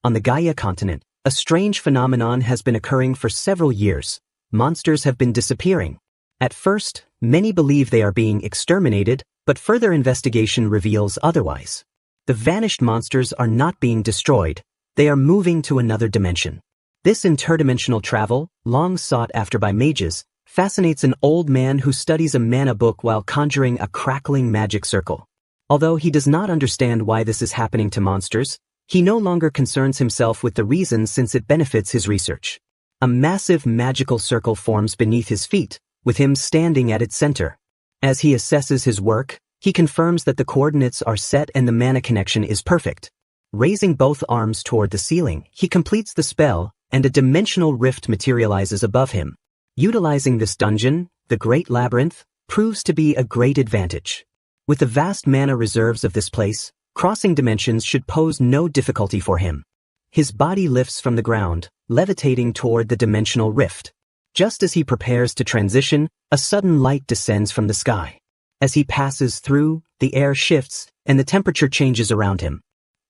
on the Gaia continent, a strange phenomenon has been occurring for several years. Monsters have been disappearing. At first, many believe they are being exterminated, but further investigation reveals otherwise. The vanished monsters are not being destroyed, they are moving to another dimension. This interdimensional travel, long sought after by mages, fascinates an old man who studies a mana book while conjuring a crackling magic circle. Although he does not understand why this is happening to monsters, he no longer concerns himself with the reason since it benefits his research. A massive magical circle forms beneath his feet, with him standing at its center. As he assesses his work, he confirms that the coordinates are set and the mana connection is perfect. Raising both arms toward the ceiling, he completes the spell, and a dimensional rift materializes above him. Utilizing this dungeon, the Great Labyrinth, proves to be a great advantage. With the vast mana reserves of this place, crossing dimensions should pose no difficulty for him. His body lifts from the ground, levitating toward the dimensional rift. Just as he prepares to transition, a sudden light descends from the sky. As he passes through, the air shifts, and the temperature changes around him.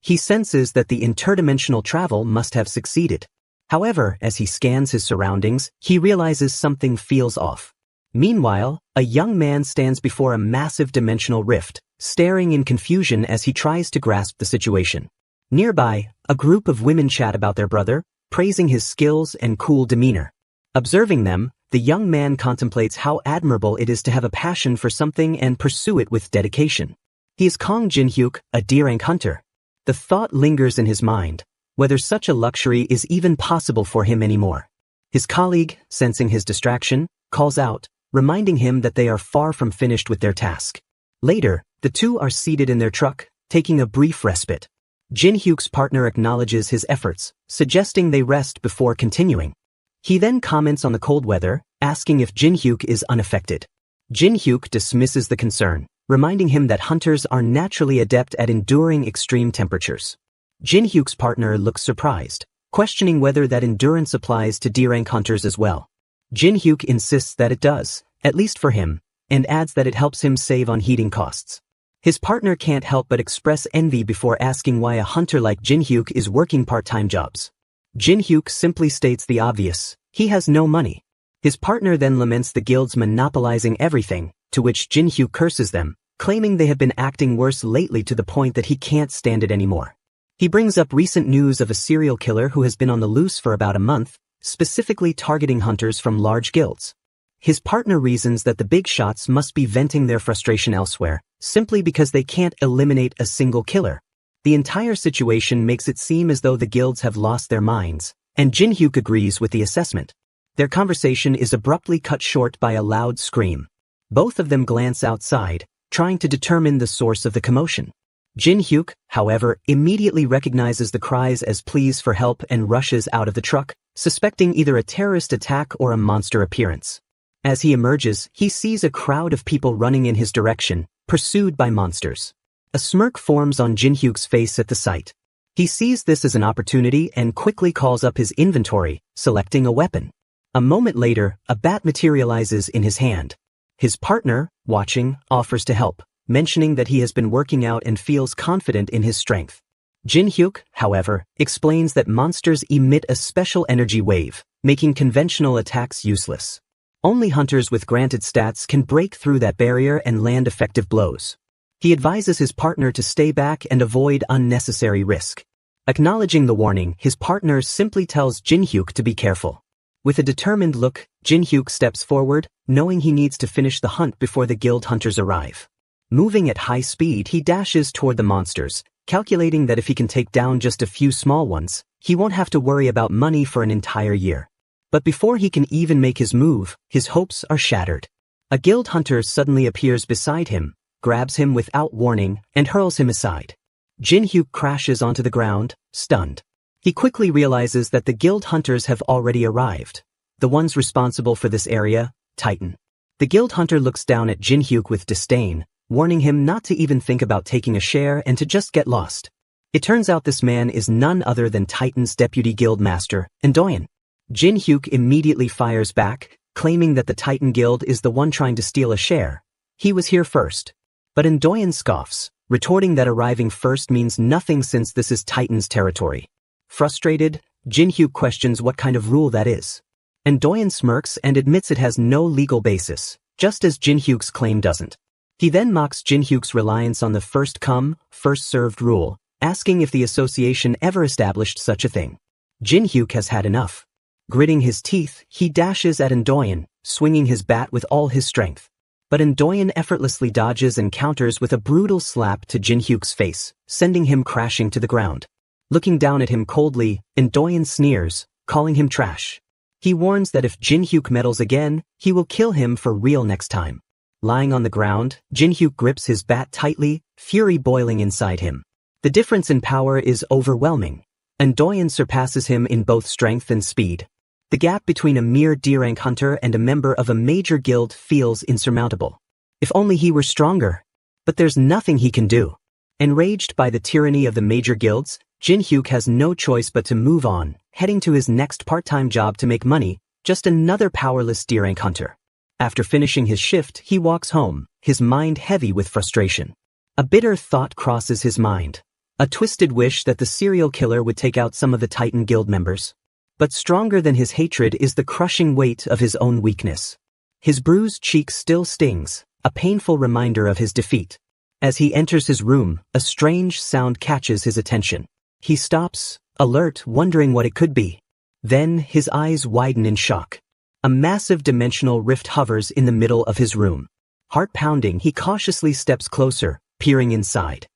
He senses that the interdimensional travel must have succeeded. However, as he scans his surroundings, he realizes something feels off. Meanwhile, a young man stands before a massive dimensional rift, staring in confusion as he tries to grasp the situation. Nearby, a group of women chat about their brother, praising his skills and cool demeanor. Observing them, the young man contemplates how admirable it is to have a passion for something and pursue it with dedication. He is Kong Jinhyuk, a D-rank hunter. The thought lingers in his mind, whether such a luxury is even possible for him anymore. His colleague, sensing his distraction, calls out, reminding him that they are far from finished with their task. Later, the two are seated in their truck, taking a brief respite. Jinhyuk's partner acknowledges his efforts, suggesting they rest before continuing. He then comments on the cold weather, asking if Jinhyuk is unaffected. Jinhyuk dismisses the concern, reminding him that hunters are naturally adept at enduring extreme temperatures. Jinhyuk's partner looks surprised, questioning whether that endurance applies to D-rank hunters as well. Jinhyuk insists that it does, at least for him, and adds that it helps him save on heating costs. His partner can't help but express envy before asking why a hunter like Jinhyuk is working part-time jobs. Jinhyuk simply states the obvious, he has no money. His partner then laments the guilds monopolizing everything, to which Jinhyuk curses them, claiming they have been acting worse lately to the point that he can't stand it anymore. He brings up recent news of a serial killer who has been on the loose for about a month, specifically targeting hunters from large guilds. His partner reasons that the big shots must be venting their frustration elsewhere, simply because they can't eliminate a single killer. The entire situation makes it seem as though the guilds have lost their minds, and Jinhyuk agrees with the assessment. Their conversation is abruptly cut short by a loud scream. Both of them glance outside, trying to determine the source of the commotion. Jinhyuk, however, immediately recognizes the cries as pleas for help and rushes out of the truck, suspecting either a terrorist attack or a monster appearance. As he emerges, he sees a crowd of people running in his direction, pursued by monsters. A smirk forms on Jinhyuk's face at the sight. He sees this as an opportunity and quickly calls up his inventory, selecting a weapon. A moment later, a bat materializes in his hand. His partner, watching, offers to help, mentioning that he has been working out and feels confident in his strength. Jinhyuk, however, explains that monsters emit a special energy wave, making conventional attacks useless. Only hunters with granted stats can break through that barrier and land effective blows. He advises his partner to stay back and avoid unnecessary risk. Acknowledging the warning, his partner simply tells Jinhyuk to be careful. With a determined look, Jinhyuk steps forward, knowing he needs to finish the hunt before the guild hunters arrive. Moving at high speed, he dashes toward the monsters, calculating that if he can take down just a few small ones, he won't have to worry about money for an entire year. But before he can even make his move, his hopes are shattered. A guild hunter suddenly appears beside him, grabs him without warning, and hurls him aside. Jinhyuk crashes onto the ground, stunned. He quickly realizes that the guild hunters have already arrived. The ones responsible for this area, Titan. The guild hunter looks down at Jinhyuk with disdain, warning him not to even think about taking a share and to just get lost. It turns out this man is none other than Titan's deputy guild master, Endoyan. Jinhyuk immediately fires back, claiming that the Titan guild is the one trying to steal a share. He was here first. But Endoyan scoffs, retorting that arriving first means nothing since this is Titan's territory. Frustrated, Jin-hyuk questions what kind of rule that is. Doyen smirks and admits it has no legal basis, just as Jin-hyuk's claim doesn't. He then mocks Jin-hyuk's reliance on the first come, first served rule, asking if the association ever established such a thing. Jin-hyuk has had enough. Gritting his teeth, he dashes at Doyen, swinging his bat with all his strength. But Doyen effortlessly dodges and counters with a brutal slap to Jin-hyuk's face, sending him crashing to the ground. Looking down at him coldly, Doyen sneers, calling him trash. He warns that if Jin-hyuk meddles again, he will kill him for real next time. Lying on the ground, Jin-hyuk grips his bat tightly, fury boiling inside him. The difference in power is overwhelming. Doyen surpasses him in both strength and speed. The gap between a mere D-rank hunter and a member of a major guild feels insurmountable. If only he were stronger. But there's nothing he can do. Enraged by the tyranny of the major guilds, Jin-hyuk has no choice but to move on, heading to his next part-time job to make money, just another powerless D-rank hunter. After finishing his shift, he walks home, his mind heavy with frustration. A bitter thought crosses his mind. A twisted wish that the serial killer would take out some of the Titan Guild members. But stronger than his hatred is the crushing weight of his own weakness. His bruised cheek still stings, a painful reminder of his defeat. As he enters his room, a strange sound catches his attention. He stops, alert, wondering what it could be. Then his eyes widen in shock. A massive dimensional rift hovers in the middle of his room. Heart pounding, he cautiously steps closer, peering inside.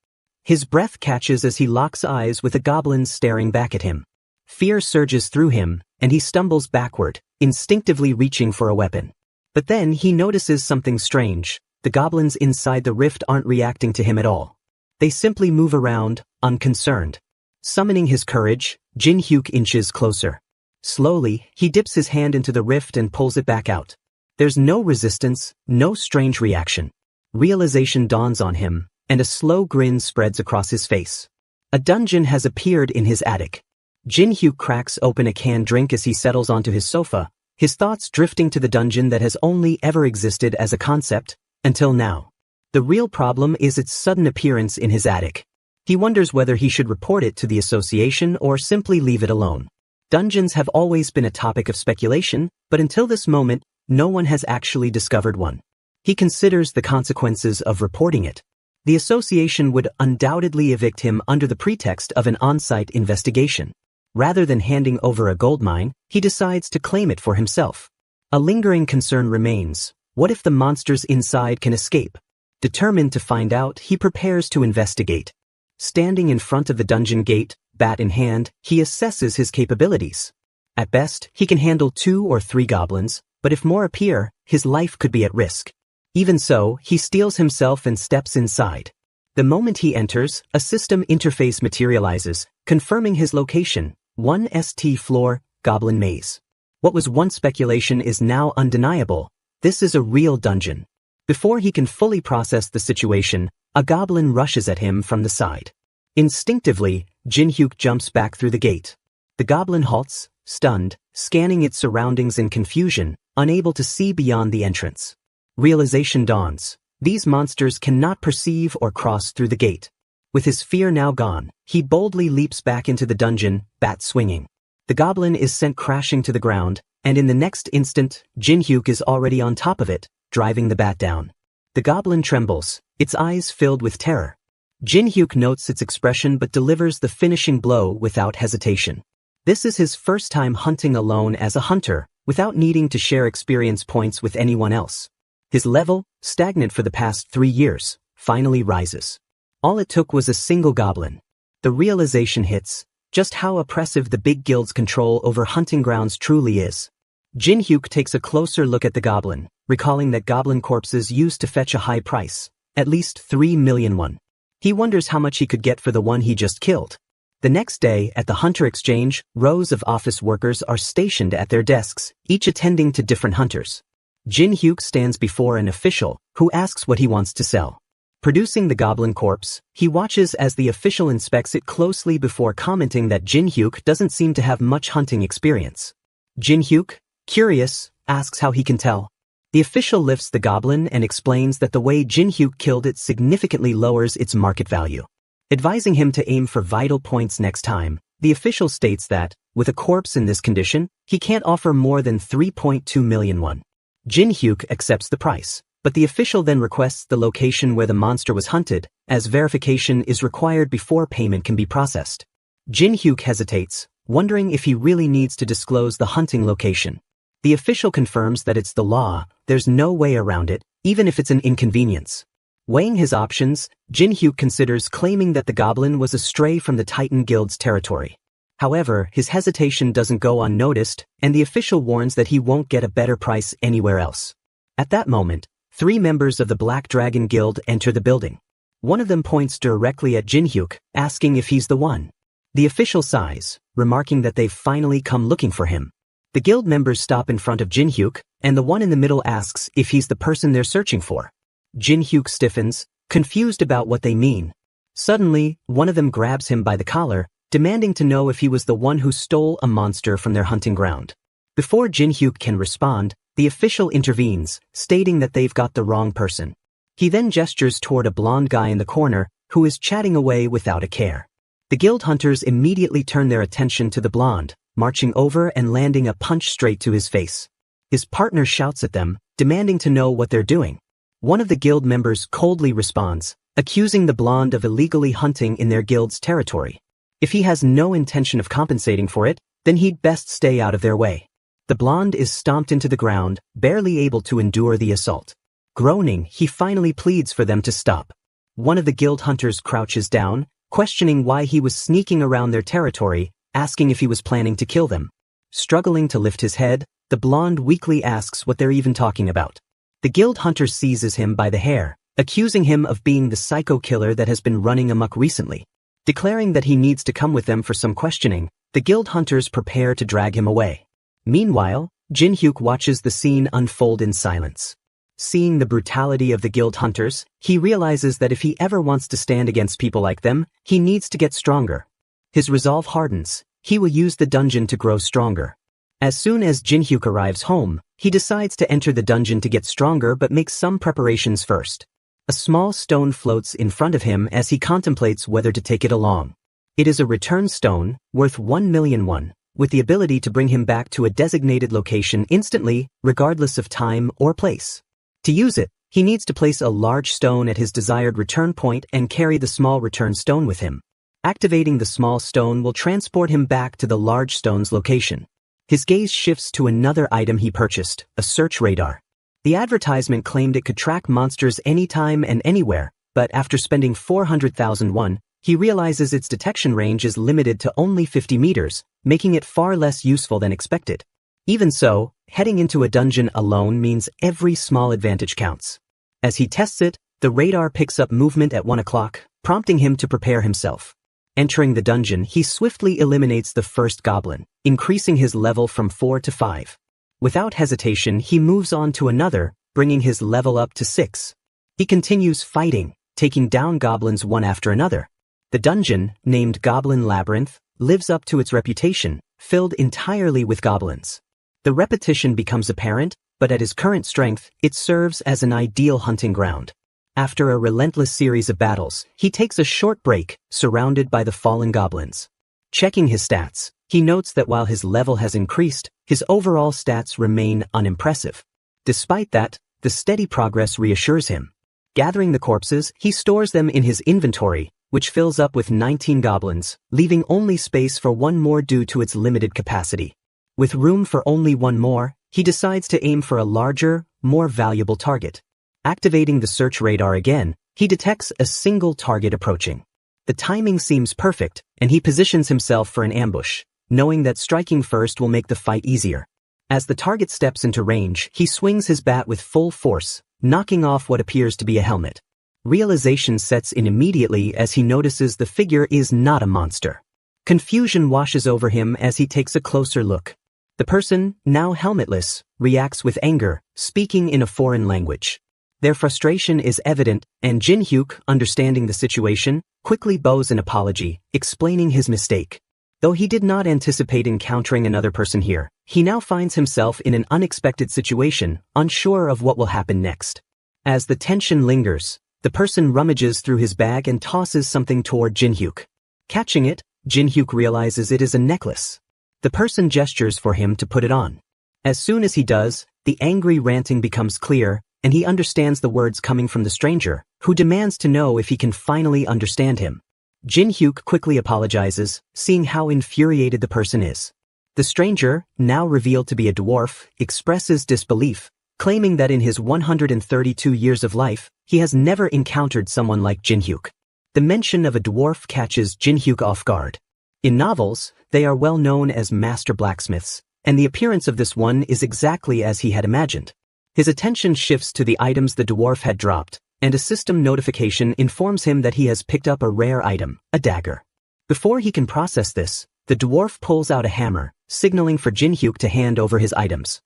His breath catches as he locks eyes with a goblin staring back at him. Fear surges through him, and he stumbles backward, instinctively reaching for a weapon. But then he notices something strange. The goblins inside the rift aren't reacting to him at all. They simply move around, unconcerned. Summoning his courage, Jin-hyuk inches closer. Slowly, he dips his hand into the rift and pulls it back out. There's no resistance, no strange reaction. Realization dawns on him, and a slow grin spreads across his face. A dungeon has appeared in his attic. Jin-hyuk cracks open a canned drink as he settles onto his sofa, his thoughts drifting to the dungeon that has only ever existed as a concept, until now. The real problem is its sudden appearance in his attic. He wonders whether he should report it to the association or simply leave it alone. Dungeons have always been a topic of speculation, but until this moment, no one has actually discovered one. He considers the consequences of reporting it. The association would undoubtedly evict him under the pretext of an on-site investigation. Rather than handing over a gold mine, he decides to claim it for himself. A lingering concern remains. What if the monsters inside can escape? Determined to find out, he prepares to investigate. Standing in front of the dungeon gate, bat in hand, he assesses his capabilities. At best, he can handle 2 or 3 goblins, but if more appear, his life could be at risk. Even so, he steels himself and steps inside. The moment he enters, a system interface materializes, confirming his location. 1 ST floor, Goblin Maze. What was once speculation is now undeniable. This is a real dungeon. Before he can fully process the situation, a goblin rushes at him from the side. Instinctively, Jin-hyuk jumps back through the gate. The goblin halts, stunned, scanning its surroundings in confusion, unable to see beyond the entrance. Realization dawns. These monsters cannot perceive or cross through the gate. With his fear now gone, he boldly leaps back into the dungeon, bat swinging. The goblin is sent crashing to the ground, and in the next instant, Jin-hyuk is already on top of it, driving the bat down. The goblin trembles, its eyes filled with terror. Jin-hyuk notes its expression but delivers the finishing blow without hesitation. This is his first time hunting alone as a hunter, without needing to share experience points with anyone else. His level, stagnant for the past 3 years, finally rises. All it took was a single goblin. The realization hits, just how oppressive the big guild's control over hunting grounds truly is. Jin-hyuk takes a closer look at the goblin, recalling that goblin corpses used to fetch a high price, at least 3 million won. He wonders how much he could get for the one he just killed. The next day, at the hunter exchange, rows of office workers are stationed at their desks, each attending to different hunters. Jin-hyuk stands before an official, who asks what he wants to sell. Producing the goblin corpse, he watches as the official inspects it closely before commenting that Jin-hyuk doesn't seem to have much hunting experience. Jin-hyuk, curious, asks how he can tell. The official lifts the goblin and explains that the way Jin-hyuk killed it significantly lowers its market value. Advising him to aim for vital points next time, The official states that, with a corpse in this condition, he can't offer more than 3.2 million won. Jin-hyuk accepts the price, but the official then requests the location where the monster was hunted, as verification is required before payment can be processed. Jin-hyuk hesitates, wondering if he really needs to disclose the hunting location. The official confirms that it's the law, there's no way around it, even if it's an inconvenience. Weighing his options, Jin-hyuk considers claiming that the goblin was a stray from the Titan Guild's territory. However, his hesitation doesn't go unnoticed, and the official warns that he won't get a better price anywhere else. At that moment, 3 members of the Black Dragon Guild enter the building. One of them points directly at Jin-hyuk, asking if he's the one. The official sighs, remarking that they've finally come looking for him. The guild members stop in front of Jin-hyuk, and the one in the middle asks if he's the person they're searching for. Jin-hyuk stiffens, confused about what they mean. Suddenly, one of them grabs him by the collar, demanding to know if he was the one who stole a monster from their hunting ground. Before Jin-hyuk can respond, the official intervenes, stating that they've got the wrong person. He then gestures toward a blonde guy in the corner, who is chatting away without a care. The guild hunters immediately turn their attention to the blonde, marching over and landing a punch straight to his face. His partner shouts at them, demanding to know what they're doing. One of the guild members coldly responds, accusing the blonde of illegally hunting in their guild's territory. If he has no intention of compensating for it, then he'd best stay out of their way. The blonde is stomped into the ground, barely able to endure the assault. Groaning, he finally pleads for them to stop. One of the guild hunters crouches down, questioning why he was sneaking around their territory, asking if he was planning to kill them. Struggling to lift his head, the blonde weakly asks what they're even talking about. The guild hunter seizes him by the hair, accusing him of being the psycho killer that has been running amok recently. Declaring that he needs to come with them for some questioning, the guild hunters prepare to drag him away. Meanwhile, Jin-hyuk watches the scene unfold in silence. Seeing the brutality of the guild hunters, he realizes that if he ever wants to stand against people like them, he needs to get stronger. His resolve hardens, he will use the dungeon to grow stronger. As soon as Jin-hyuk arrives home, he decides to enter the dungeon to get stronger but makes some preparations first. A small stone floats in front of him as he contemplates whether to take it along. It is a return stone, worth 1 million won, with the ability to bring him back to a designated location instantly, regardless of time or place. To use it, he needs to place a large stone at his desired return point and carry the small return stone with him. Activating the small stone will transport him back to the large stone's location. His gaze shifts to another item he purchased, a search radar. The advertisement claimed it could track monsters anytime and anywhere, but after spending 400,000 won, he realizes its detection range is limited to only 50 meters, making it far less useful than expected. Even so, heading into a dungeon alone means every small advantage counts. As he tests it, the radar picks up movement at 1 o'clock, prompting him to prepare himself. Entering the dungeon, he swiftly eliminates the first goblin, increasing his level from 4 to 5. Without hesitation, he moves on to another, bringing his level up to 6. He continues fighting, taking down goblins one after another. The dungeon, named Goblin Labyrinth, lives up to its reputation, filled entirely with goblins. The repetition becomes apparent, but at his current strength, it serves as an ideal hunting ground. After a relentless series of battles, he takes a short break, surrounded by the fallen goblins. Checking his stats, he notes that while his level has increased, his overall stats remain unimpressive. Despite that, the steady progress reassures him. Gathering the corpses, he stores them in his inventory, which fills up with 19 goblins, leaving only space for one more due to its limited capacity. With room for only one more, he decides to aim for a larger, more valuable target. Activating the search radar again, he detects a single target approaching. The timing seems perfect, and he positions himself for an ambush, knowing that striking first will make the fight easier. As the target steps into range, he swings his bat with full force, knocking off what appears to be a helmet. Realization sets in immediately as he notices the figure is not a monster. Confusion washes over him as he takes a closer look. The person, now helmetless, reacts with anger, speaking in a foreign language. Their frustration is evident, and Jin-hyuk, understanding the situation, quickly bows an apology, explaining his mistake. Though he did not anticipate encountering another person here, he now finds himself in an unexpected situation, unsure of what will happen next. As the tension lingers, the person rummages through his bag and tosses something toward Jin-hyuk. Catching it, Jin-hyuk realizes it is a necklace. The person gestures for him to put it on. As soon as he does, the angry ranting becomes clear, and he understands the words coming from the stranger, who demands to know if he can finally understand him. Jin-hyuk quickly apologizes, seeing how infuriated the person is. The stranger, now revealed to be a dwarf, expresses disbelief, claiming that in his 132 years of life, he has never encountered someone like Jin-hyuk. The mention of a dwarf catches Jin-hyuk off guard. In novels, they are well known as master blacksmiths, and the appearance of this one is exactly as he had imagined. His attention shifts to the items the dwarf had dropped, and a system notification informs him that he has picked up a rare item, a dagger. Before he can process this, the dwarf pulls out a hammer, signaling for Jin-hyuk to hand over his items.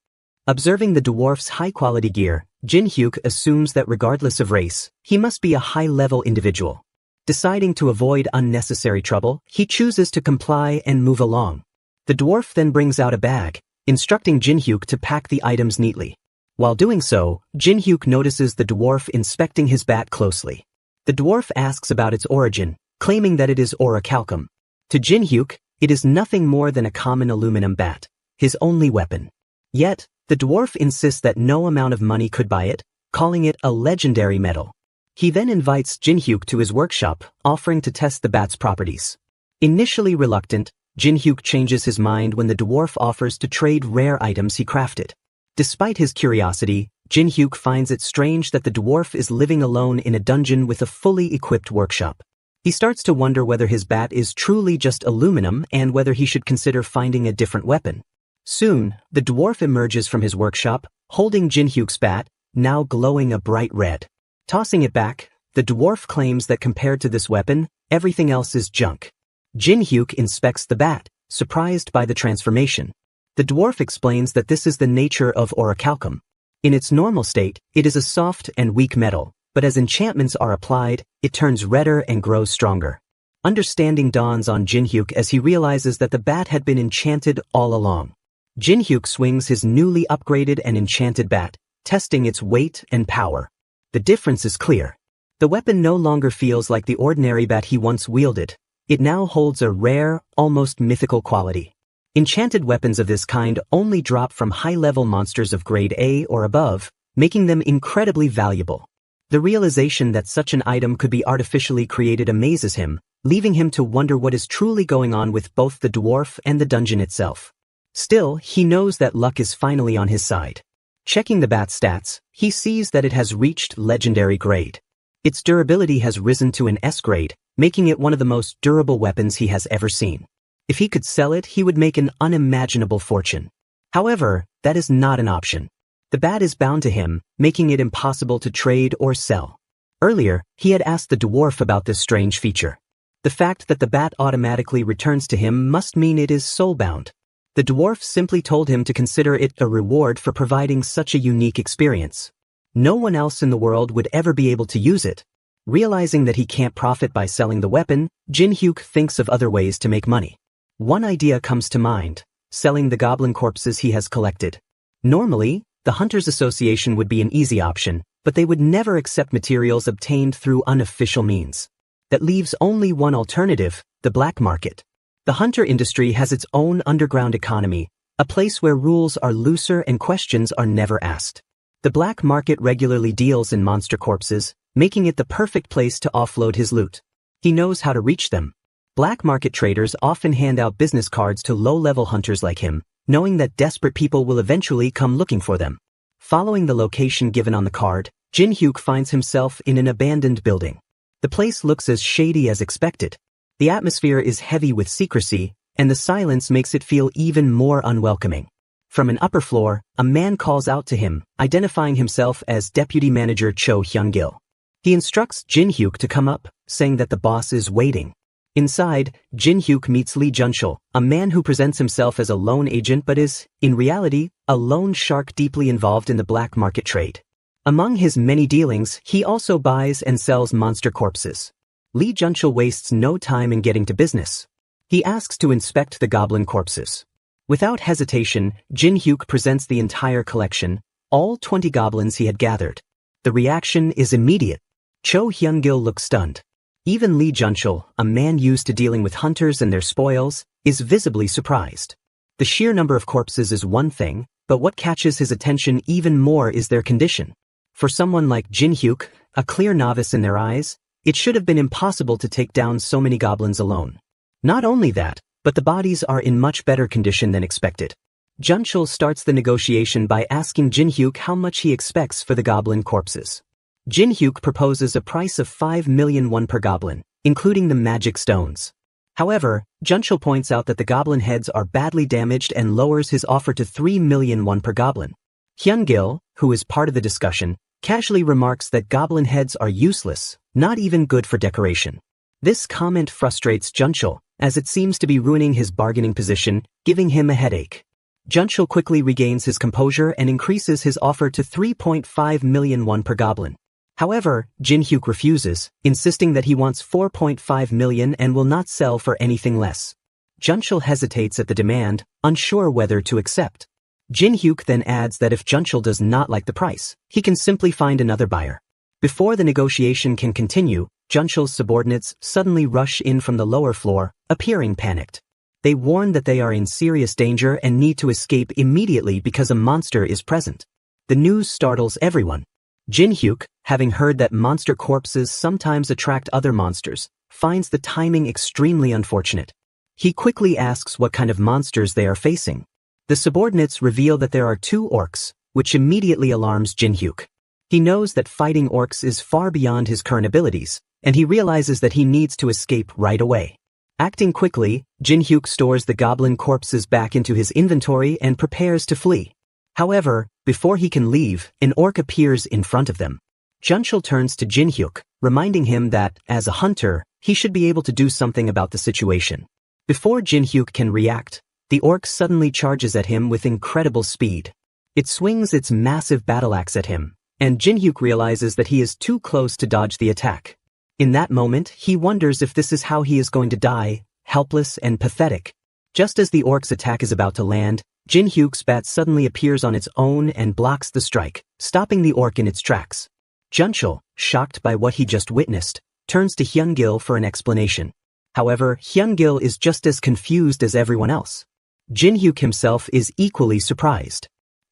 Observing the dwarf's high-quality gear, Jin-hyuk assumes that regardless of race, he must be a high-level individual. Deciding to avoid unnecessary trouble, he chooses to comply and move along. The dwarf then brings out a bag, instructing Jin-hyuk to pack the items neatly. While doing so, Jin-hyuk notices the dwarf inspecting his bat closely. The dwarf asks about its origin, claiming that it is orichalcum. To Jin-hyuk, it is nothing more than a common aluminum bat, his only weapon. Yet, the dwarf insists that no amount of money could buy it, calling it a legendary metal. He then invites Jin-hyuk to his workshop, offering to test the bat's properties. Initially reluctant, Jin-hyuk changes his mind when the dwarf offers to trade rare items he crafted. Despite his curiosity, Jin-hyuk finds it strange that the dwarf is living alone in a dungeon with a fully equipped workshop. He starts to wonder whether his bat is truly just aluminum and whether he should consider finding a different weapon. Soon, the dwarf emerges from his workshop, holding Jin-hyuk's bat, now glowing a bright red. Tossing it back, the dwarf claims that compared to this weapon, everything else is junk. Jin-hyuk inspects the bat, surprised by the transformation. The dwarf explains that this is the nature of orichalcum. In its normal state, it is a soft and weak metal, but as enchantments are applied, it turns redder and grows stronger. Understanding dawns on Jin-hyuk as he realizes that the bat had been enchanted all along. Jin-hyuk swings his newly upgraded and enchanted bat, testing its weight and power. The difference is clear. The weapon no longer feels like the ordinary bat he once wielded. It now holds a rare, almost mythical quality. Enchanted weapons of this kind only drop from high-level monsters of grade A or above, making them incredibly valuable. The realization that such an item could be artificially created amazes him, leaving him to wonder what is truly going on with both the dwarf and the dungeon itself. Still, he knows that luck is finally on his side. Checking the bat's stats, he sees that it has reached legendary grade. Its durability has risen to an S grade, making it one of the most durable weapons he has ever seen. If he could sell it, he would make an unimaginable fortune. However, that is not an option. The bat is bound to him, making it impossible to trade or sell. Earlier, he had asked the dwarf about this strange feature. The fact that the bat automatically returns to him must mean it is soul-bound. The dwarf simply told him to consider it a reward for providing such a unique experience. No one else in the world would ever be able to use it. Realizing that he can't profit by selling the weapon, Jin-hyuk thinks of other ways to make money. One idea comes to mind: selling the goblin corpses he has collected. Normally, the Hunters Association would be an easy option, but they would never accept materials obtained through unofficial means. That leaves only one alternative: the black market. The hunter industry has its own underground economy, a place where rules are looser and questions are never asked. The black market regularly deals in monster corpses, making it the perfect place to offload his loot. He knows how to reach them. Black market traders often hand out business cards to low-level hunters like him, knowing that desperate people will eventually come looking for them. Following the location given on the card, Jin-hyuk finds himself in an abandoned building. The place looks as shady as expected. The atmosphere is heavy with secrecy, and the silence makes it feel even more unwelcoming. From an upper floor, a man calls out to him, identifying himself as Deputy Manager Cho Hyun-gil. He instructs Jin-hyuk to come up, saying that the boss is waiting. Inside, Jin-hyuk meets Lee Junshul, a man who presents himself as a lone agent but is, in reality, a loan shark deeply involved in the black market trade. Among his many dealings, he also buys and sells monster corpses. Lee Junshul wastes no time in getting to business. He asks to inspect the goblin corpses. Without hesitation, Jin-hyuk presents the entire collection, all 20 goblins he had gathered. The reaction is immediate. Cho Hyun-gil looks stunned. Even Lee Junchul, a man used to dealing with hunters and their spoils, is visibly surprised. The sheer number of corpses is one thing, but what catches his attention even more is their condition. For someone like Jin Hyuk, a clear novice in their eyes, it should have been impossible to take down so many goblins alone. Not only that, but the bodies are in much better condition than expected. Junchul starts the negotiation by asking Jin Hyuk how much he expects for the goblin corpses. Jin Hyuk proposes a price of 5 million won per goblin, including the magic stones. However, Junchul points out that the goblin heads are badly damaged and lowers his offer to 3 million won per goblin. Hyun-gil, who is part of the discussion, casually remarks that goblin heads are useless, not even good for decoration. This comment frustrates Junchul, as it seems to be ruining his bargaining position, giving him a headache. Junchul quickly regains his composure and increases his offer to 3.5 million won per goblin. However, Jin Hyuk refuses, insisting that he wants 4.5 million and will not sell for anything less. Junchul hesitates at the demand, unsure whether to accept. Jin Hyuk then adds that if Junchul does not like the price, he can simply find another buyer. Before the negotiation can continue, Junchul's subordinates suddenly rush in from the lower floor, appearing panicked. They warn that they are in serious danger and need to escape immediately because a monster is present. The news startles everyone. Jin Hyuk, having heard that monster corpses sometimes attract other monsters, finds the timing extremely unfortunate. He quickly asks what kind of monsters they are facing. The subordinates reveal that there are 2 orcs, which immediately alarms Jin Hyuk. He knows that fighting orcs is far beyond his current abilities, and he realizes that he needs to escape right away. Acting quickly, Jin Hyuk stores the goblin corpses back into his inventory and prepares to flee. However, before he can leave, an orc appears in front of them. Junchul turns to Jin Hyuk, reminding him that, as a hunter, he should be able to do something about the situation. Before Jin Hyuk can react, the orc suddenly charges at him with incredible speed. It swings its massive battle axe at him, and Jin Hyuk realizes that he is too close to dodge the attack. In that moment, he wonders if this is how he is going to die, helpless and pathetic. Just as the orc's attack is about to land, Jin Hyuk's bat suddenly appears on its own and blocks the strike, stopping the orc in its tracks. Junchul, shocked by what he just witnessed, turns to Hyun-gil for an explanation. However, Hyun-gil is just as confused as everyone else. Jin Hyuk himself is equally surprised.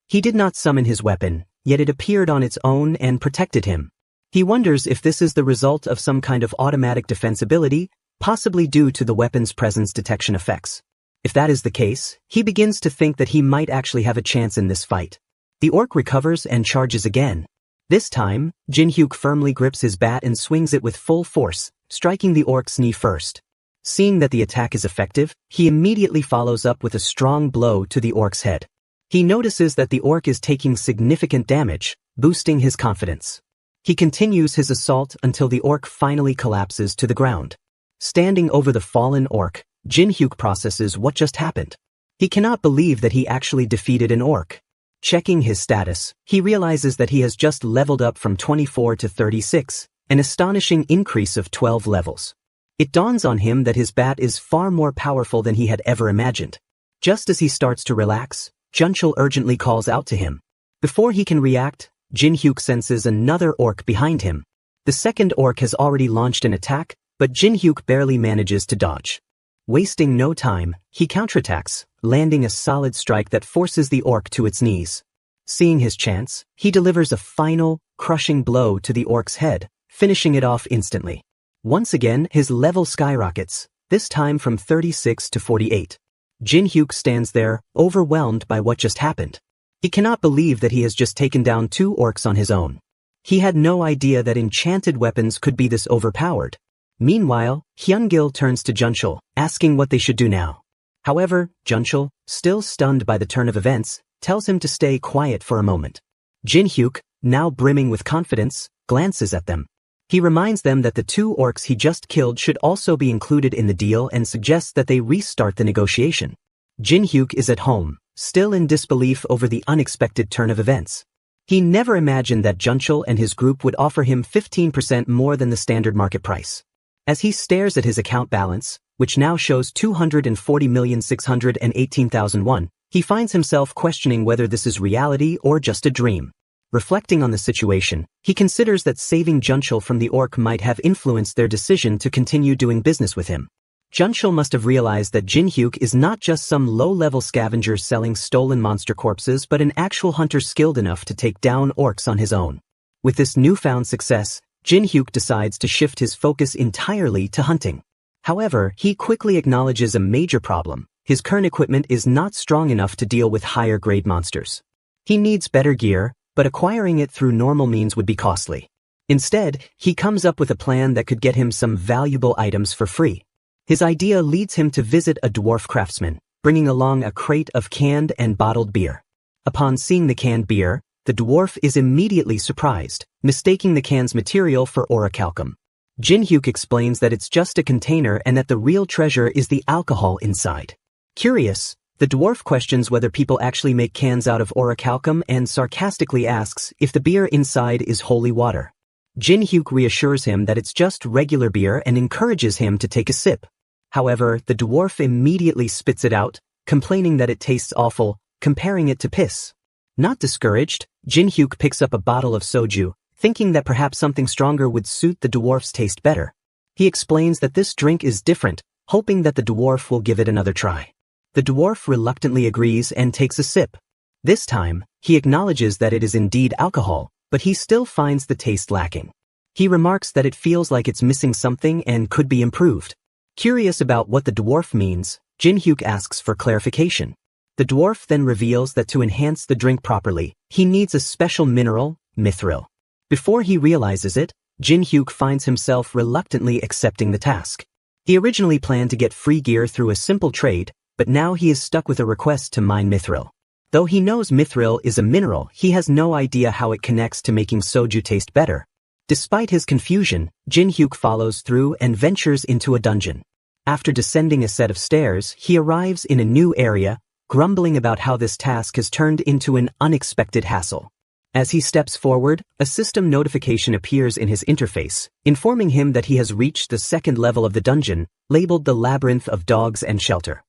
He did not summon his weapon, yet it appeared on its own and protected him. He wonders if this is the result of some kind of automatic defense ability, possibly due to the weapon's presence detection effects. If that is the case, he begins to think that he might actually have a chance in this fight. The orc recovers and charges again. This time, Jin Hyuk firmly grips his bat and swings it with full force, striking the orc's knee first. Seeing that the attack is effective, he immediately follows up with a strong blow to the orc's head. He notices that the orc is taking significant damage, boosting his confidence. He continues his assault until the orc finally collapses to the ground. Standing over the fallen orc, Jin Hyuk processes what just happened. He cannot believe that he actually defeated an orc. Checking his status, he realizes that he has just leveled up from 24 to 36, an astonishing increase of 12 levels. It dawns on him that his bat is far more powerful than he had ever imagined. Just as he starts to relax, Junchul urgently calls out to him. Before he can react, Jin Hyuk senses another orc behind him. The second orc has already launched an attack, but Jin Hyuk barely manages to dodge. Wasting no time, he counterattacks, landing a solid strike that forces the orc to its knees. Seeing his chance, he delivers a final, crushing blow to the orc's head, finishing it off instantly. Once again, his level skyrockets, this time from 36 to 48. Jin Hyuk stands there, overwhelmed by what just happened. He cannot believe that he has just taken down 2 orcs on his own. He had no idea that enchanted weapons could be this overpowered. Meanwhile, Hyun-gil turns to Junchul, asking what they should do now. However, Junchul, still stunned by the turn of events, tells him to stay quiet for a moment. Jin Hyuk, now brimming with confidence, glances at them. He reminds them that the 2 orcs he just killed should also be included in the deal and suggests that they restart the negotiation. Jin Hyuk is at home, still in disbelief over the unexpected turn of events. He never imagined that Junchul and his group would offer him 15% more than the standard market price. As he stares at his account balance, which now shows 240,618,000 won, he finds himself questioning whether this is reality or just a dream. Reflecting on the situation, he considers that saving Junshul from the orc might have influenced their decision to continue doing business with him. Junshul must have realized that Jinhyuk is not just some low-level scavenger selling stolen monster corpses but an actual hunter skilled enough to take down orcs on his own. With this newfound success, Jinhyuk decides to shift his focus entirely to hunting. However, he quickly acknowledges a major problem. His current equipment is not strong enough to deal with higher-grade monsters. He needs better gear, but acquiring it through normal means would be costly. Instead, he comes up with a plan that could get him some valuable items for free. His idea leads him to visit a dwarf craftsman, bringing along a crate of canned and bottled beer. Upon seeing the canned beer, the dwarf is immediately surprised, mistaking the can's material for orichalcum. Jinhyuk explains that it's just a container and that the real treasure is the alcohol inside. Curious, the dwarf questions whether people actually make cans out of orichalcum and sarcastically asks if the beer inside is holy water. Jinhyuk reassures him that it's just regular beer and encourages him to take a sip. However, the dwarf immediately spits it out, complaining that it tastes awful, comparing it to piss. Not discouraged, Jinhyuk picks up a bottle of soju, thinking that perhaps something stronger would suit the dwarf's taste better. He explains that this drink is different, hoping that the dwarf will give it another try. The dwarf reluctantly agrees and takes a sip. This time, he acknowledges that it is indeed alcohol, but he still finds the taste lacking. He remarks that it feels like it's missing something and could be improved. Curious about what the dwarf means, Jinhyuk asks for clarification. The dwarf then reveals that to enhance the drink properly, he needs a special mineral, mithril. Before he realizes it, Jinhyuk finds himself reluctantly accepting the task. He originally planned to get free gear through a simple trade, but now he is stuck with a request to mine mithril. Though he knows mithril is a mineral, he has no idea how it connects to making soju taste better. Despite his confusion, Jinhyuk follows through and ventures into a dungeon. After descending a set of stairs, he arrives in a new area, grumbling about how this task has turned into an unexpected hassle. As he steps forward, a system notification appears in his interface, informing him that he has reached the second level of the dungeon, labeled the Labyrinth of Dogs and Shelter.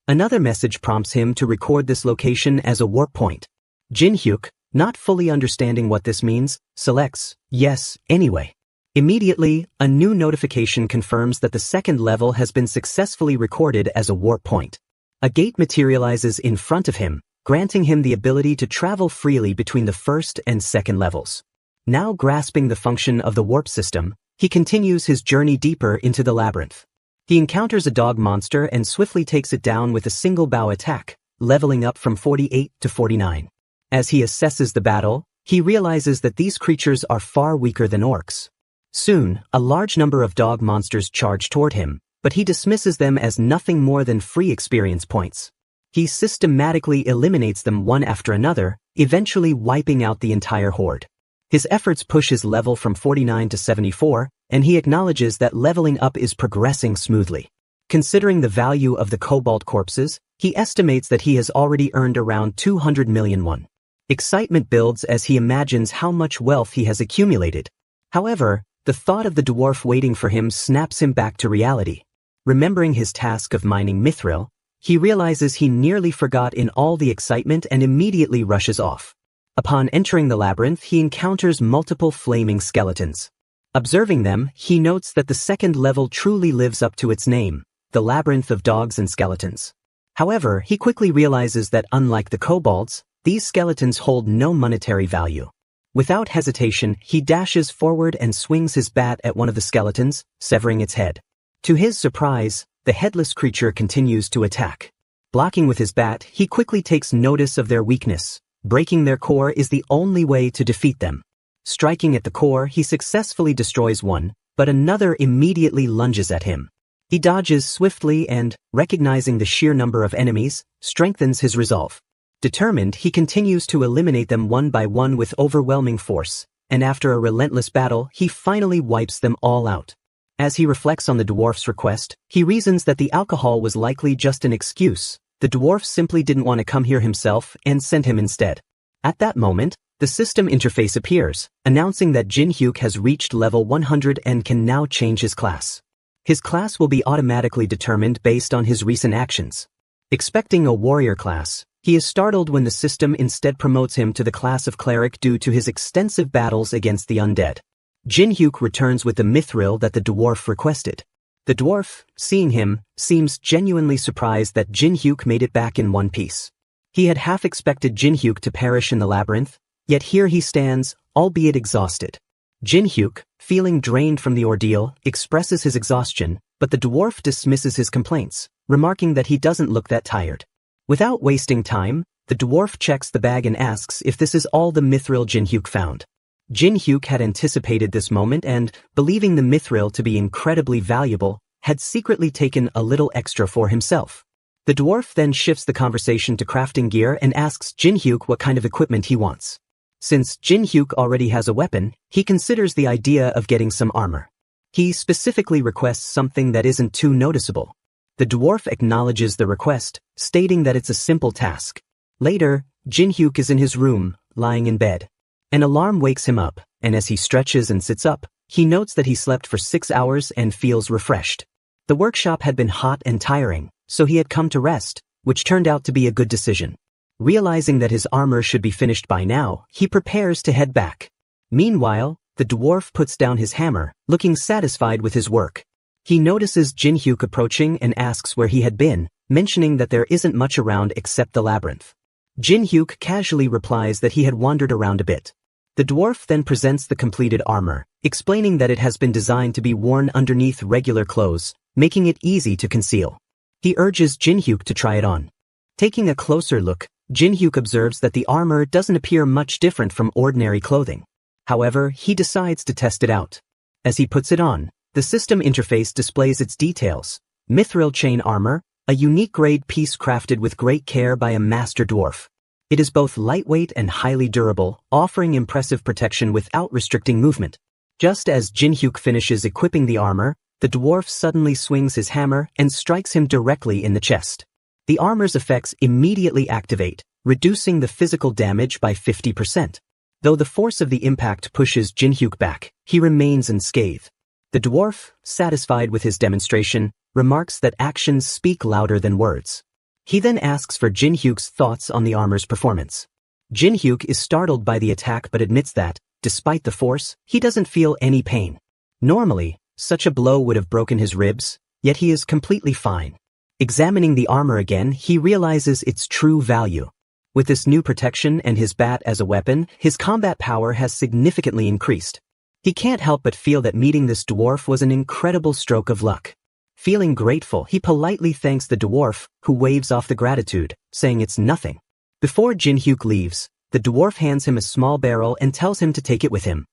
Another message prompts him to record this location as a warp point. Jinhyuk, not fully understanding what this means, selects yes anyway. Immediately, a new notification confirms that the second level has been successfully recorded as a warp point. A gate materializes in front of him, granting him the ability to travel freely between the first and second levels. Now grasping the function of the warp system, he continues his journey deeper into the labyrinth. He encounters a dog monster and swiftly takes it down with a single bow attack, leveling up from 48 to 49. As he assesses the battle, he realizes that these creatures are far weaker than orcs. Soon, a large number of dog monsters charge toward him, but he dismisses them as nothing more than free experience points. He systematically eliminates them one after another, eventually wiping out the entire horde. His efforts push his level from 49 to 74, and he acknowledges that leveling up is progressing smoothly. Considering the value of the cobalt corpses, he estimates that he has already earned around 200 million won. Excitement builds as he imagines how much wealth he has accumulated. However, the thought of the dwarf waiting for him snaps him back to reality. Remembering his task of mining mithril, he realizes he nearly forgot in all the excitement and immediately rushes off. Upon entering the labyrinth, he encounters multiple flaming skeletons. Observing them, he notes that the second level truly lives up to its name, the Labyrinth of Dogs and Skeletons. However, he quickly realizes that unlike the kobolds, these skeletons hold no monetary value. Without hesitation, he dashes forward and swings his bat at one of the skeletons, severing its head. To his surprise, the headless creature continues to attack. Blocking with his bat, he quickly takes notice of their weakness. Breaking their core is the only way to defeat them. Striking at the core, he successfully destroys one, but another immediately lunges at him. He dodges swiftly and, recognizing the sheer number of enemies, strengthens his resolve. Determined, he continues to eliminate them one by one with overwhelming force, and after a relentless battle, he finally wipes them all out. As he reflects on the dwarf's request, he reasons that the alcohol was likely just an excuse. The dwarf simply didn't want to come here himself and sent him instead. At that moment, the system interface appears, announcing that Jinhyuk has reached level 100 and can now change his class. His class will be automatically determined based on his recent actions. Expecting a warrior class, he He is startled when the system instead promotes him to the class of cleric due to his extensive battles against the undead. Jin-hyuk returns with the mithril that the dwarf requested. The dwarf, seeing him, seems genuinely surprised that Jin-hyuk made it back in one piece. He had half expected Jin-hyuk to perish in the labyrinth, yet here he stands, albeit exhausted. Jin-hyuk, feeling drained from the ordeal, expresses his exhaustion, but the dwarf dismisses his complaints, remarking that he doesn't look that tired. Without wasting time, the dwarf checks the bag and asks if this is all the mithril Jin-hyuk found. Jin-hyuk had anticipated this moment and, believing the mithril to be incredibly valuable, had secretly taken a little extra for himself. The dwarf then shifts the conversation to crafting gear and asks Jin-hyuk what kind of equipment he wants. Since Jin-hyuk already has a weapon, he considers the idea of getting some armor. He specifically requests something that isn't too noticeable. The dwarf acknowledges the request, stating that it's a simple task. Later, Jin-hyuk is in his room, lying in bed. An alarm wakes him up, and as he stretches and sits up, he notes that he slept for 6 hours and feels refreshed. The workshop had been hot and tiring, so he had come to rest, which turned out to be a good decision. Realizing that his armor should be finished by now, he prepares to head back. Meanwhile, the dwarf puts down his hammer, looking satisfied with his work. He notices Jin-hyuk approaching and asks where he had been, mentioning that there isn't much around except the labyrinth. Jin-hyuk casually replies that he had wandered around a bit. The dwarf then presents the completed armor, explaining that it has been designed to be worn underneath regular clothes, making it easy to conceal. He urges Jin-hyuk to try it on. Taking a closer look, Jin-hyuk observes that the armor doesn't appear much different from ordinary clothing. However, he decides to test it out. As he puts it on, the system interface displays its details. Mithril chain armor, a unique grade piece crafted with great care by a master dwarf. It is both lightweight and highly durable, offering impressive protection without restricting movement. Just as Jin-hyuk finishes equipping the armor, the dwarf suddenly swings his hammer and strikes him directly in the chest. The armor's effects immediately activate, reducing the physical damage by 50%. Though the force of the impact pushes Jin-hyuk back, he remains unscathed. The dwarf, satisfied with his demonstration, remarks that actions speak louder than words. He then asks for Jin-hyuk's thoughts on the armor's performance. Jin-hyuk is startled by the attack but admits that, despite the force, he doesn't feel any pain. Normally, such a blow would have broken his ribs, yet he is completely fine. Examining the armor again, he realizes its true value. With this new protection and his bat as a weapon, his combat power has significantly increased. He can't help but feel that meeting this dwarf was an incredible stroke of luck. Feeling grateful, he politely thanks the dwarf, who waves off the gratitude, saying it's nothing. Before Jin-hyuk leaves, the dwarf hands him a small barrel and tells him to take it with him.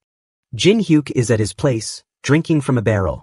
Jin-hyuk is at his place, drinking from a barrel.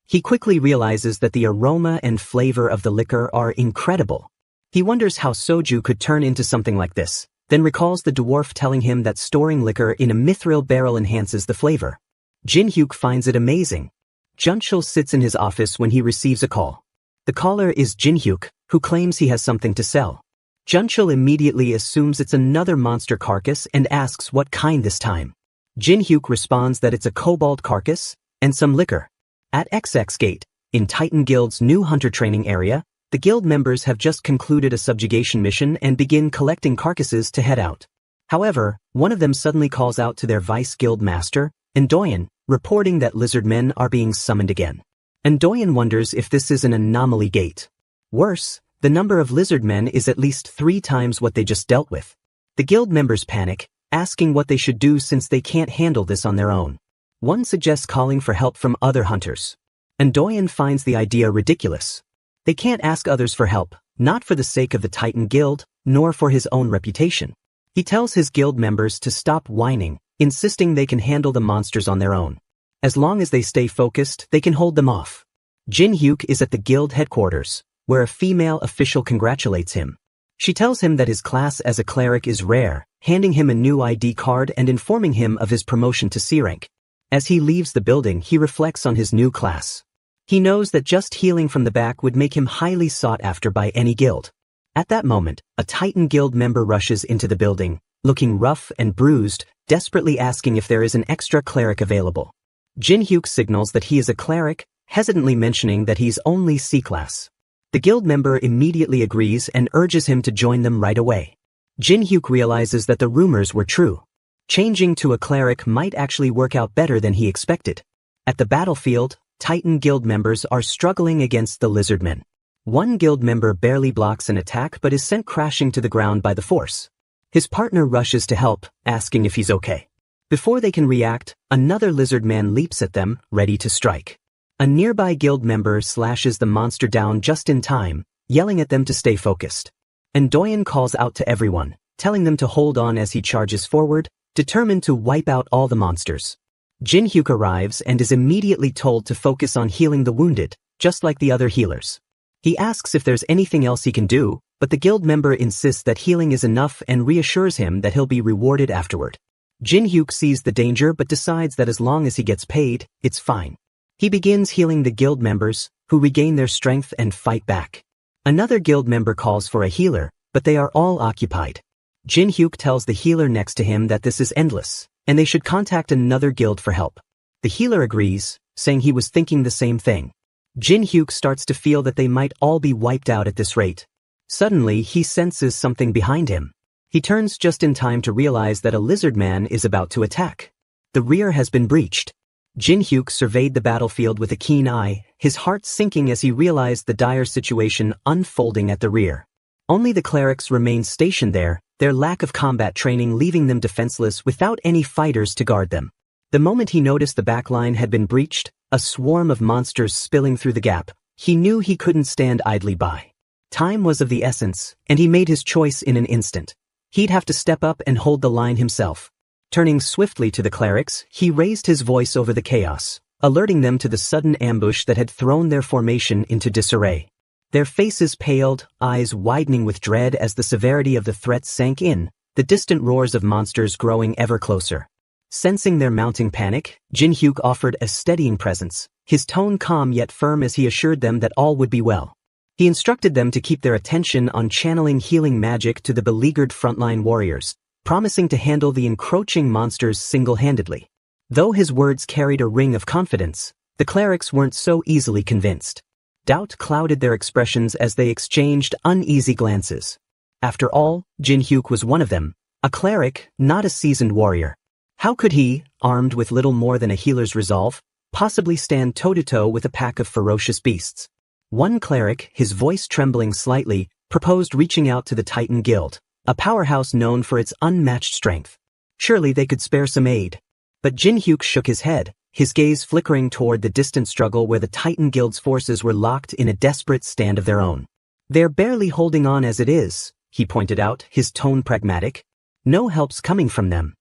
He quickly realizes that the aroma and flavor of the liquor are incredible. He wonders how soju could turn into something like this, then recalls the dwarf telling him that storing liquor in a mithril barrel enhances the flavor. Jin-hyuk finds it amazing. Junchul sits in his office when he receives a call. The caller is Jin-hyuk, who claims he has something to sell. Junchul immediately assumes it's another monster carcass and asks what kind this time. Jin-hyuk responds that it's a kobold carcass and some liquor. At XX Gate, in Titan Guild's new hunter training area, the guild members have just concluded a subjugation mission and begin collecting carcasses to head out. However, one of them suddenly calls out to their vice guild master, Endoyen, reporting that lizard men are being summoned again. Endoyen wonders if this is an anomaly gate. Worse, the number of lizard men is at least 3 times what they just dealt with. The guild members panic, asking what they should do since they can't handle this on their own. One suggests calling for help from other hunters. Endoyen finds the idea ridiculous. They can't ask others for help, not for the sake of the Titan Guild, nor for his own reputation. He tells his guild members to stop whining, insisting they can handle the monsters on their own. As long as they stay focused, they can hold them off. Jin-hyuk is at the guild headquarters, where a female official congratulates him. She tells him that his class as a cleric is rare, handing him a new ID card and informing him of his promotion to C rank. As he leaves the building, he reflects on his new class. He knows that just healing from the back would make him highly sought after by any guild. At that moment, a Titan Guild member rushes into the building, looking rough and bruised, desperately asking if there is an extra cleric available. Jin-hyuk signals that he is a cleric, hesitantly mentioning that he's only C class. The guild member immediately agrees and urges him to join them right away. Jin-hyuk realizes that the rumors were true. Changing to a cleric might actually work out better than he expected. At the battlefield, Titan guild members are struggling against the lizardmen. One guild member barely blocks an attack but is sent crashing to the ground by the force. His partner rushes to help, asking if he's okay. Before they can react, another lizard man leaps at them, ready to strike. A nearby guild member slashes the monster down just in time, yelling at them to stay focused. And Doyen calls out to everyone, telling them to hold on as he charges forward, determined to wipe out all the monsters. Jin-hyuk arrives and is immediately told to focus on healing the wounded, just like the other healers. He asks if there's anything else he can do, but the guild member insists that healing is enough and reassures him that he'll be rewarded afterward. Jin-hyuk sees the danger but decides that as long as he gets paid, it's fine. He begins healing the guild members, who regain their strength and fight back. Another guild member calls for a healer, but they are all occupied. Jin-hyuk tells the healer next to him that this is endless, and they should contact another guild for help. The healer agrees, saying he was thinking the same thing. Jin-hyuk starts to feel that they might all be wiped out at this rate. Suddenly, he senses something behind him. He turns just in time to realize that a lizard man is about to attack. The rear has been breached. Jin-hyuk surveyed the battlefield with a keen eye, his heart sinking as he realized the dire situation unfolding at the rear. Only the clerics remained stationed there, their lack of combat training leaving them defenseless without any fighters to guard them. The moment he noticed the backline had been breached, a swarm of monsters spilling through the gap, he knew he couldn't stand idly by. Time was of the essence, and he made his choice in an instant. He'd have to step up and hold the line himself. Turning swiftly to the clerics, he raised his voice over the chaos, alerting them to the sudden ambush that had thrown their formation into disarray. Their faces paled, eyes widening with dread as the severity of the threat sank in, the distant roars of monsters growing ever closer. Sensing their mounting panic, Jin-hyuk offered a steadying presence, his tone calm yet firm as he assured them that all would be well. He instructed them to keep their attention on channeling healing magic to the beleaguered frontline warriors, promising to handle the encroaching monsters single-handedly. Though his words carried a ring of confidence, the clerics weren't so easily convinced. Doubt clouded their expressions as they exchanged uneasy glances. After all, Jin-hyuk was one of them, a cleric, not a seasoned warrior. How could he, armed with little more than a healer's resolve, possibly stand toe-to-toe with a pack of ferocious beasts? One cleric, his voice trembling slightly, proposed reaching out to the Titan Guild, a powerhouse known for its unmatched strength. Surely they could spare some aid. But Jin-hyuk shook his head, his gaze flickering toward the distant struggle where the Titan Guild's forces were locked in a desperate stand of their own. They're barely holding on as it is, he pointed out, his tone pragmatic. No help's coming from them.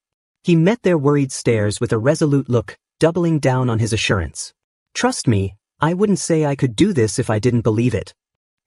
He met their worried stares with a resolute look, doubling down on his assurance. Trust me, I wouldn't say I could do this if I didn't believe it.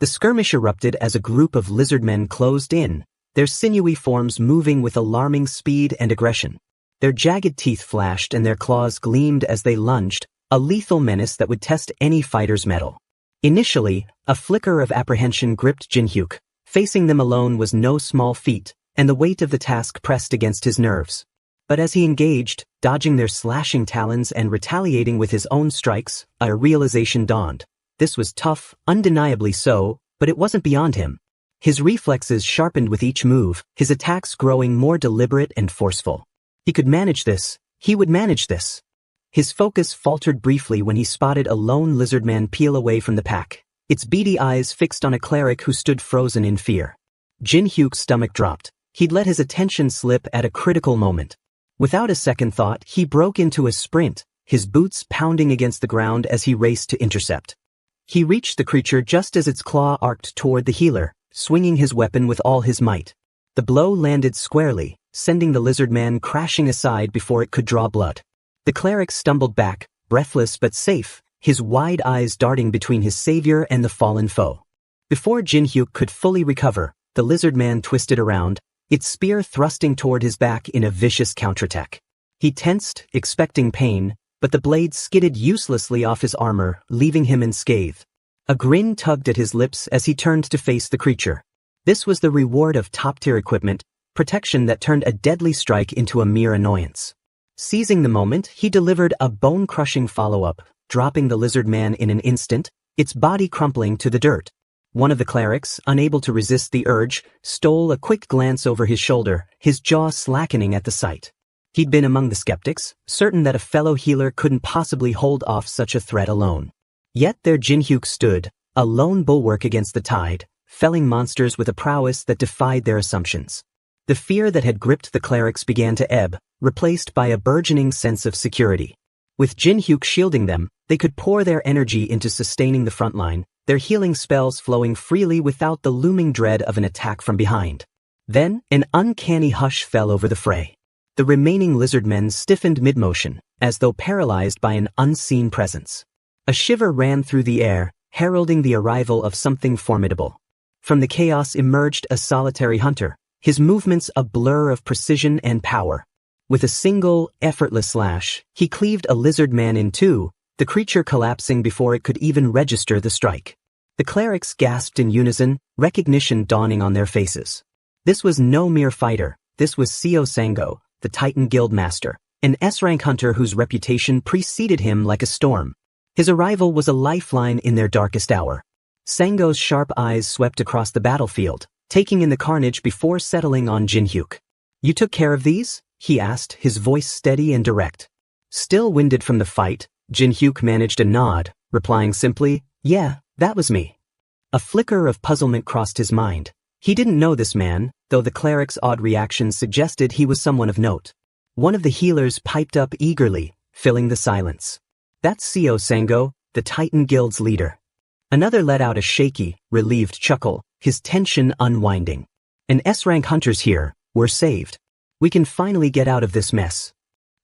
The skirmish erupted as a group of lizard men closed in, their sinewy forms moving with alarming speed and aggression. Their jagged teeth flashed and their claws gleamed as they lunged, a lethal menace that would test any fighter's mettle. Initially, a flicker of apprehension gripped Jin-hyuk. Facing them alone was no small feat, and the weight of the task pressed against his nerves. But as he engaged, dodging their slashing talons and retaliating with his own strikes, a realization dawned. This was tough, undeniably so, but it wasn't beyond him. His reflexes sharpened with each move, his attacks growing more deliberate and forceful. He could manage this. He would manage this. His focus faltered briefly when he spotted a lone lizard man peel away from the pack, its beady eyes fixed on a cleric who stood frozen in fear. Jin-hyuk's stomach dropped. He'd let his attention slip at a critical moment. Without a second thought, he broke into a sprint, his boots pounding against the ground as he raced to intercept. He reached the creature just as its claw arced toward the healer, swinging his weapon with all his might. The blow landed squarely, sending the lizard man crashing aside before it could draw blood. The cleric stumbled back, breathless but safe, his wide eyes darting between his savior and the fallen foe. Before Jin-hyuk could fully recover, the lizard man twisted around, its spear thrusting toward his back in a vicious counterattack. He tensed, expecting pain, but the blade skidded uselessly off his armor, leaving him unscathed. A grin tugged at his lips as he turned to face the creature. This was the reward of top-tier equipment, protection that turned a deadly strike into a mere annoyance. Seizing the moment, he delivered a bone-crushing follow-up, dropping the lizard man in an instant, its body crumpling to the dirt. One of the clerics, unable to resist the urge, stole a quick glance over his shoulder, his jaw slackening at the sight. He'd been among the skeptics, certain that a fellow healer couldn't possibly hold off such a threat alone. Yet there Jinhyuk stood, a lone bulwark against the tide, felling monsters with a prowess that defied their assumptions. The fear that had gripped the clerics began to ebb, replaced by a burgeoning sense of security. With Jinhyuk shielding them, they could pour their energy into sustaining the front line, their healing spells flowing freely without the looming dread of an attack from behind. Then, an uncanny hush fell over the fray. The remaining lizardmen stiffened mid-motion, as though paralyzed by an unseen presence. A shiver ran through the air, heralding the arrival of something formidable. From the chaos emerged a solitary hunter, his movements a blur of precision and power. With a single, effortless slash, he cleaved a lizard man in two, the creature collapsing before it could even register the strike. The clerics gasped in unison, recognition dawning on their faces. This was no mere fighter, this was Seo Sango, the Titan Guild Master, an S-rank hunter whose reputation preceded him like a storm. His arrival was a lifeline in their darkest hour. Sango's sharp eyes swept across the battlefield, taking in the carnage before settling on Jinhyuk. "You took care of these?" he asked, his voice steady and direct. Still winded from the fight, Jinhyuk managed a nod, replying simply, "Yeah, that was me." A flicker of puzzlement crossed his mind. He didn't know this man, though the cleric's odd reaction suggested he was someone of note. One of the healers piped up eagerly, filling the silence. "That's Seo Sango, the Titan Guild's leader." Another let out a shaky, relieved chuckle, his tension unwinding. "An S-rank hunter's here, we're saved. We can finally get out of this mess."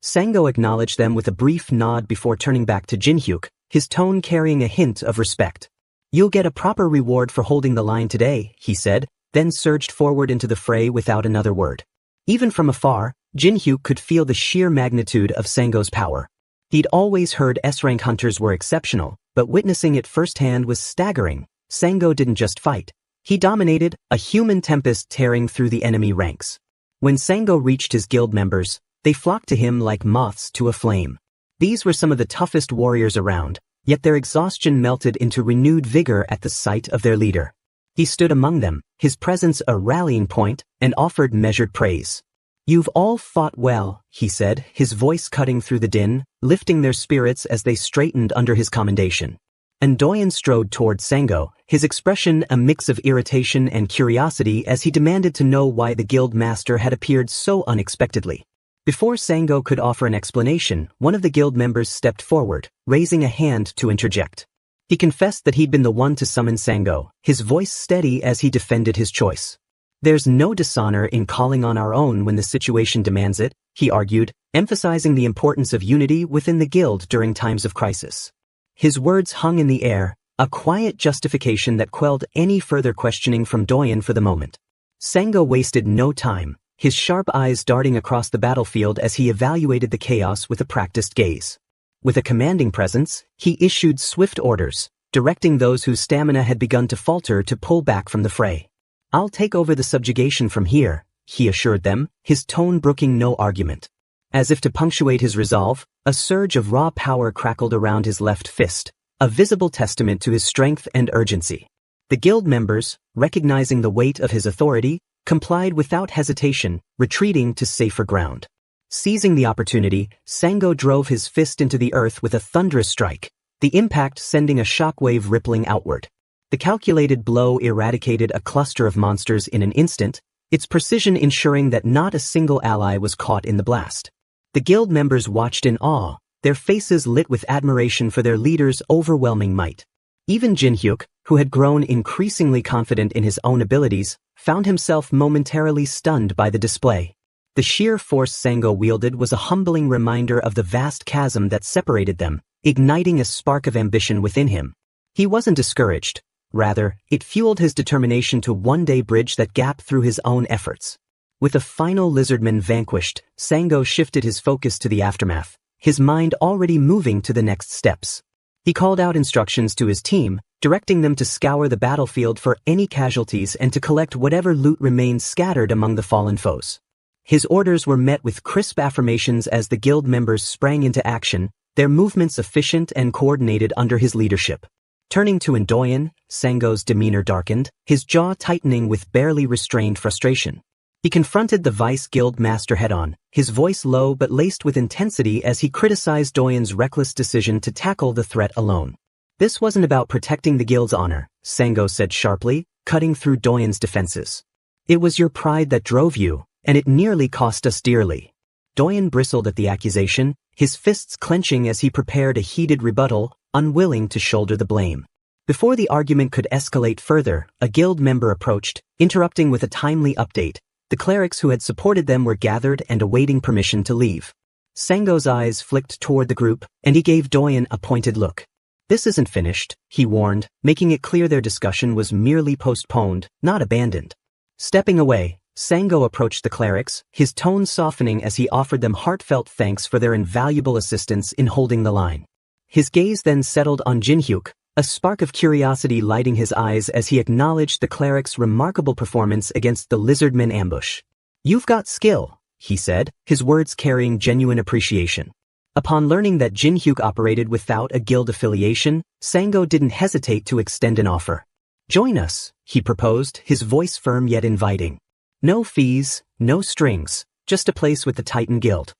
Sango acknowledged them with a brief nod before turning back to Jinhyuk, his tone carrying a hint of respect. "You'll get a proper reward for holding the line today," he said, then surged forward into the fray without another word. Even from afar, Jinhyuk could feel the sheer magnitude of Sango's power. He'd always heard S-rank hunters were exceptional, but witnessing it firsthand was staggering. Sango didn't just fight. He dominated, a human tempest tearing through the enemy ranks. When Sango reached his guild members, they flocked to him like moths to a flame. These were some of the toughest warriors around, yet their exhaustion melted into renewed vigor at the sight of their leader. He stood among them, his presence a rallying point, and offered measured praise. "You've all fought well," he said, his voice cutting through the din, lifting their spirits as they straightened under his commendation. Doyen strode toward Sango, his expression a mix of irritation and curiosity as he demanded to know why the guild master had appeared so unexpectedly. Before Sango could offer an explanation, one of the guild members stepped forward, raising a hand to interject. He confessed that he'd been the one to summon Sango, his voice steady as he defended his choice. "There's no dishonor in calling on our own when the situation demands it," he argued, emphasizing the importance of unity within the guild during times of crisis. His words hung in the air, a quiet justification that quelled any further questioning from Doyen for the moment. Sango wasted no time, his sharp eyes darting across the battlefield as he evaluated the chaos with a practiced gaze. With a commanding presence, he issued swift orders, directing those whose stamina had begun to falter to pull back from the fray. "I'll take over the subjugation from here," he assured them, his tone brooking no argument. As if to punctuate his resolve, a surge of raw power crackled around his left fist, a visible testament to his strength and urgency. The guild members, recognizing the weight of his authority, complied without hesitation, retreating to safer ground. Seizing the opportunity, Sango drove his fist into the earth with a thunderous strike, the impact sending a shockwave rippling outward. The calculated blow eradicated a cluster of monsters in an instant, its precision ensuring that not a single ally was caught in the blast. The guild members watched in awe, their faces lit with admiration for their leader's overwhelming might. Even Jinhyuk, who had grown increasingly confident in his own abilities, found himself momentarily stunned by the display. The sheer force Sango wielded was a humbling reminder of the vast chasm that separated them, igniting a spark of ambition within him. He wasn't discouraged. Rather, it fueled his determination to one day bridge that gap through his own efforts. With the final lizardman vanquished, Sango shifted his focus to the aftermath, his mind already moving to the next steps. He called out instructions to his team, directing them to scour the battlefield for any casualties and to collect whatever loot remained scattered among the fallen foes. His orders were met with crisp affirmations as the guild members sprang into action, their movements efficient and coordinated under his leadership. Turning to Ndoyen, Sango's demeanor darkened, his jaw tightening with barely restrained frustration. He confronted the Vice Guild Master head-on, his voice low but laced with intensity as he criticized Doyen's reckless decision to tackle the threat alone. This wasn't about protecting the guild's honor, Sango said sharply, cutting through Doyen's defenses. It was your pride that drove you, and it nearly cost us dearly. Doyen bristled at the accusation, his fists clenching as he prepared a heated rebuttal, unwilling to shoulder the blame. Before the argument could escalate further, a guild member approached, interrupting with a timely update. The clerics who had supported them were gathered and awaiting permission to leave. Sango's eyes flicked toward the group, and he gave Doyen a pointed look. This isn't finished, he warned, making it clear their discussion was merely postponed, not abandoned. Stepping away, Sango approached the clerics, his tone softening as he offered them heartfelt thanks for their invaluable assistance in holding the line. His gaze then settled on Jinhyuk, a spark of curiosity lighting his eyes as he acknowledged the cleric's remarkable performance against the lizardmen ambush. "You've got skill," he said, his words carrying genuine appreciation. Upon learning that Jinhyuk operated without a guild affiliation, Sango didn't hesitate to extend an offer. "Join us," he proposed, his voice firm yet inviting. "No fees, no strings, just a place with the Titan Guild."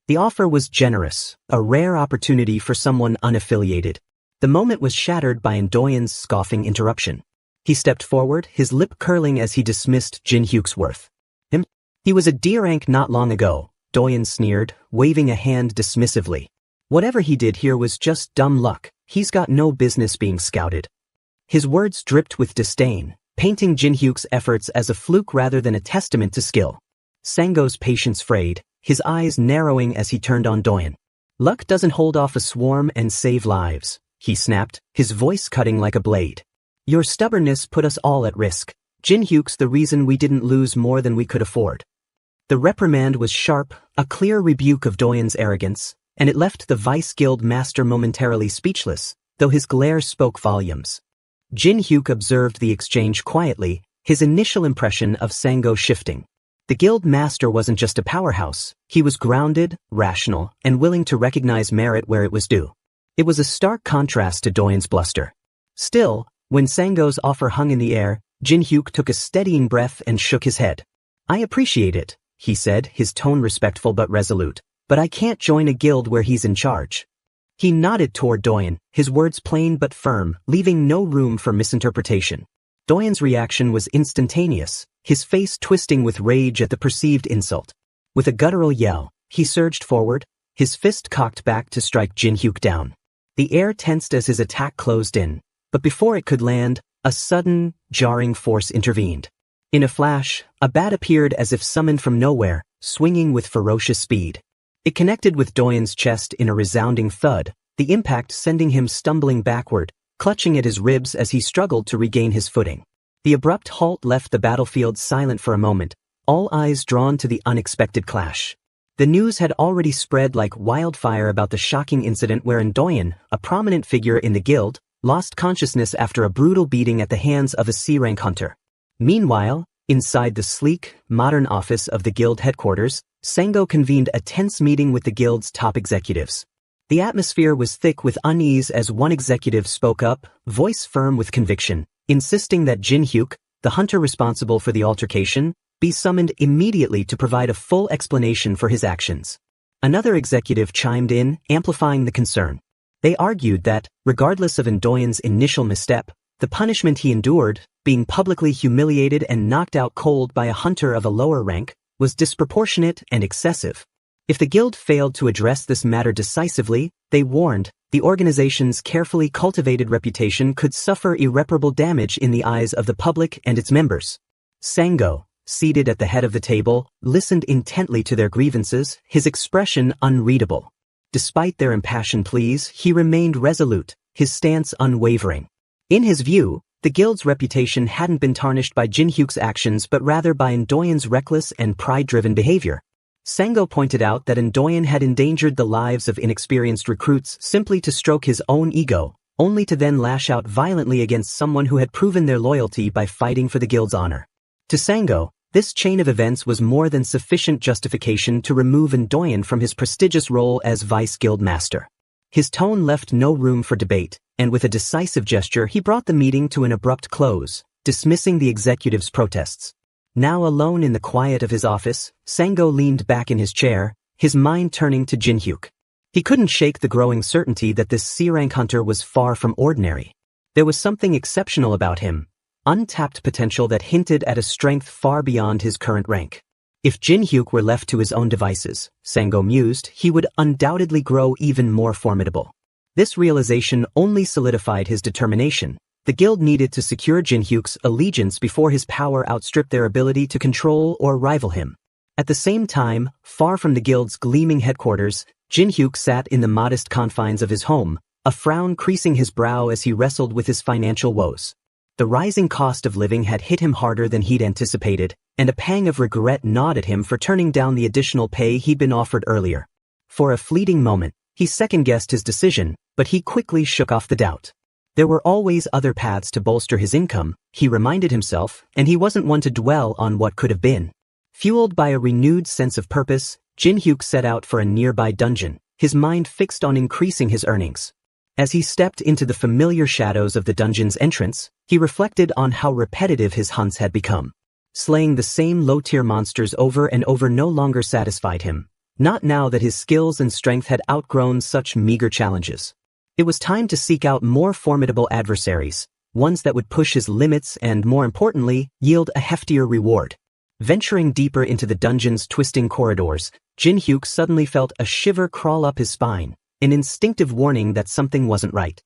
The offer was generous, a rare opportunity for someone unaffiliated. The moment was shattered by Ndoyen's scoffing interruption. He stepped forward, his lip curling as he dismissed Jinhyuk's worth. He was a D-rank not long ago, Doyen sneered, waving a hand dismissively. Whatever he did here was just dumb luck, he's got no business being scouted. His words dripped with disdain, painting Jinhyuk's efforts as a fluke rather than a testament to skill. Sango's patience frayed, his eyes narrowing as he turned on Doyen. "Luck doesn't hold off a swarm and save lives," he snapped, his voice cutting like a blade. "Your stubbornness put us all at risk. Jinhyuk's the reason we didn't lose more than we could afford." The reprimand was sharp, a clear rebuke of Doyen's arrogance, and it left the Vice Guild Master momentarily speechless, though his glare spoke volumes. Jinhyuk observed the exchange quietly, his initial impression of Sango shifting. The Guild Master wasn't just a powerhouse, he was grounded, rational, and willing to recognize merit where it was due. It was a stark contrast to Doyen's bluster. Still, when Sango's offer hung in the air, Jinhyuk took a steadying breath and shook his head. "I appreciate it," he said, his tone respectful but resolute, "but I can't join a guild where he's in charge." He nodded toward Doyen, his words plain but firm, leaving no room for misinterpretation. Doyen's reaction was instantaneous, his face twisting with rage at the perceived insult. With a guttural yell, he surged forward, his fist cocked back to strike Jinhyuk down. The air tensed as his attack closed in, but before it could land, a sudden, jarring force intervened. In a flash, a bat appeared as if summoned from nowhere, swinging with ferocious speed. It connected with Doyen's chest in a resounding thud, the impact sending him stumbling backward, clutching at his ribs as he struggled to regain his footing. The abrupt halt left the battlefield silent for a moment, all eyes drawn to the unexpected clash. The news had already spread like wildfire about the shocking incident wherein Doyen, a prominent figure in the guild, lost consciousness after a brutal beating at the hands of a C-rank hunter. Meanwhile, inside the sleek, modern office of the guild headquarters, Sango convened a tense meeting with the guild's top executives. The atmosphere was thick with unease as one executive spoke up, voice firm with conviction, insisting that Jinhyuk, the hunter responsible for the altercation, be summoned immediately to provide a full explanation for his actions. Another executive chimed in, amplifying the concern. They argued that, regardless of Ndoyen's initial misstep, the punishment he endured, being publicly humiliated and knocked out cold by a hunter of a lower rank, was disproportionate and excessive. If the guild failed to address this matter decisively, they warned, the organization's carefully cultivated reputation could suffer irreparable damage in the eyes of the public and its members. Sango, seated at the head of the table, listened intently to their grievances, his expression unreadable. Despite their impassioned pleas, he remained resolute, his stance unwavering. In his view, the guild's reputation hadn't been tarnished by Jinhyuk's actions but rather by Ndoyen's reckless and pride-driven behavior. Sango pointed out that Ndoyen had endangered the lives of inexperienced recruits simply to stroke his own ego, only to then lash out violently against someone who had proven their loyalty by fighting for the guild's honor. To Sango, this chain of events was more than sufficient justification to remove Ndoyen from his prestigious role as Vice Guild Master. His tone left no room for debate, and with a decisive gesture he brought the meeting to an abrupt close, dismissing the executive's protests. Now alone in the quiet of his office, Sango leaned back in his chair, his mind turning to Jin-hyuk. He couldn't shake the growing certainty that this C-rank hunter was far from ordinary. There was something exceptional about him, untapped potential that hinted at a strength far beyond his current rank. If Jin-hyuk were left to his own devices, Sango mused, he would undoubtedly grow even more formidable. This realization only solidified his determination. The guild needed to secure Jin-hyuk's allegiance before his power outstripped their ability to control or rival him. At the same time, far from the guild's gleaming headquarters, Jin-hyuk sat in the modest confines of his home, a frown creasing his brow as he wrestled with his financial woes. The rising cost of living had hit him harder than he'd anticipated, and a pang of regret gnawed at him for turning down the additional pay he'd been offered earlier. For a fleeting moment, he second-guessed his decision, but he quickly shook off the doubt. There were always other paths to bolster his income, he reminded himself, and he wasn't one to dwell on what could have been. Fueled by a renewed sense of purpose, Jin-hyuk set out for a nearby dungeon, his mind fixed on increasing his earnings. As he stepped into the familiar shadows of the dungeon's entrance, he reflected on how repetitive his hunts had become. Slaying the same low-tier monsters over and over no longer satisfied him, not now that his skills and strength had outgrown such meager challenges. It was time to seek out more formidable adversaries, ones that would push his limits and, more importantly, yield a heftier reward. Venturing deeper into the dungeon's twisting corridors, Jin-hyuk suddenly felt a shiver crawl up his spine, an instinctive warning that something wasn't right.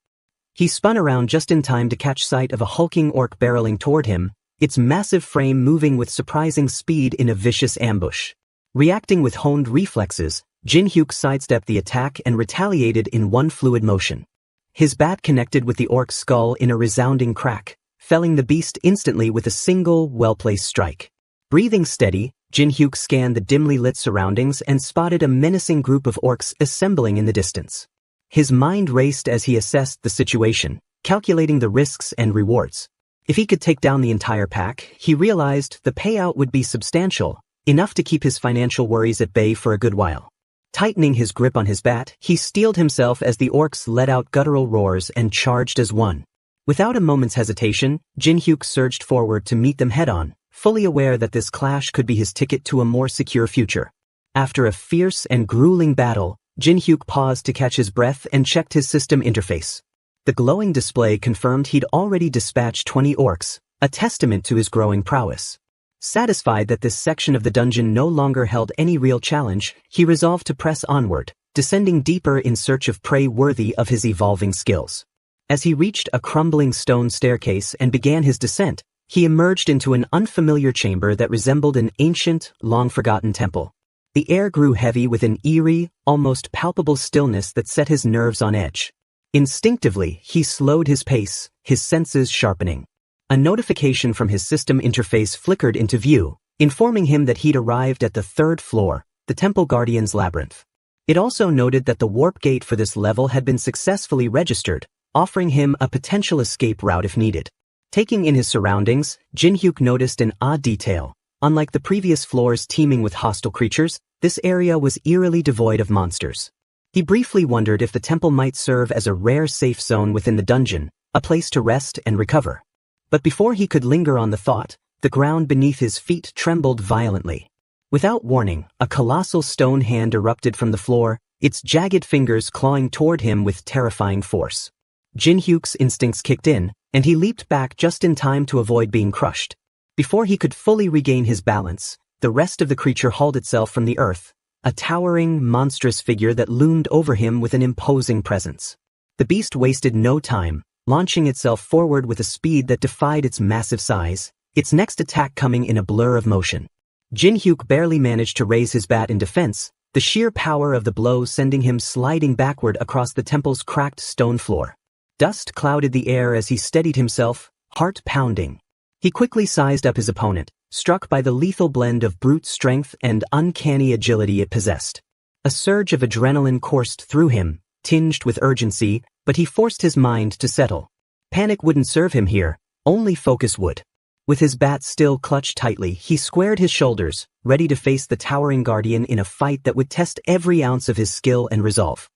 He spun around just in time to catch sight of a hulking orc barreling toward him, its massive frame moving with surprising speed in a vicious ambush. Reacting with honed reflexes, Jin-hyuk sidestepped the attack and retaliated in one fluid motion. His bat connected with the orc's skull in a resounding crack, felling the beast instantly with a single, well-placed strike. Breathing steady, Jin-hyuk scanned the dimly lit surroundings and spotted a menacing group of orcs assembling in the distance. His mind raced as he assessed the situation, calculating the risks and rewards. If he could take down the entire pack, he realized the payout would be substantial, enough to keep his financial worries at bay for a good while. Tightening his grip on his bat, he steeled himself as the orcs let out guttural roars and charged as one. Without a moment's hesitation, Jin-hyuk surged forward to meet them head-on, fully aware that this clash could be his ticket to a more secure future. After a fierce and grueling battle, Jin-hyuk paused to catch his breath and checked his system interface. The glowing display confirmed he'd already dispatched 20 orcs, a testament to his growing prowess. Satisfied that this section of the dungeon no longer held any real challenge, he resolved to press onward, descending deeper in search of prey worthy of his evolving skills. As he reached a crumbling stone staircase and began his descent, he emerged into an unfamiliar chamber that resembled an ancient, long-forgotten temple. The air grew heavy with an eerie, almost palpable stillness that set his nerves on edge. Instinctively, he slowed his pace, his senses sharpening. A notification from his system interface flickered into view, informing him that he'd arrived at the 3rd floor, the Temple Guardian's Labyrinth. It also noted that the warp gate for this level had been successfully registered, offering him a potential escape route if needed. Taking in his surroundings, Jin-hyuk noticed an odd detail. Unlike the previous floors teeming with hostile creatures, this area was eerily devoid of monsters. He briefly wondered if the temple might serve as a rare safe zone within the dungeon, a place to rest and recover. But before he could linger on the thought, the ground beneath his feet trembled violently. Without warning, a colossal stone hand erupted from the floor, its jagged fingers clawing toward him with terrifying force. Jin-hyuk's instincts kicked in, and he leaped back just in time to avoid being crushed. Before he could fully regain his balance, the rest of the creature hauled itself from the earth, a towering, monstrous figure that loomed over him with an imposing presence. The beast wasted no time, launching itself forward with a speed that defied its massive size, its next attack coming in a blur of motion. Jin-hyuk barely managed to raise his bat in defense, the sheer power of the blow sending him sliding backward across the temple's cracked stone floor. Dust clouded the air as he steadied himself, heart pounding. He quickly sized up his opponent, struck by the lethal blend of brute strength and uncanny agility it possessed. A surge of adrenaline coursed through him, tinged with urgency, but he forced his mind to settle. Panic wouldn't serve him here, only focus would. With his bat still clutched tightly, he squared his shoulders, ready to face the towering guardian in a fight that would test every ounce of his skill and resolve.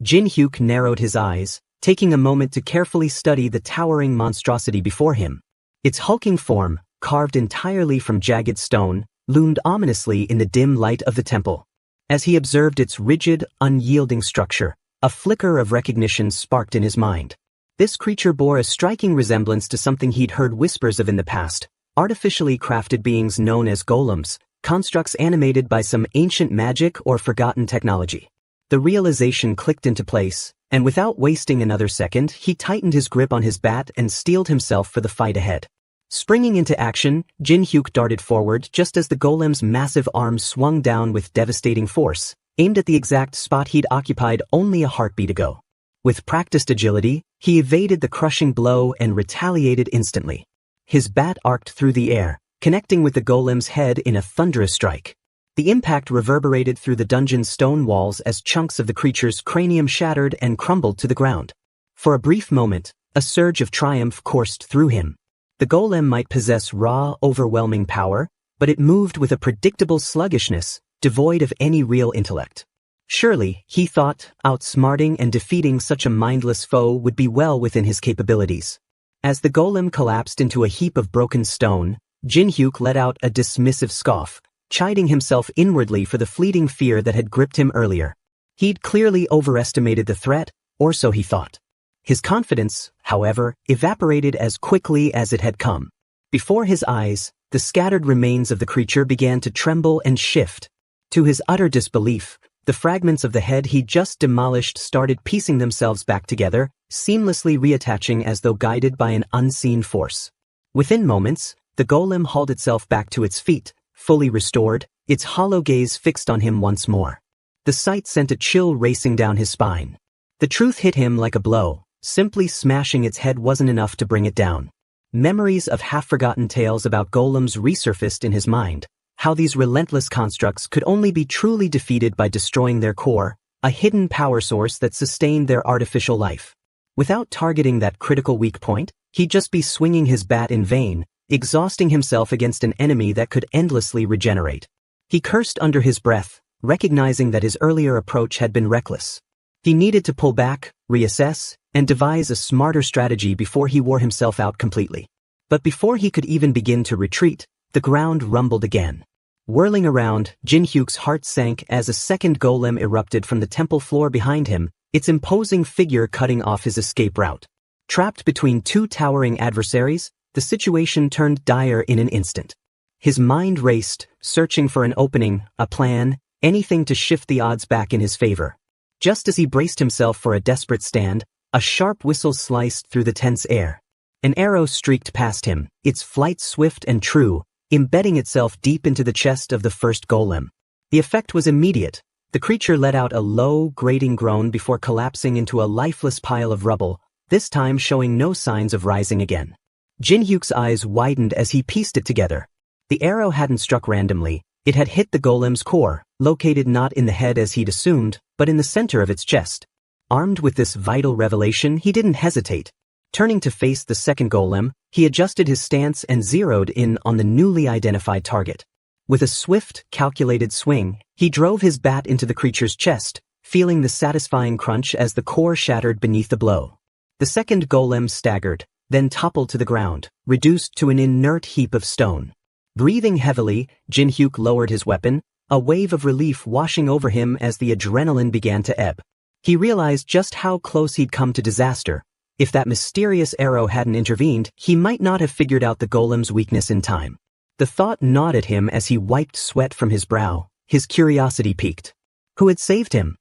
Jin-hyuk narrowed his eyes, taking a moment to carefully study the towering monstrosity before him. Its hulking form, carved entirely from jagged stone, loomed ominously in the dim light of the temple. As he observed its rigid, unyielding structure, a flicker of recognition sparked in his mind. This creature bore a striking resemblance to something he'd heard whispers of in the past, artificially crafted beings known as golems, constructs animated by some ancient magic or forgotten technology. The realization clicked into place, and without wasting another second, he tightened his grip on his bat and steeled himself for the fight ahead. Springing into action, Jin-hyuk darted forward just as the golem's massive arms swung down with devastating force, aimed at the exact spot he'd occupied only a heartbeat ago. With practiced agility, he evaded the crushing blow and retaliated instantly. His bat arced through the air, connecting with the golem's head in a thunderous strike. The impact reverberated through the dungeon's stone walls as chunks of the creature's cranium shattered and crumbled to the ground. For a brief moment, a surge of triumph coursed through him. The golem might possess raw, overwhelming power, but it moved with a predictable sluggishness, devoid of any real intellect. Surely, he thought, outsmarting and defeating such a mindless foe would be well within his capabilities. As the golem collapsed into a heap of broken stone, Jin-hyuk let out a dismissive scoff, chiding himself inwardly for the fleeting fear that had gripped him earlier. He'd clearly overestimated the threat, or so he thought. His confidence, however, evaporated as quickly as it had come. Before his eyes, the scattered remains of the creature began to tremble and shift. To his utter disbelief, the fragments of the head he'd just demolished started piecing themselves back together, seamlessly reattaching as though guided by an unseen force. Within moments, the golem hauled itself back to its feet, fully restored, its hollow gaze fixed on him once more. The sight sent a chill racing down his spine. The truth hit him like a blow. Simply smashing its head wasn't enough to bring it down. Memories of half-forgotten tales about golems resurfaced in his mind, how these relentless constructs could only be truly defeated by destroying their core, a hidden power source that sustained their artificial life. Without targeting that critical weak point, he'd just be swinging his bat in vain, exhausting himself against an enemy that could endlessly regenerate. He cursed under his breath, recognizing that his earlier approach had been reckless. He needed to pull back, reassess, and devise a smarter strategy before he wore himself out completely. But before he could even begin to retreat, the ground rumbled again. Whirling around, Jin-hyuk's heart sank as a second golem erupted from the temple floor behind him, its imposing figure cutting off his escape route. Trapped between two towering adversaries, the situation turned dire in an instant. His mind raced, searching for an opening, a plan, anything to shift the odds back in his favor. Just as he braced himself for a desperate stand, a sharp whistle sliced through the tense air. An arrow streaked past him, its flight swift and true, embedding itself deep into the chest of the first golem. The effect was immediate. The creature let out a low, grating groan before collapsing into a lifeless pile of rubble, this time showing no signs of rising again. Jin-hyuk's eyes widened as he pieced it together. The arrow hadn't struck randomly. It had hit the golem's core, located not in the head as he'd assumed, but in the center of its chest. Armed with this vital revelation, he didn't hesitate. Turning to face the second golem, he adjusted his stance and zeroed in on the newly identified target. With a swift, calculated swing, he drove his bat into the creature's chest, feeling the satisfying crunch as the core shattered beneath the blow. The second golem staggered, then toppled to the ground, reduced to an inert heap of stone. Breathing heavily, Jin-hyuk lowered his weapon, a wave of relief washing over him as the adrenaline began to ebb. He realized just how close he'd come to disaster. If that mysterious arrow hadn't intervened, he might not have figured out the golem's weakness in time. The thought gnawed at him as he wiped sweat from his brow, his curiosity piqued. Who had saved him?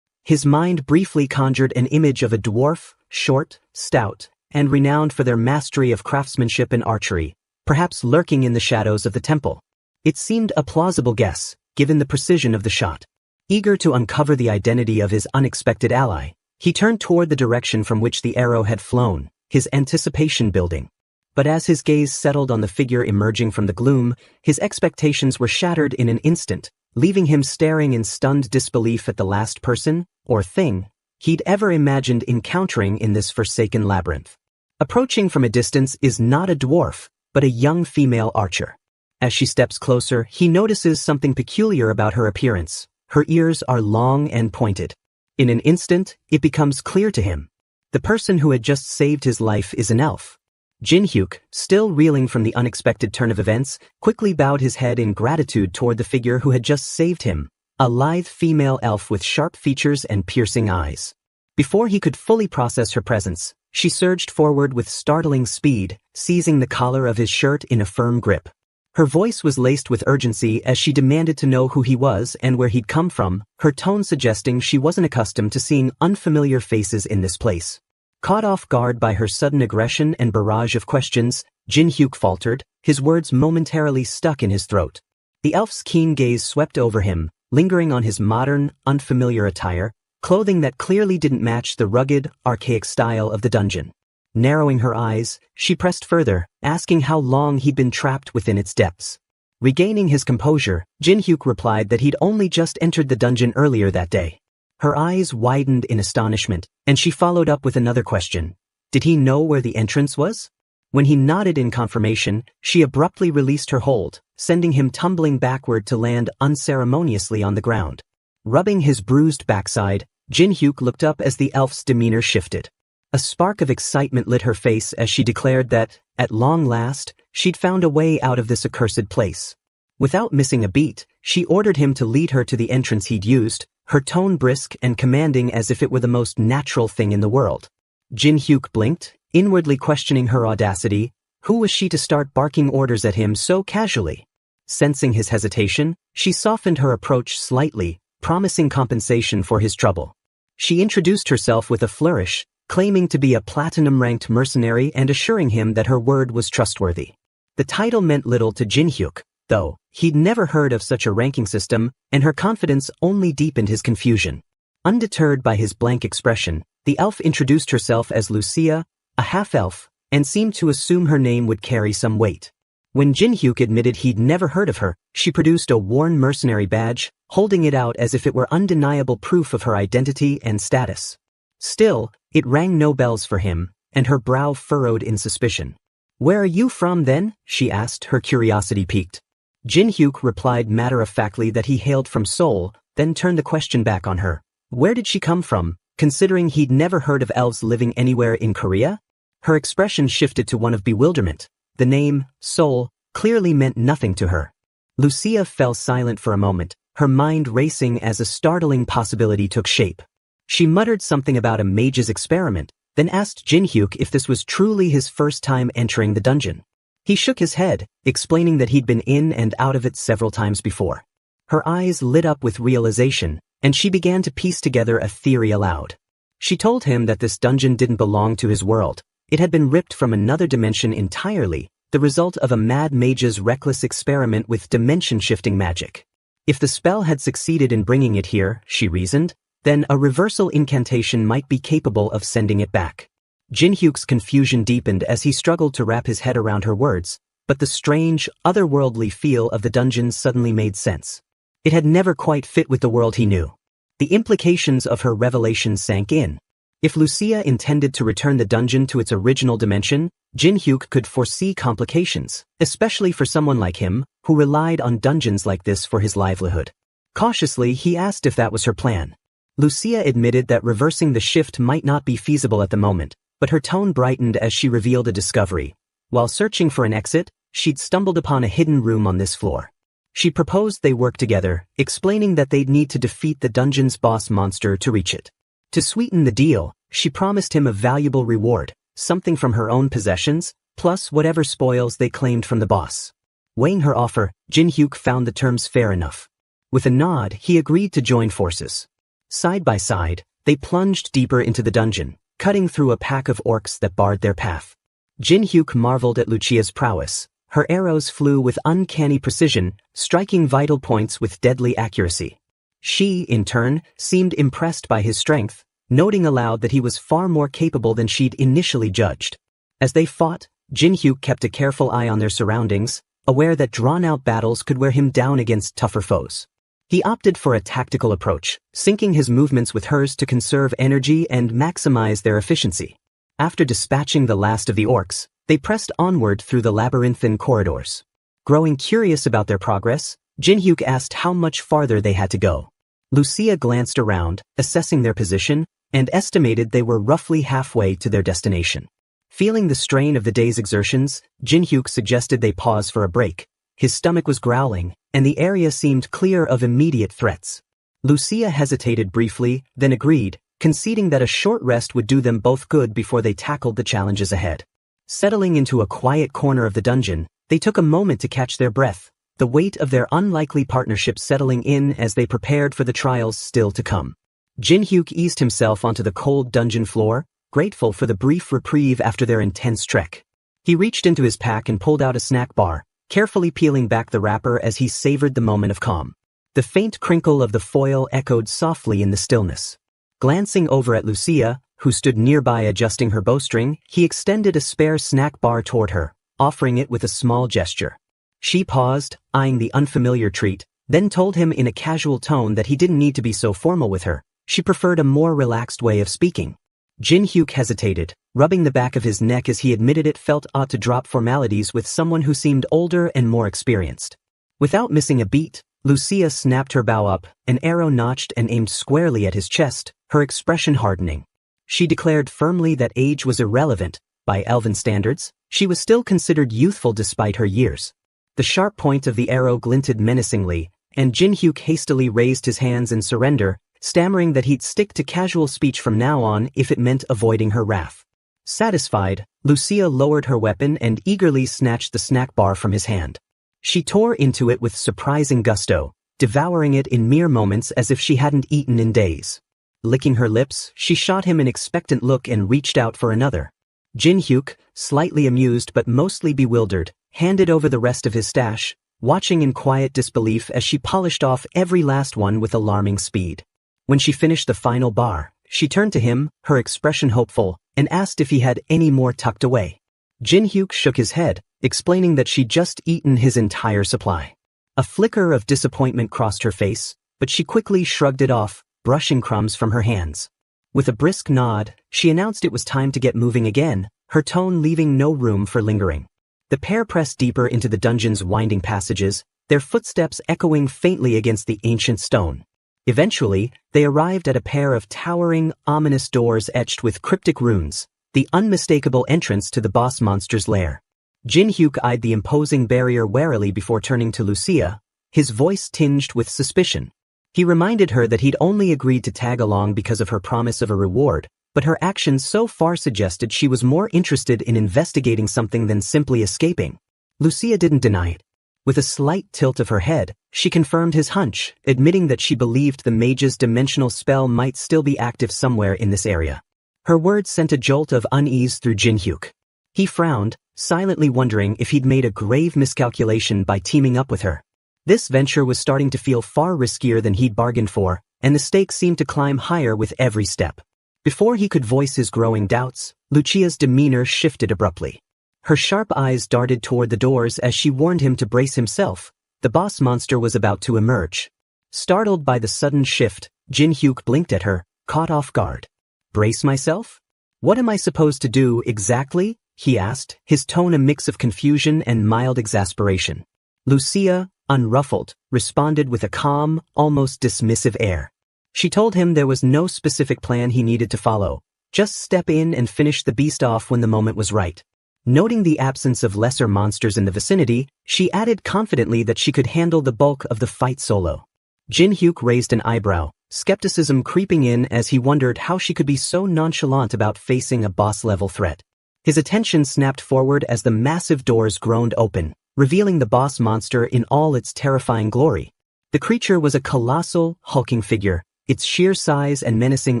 His mind briefly conjured an image of a dwarf, short, stout, and renowned for their mastery of craftsmanship and archery, perhaps lurking in the shadows of the temple. It seemed a plausible guess, given the precision of the shot. Eager to uncover the identity of his unexpected ally, he turned toward the direction from which the arrow had flown, his anticipation building. But as his gaze settled on the figure emerging from the gloom, his expectations were shattered in an instant, leaving him staring in stunned disbelief at the last person, or thing, he'd ever imagined encountering in this forsaken labyrinth. Approaching from a distance is not a dwarf, but a young female archer. As she steps closer, he notices something peculiar about her appearance. Her ears are long and pointed. In an instant, it becomes clear to him. The person who had just saved his life is an elf. Jin-hyuk, still reeling from the unexpected turn of events, quickly bowed his head in gratitude toward the figure who had just saved him, a lithe female elf with sharp features and piercing eyes. Before he could fully process her presence, she surged forward with startling speed, seizing the collar of his shirt in a firm grip. Her voice was laced with urgency as she demanded to know who he was and where he'd come from, her tone suggesting she wasn't accustomed to seeing unfamiliar faces in this place. Caught off guard by her sudden aggression and barrage of questions, Jin-hyuk faltered, his words momentarily stuck in his throat. The elf's keen gaze swept over him, lingering on his modern, unfamiliar attire, clothing that clearly didn't match the rugged, archaic style of the dungeon. Narrowing her eyes, she pressed further, asking how long he'd been trapped within its depths. Regaining his composure, Jin-hyuk replied that he'd only just entered the dungeon earlier that day. Her eyes widened in astonishment, and she followed up with another question. Did he know where the entrance was? When he nodded in confirmation, she abruptly released her hold, sending him tumbling backward to land unceremoniously on the ground. Rubbing his bruised backside, Jin-hyuk looked up as the elf's demeanor shifted. A spark of excitement lit her face as she declared that, at long last, she'd found a way out of this accursed place. Without missing a beat, she ordered him to lead her to the entrance he'd used, her tone brisk and commanding as if it were the most natural thing in the world. Jin-hyuk blinked, inwardly questioning her audacity. Who was she to start barking orders at him so casually? Sensing his hesitation, she softened her approach slightly, promising compensation for his trouble. She introduced herself with a flourish, claiming to be a platinum-ranked mercenary and assuring him that her word was trustworthy. The title meant little to Jin-hyuk, though. He'd never heard of such a ranking system, and her confidence only deepened his confusion. Undeterred by his blank expression, the elf introduced herself as Lucia, a half-elf, and seemed to assume her name would carry some weight. When Jin-hyuk admitted he'd never heard of her, she produced a worn mercenary badge, holding it out as if it were undeniable proof of her identity and status. Still, it rang no bells for him, and her brow furrowed in suspicion. "Where are you from then?" she asked, her curiosity piqued. Jin-hyuk replied matter-of-factly that he hailed from Seoul, then turned the question back on her. Where did she come from, considering he'd never heard of elves living anywhere in Korea? Her expression shifted to one of bewilderment. The name, Seoul, clearly meant nothing to her. Lucia fell silent for a moment, her mind racing as a startling possibility took shape. She muttered something about a mage's experiment, then asked Jin-hyuk if this was truly his first time entering the dungeon. He shook his head, explaining that he'd been in and out of it several times before. Her eyes lit up with realization, and she began to piece together a theory aloud. She told him that this dungeon didn't belong to his world. It had been ripped from another dimension entirely, the result of a mad mage's reckless experiment with dimension-shifting magic. If the spell had succeeded in bringing it here, she reasoned, then a reversal incantation might be capable of sending it back. Jin-hyuk's confusion deepened as he struggled to wrap his head around her words, but the strange, otherworldly feel of the dungeon suddenly made sense. It had never quite fit with the world he knew. The implications of her revelation sank in. If Lucia intended to return the dungeon to its original dimension, Jin-hyuk could foresee complications, especially for someone like him, who relied on dungeons like this for his livelihood. Cautiously, he asked if that was her plan. Lucia admitted that reversing the shift might not be feasible at the moment, but her tone brightened as she revealed a discovery. While searching for an exit, she'd stumbled upon a hidden room on this floor. She proposed they work together, explaining that they'd need to defeat the dungeon's boss monster to reach it. To sweeten the deal, she promised him a valuable reward, something from her own possessions, plus whatever spoils they claimed from the boss. Weighing her offer, Jin-hyuk found the terms fair enough. With a nod, he agreed to join forces. Side by side, they plunged deeper into the dungeon, cutting through a pack of orcs that barred their path. Jin-hyuk marveled at Lucia's prowess. Her arrows flew with uncanny precision, striking vital points with deadly accuracy. She, in turn, seemed impressed by his strength, noting aloud that he was far more capable than she'd initially judged. As they fought, Jin-hyuk kept a careful eye on their surroundings, aware that drawn-out battles could wear him down against tougher foes. He opted for a tactical approach, syncing his movements with hers to conserve energy and maximize their efficiency. After dispatching the last of the orcs, they pressed onward through the labyrinthine corridors. Growing curious about their progress, Jin-hyuk asked how much farther they had to go. Lucia glanced around, assessing their position, and estimated they were roughly halfway to their destination. Feeling the strain of the day's exertions, Jinhyuk suggested they pause for a break. His stomach was growling, and the area seemed clear of immediate threats. Lucia hesitated briefly, then agreed, conceding that a short rest would do them both good before they tackled the challenges ahead. Settling into a quiet corner of the dungeon, they took a moment to catch their breath, the weight of their unlikely partnership settling in as they prepared for the trials still to come. Jinhyuk eased himself onto the cold dungeon floor, grateful for the brief reprieve after their intense trek. He reached into his pack and pulled out a snack bar, carefully peeling back the wrapper as he savored the moment of calm. The faint crinkle of the foil echoed softly in the stillness. Glancing over at Lucia, who stood nearby adjusting her bowstring, he extended a spare snack bar toward her, offering it with a small gesture. She paused, eyeing the unfamiliar treat, then told him in a casual tone that he didn't need to be so formal with her. She preferred a more relaxed way of speaking. Jinhyuk hesitated, rubbing the back of his neck as he admitted it felt odd to drop formalities with someone who seemed older and more experienced. Without missing a beat, Lucia snapped her bow up, an arrow notched and aimed squarely at his chest, her expression hardening. She declared firmly that age was irrelevant. By elven standards, she was still considered youthful despite her years. The sharp point of the arrow glinted menacingly, and Jinhyuk hastily raised his hands in surrender, stammering that he'd stick to casual speech from now on if it meant avoiding her wrath. Satisfied, Lucia lowered her weapon and eagerly snatched the snack bar from his hand. She tore into it with surprising gusto, devouring it in mere moments as if she hadn't eaten in days. Licking her lips, she shot him an expectant look and reached out for another. Jinhyuk, slightly amused but mostly bewildered, handed over the rest of his stash, watching in quiet disbelief as she polished off every last one with alarming speed. When she finished the final bar, she turned to him, her expression hopeful, and asked if he had any more tucked away. Jinhyuk shook his head, explaining that she'd just eaten his entire supply. A flicker of disappointment crossed her face, but she quickly shrugged it off, brushing crumbs from her hands. With a brisk nod, she announced it was time to get moving again, her tone leaving no room for lingering. The pair pressed deeper into the dungeon's winding passages, their footsteps echoing faintly against the ancient stone. Eventually, they arrived at a pair of towering, ominous doors etched with cryptic runes, the unmistakable entrance to the boss monster's lair. Jinhyuk eyed the imposing barrier warily before turning to Lucia, his voice tinged with suspicion. He reminded her that he'd only agreed to tag along because of her promise of a reward, but her actions so far suggested she was more interested in investigating something than simply escaping. Lucia didn't deny it. With a slight tilt of her head, she confirmed his hunch, admitting that she believed the mage's dimensional spell might still be active somewhere in this area. Her words sent a jolt of unease through Jinhyuk. He frowned, silently wondering if he'd made a grave miscalculation by teaming up with her. This venture was starting to feel far riskier than he'd bargained for, and the stakes seemed to climb higher with every step. Before he could voice his growing doubts, Lucia's demeanor shifted abruptly. Her sharp eyes darted toward the doors as she warned him to brace himself. The boss monster was about to emerge. Startled by the sudden shift, Jinhyuk blinked at her, caught off guard. Brace myself? What am I supposed to do exactly? He asked, his tone a mix of confusion and mild exasperation. Lucia, unruffled, responded with a calm, almost dismissive air. She told him there was no specific plan he needed to follow. Just step in and finish the beast off when the moment was right. Noting the absence of lesser monsters in the vicinity, she added confidently that she could handle the bulk of the fight solo. Jinhyuk raised an eyebrow, skepticism creeping in as he wondered how she could be so nonchalant about facing a boss-level threat. His attention snapped forward as the massive doors groaned open, revealing the boss monster in all its terrifying glory. The creature was a colossal, hulking figure, its sheer size and menacing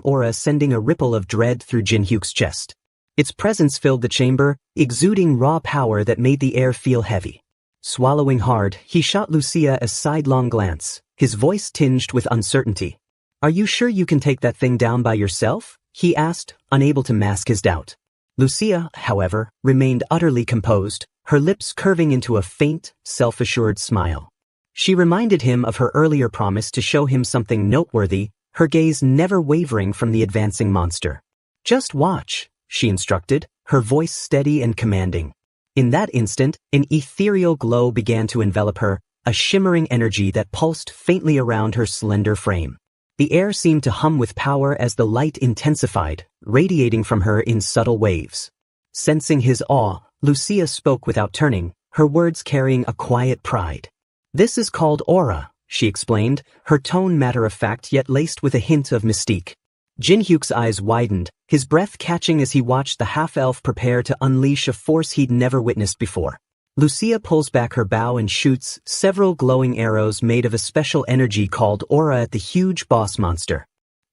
aura sending a ripple of dread through Jinhyuk's chest. Its presence filled the chamber, exuding raw power that made the air feel heavy. Swallowing hard, he shot Lucia a sidelong glance, his voice tinged with uncertainty. "Are you sure you can take that thing down by yourself?" he asked, unable to mask his doubt. Lucia, however, remained utterly composed, her lips curving into a faint, self-assured smile. She reminded him of her earlier promise to show him something noteworthy, her gaze never wavering from the advancing monster. "Just watch," she instructed, her voice steady and commanding. In that instant, an ethereal glow began to envelop her, a shimmering energy that pulsed faintly around her slender frame. The air seemed to hum with power as the light intensified, radiating from her in subtle waves. Sensing his awe, Lucia spoke without turning, her words carrying a quiet pride. "This is called aura," she explained, her tone matter-of-fact yet laced with a hint of mystique. Jin-hyuk's eyes widened, his breath catching as he watched the half-elf prepare to unleash a force he'd never witnessed before. Lucia pulls back her bow and shoots several glowing arrows made of a special energy called aura at the huge boss monster.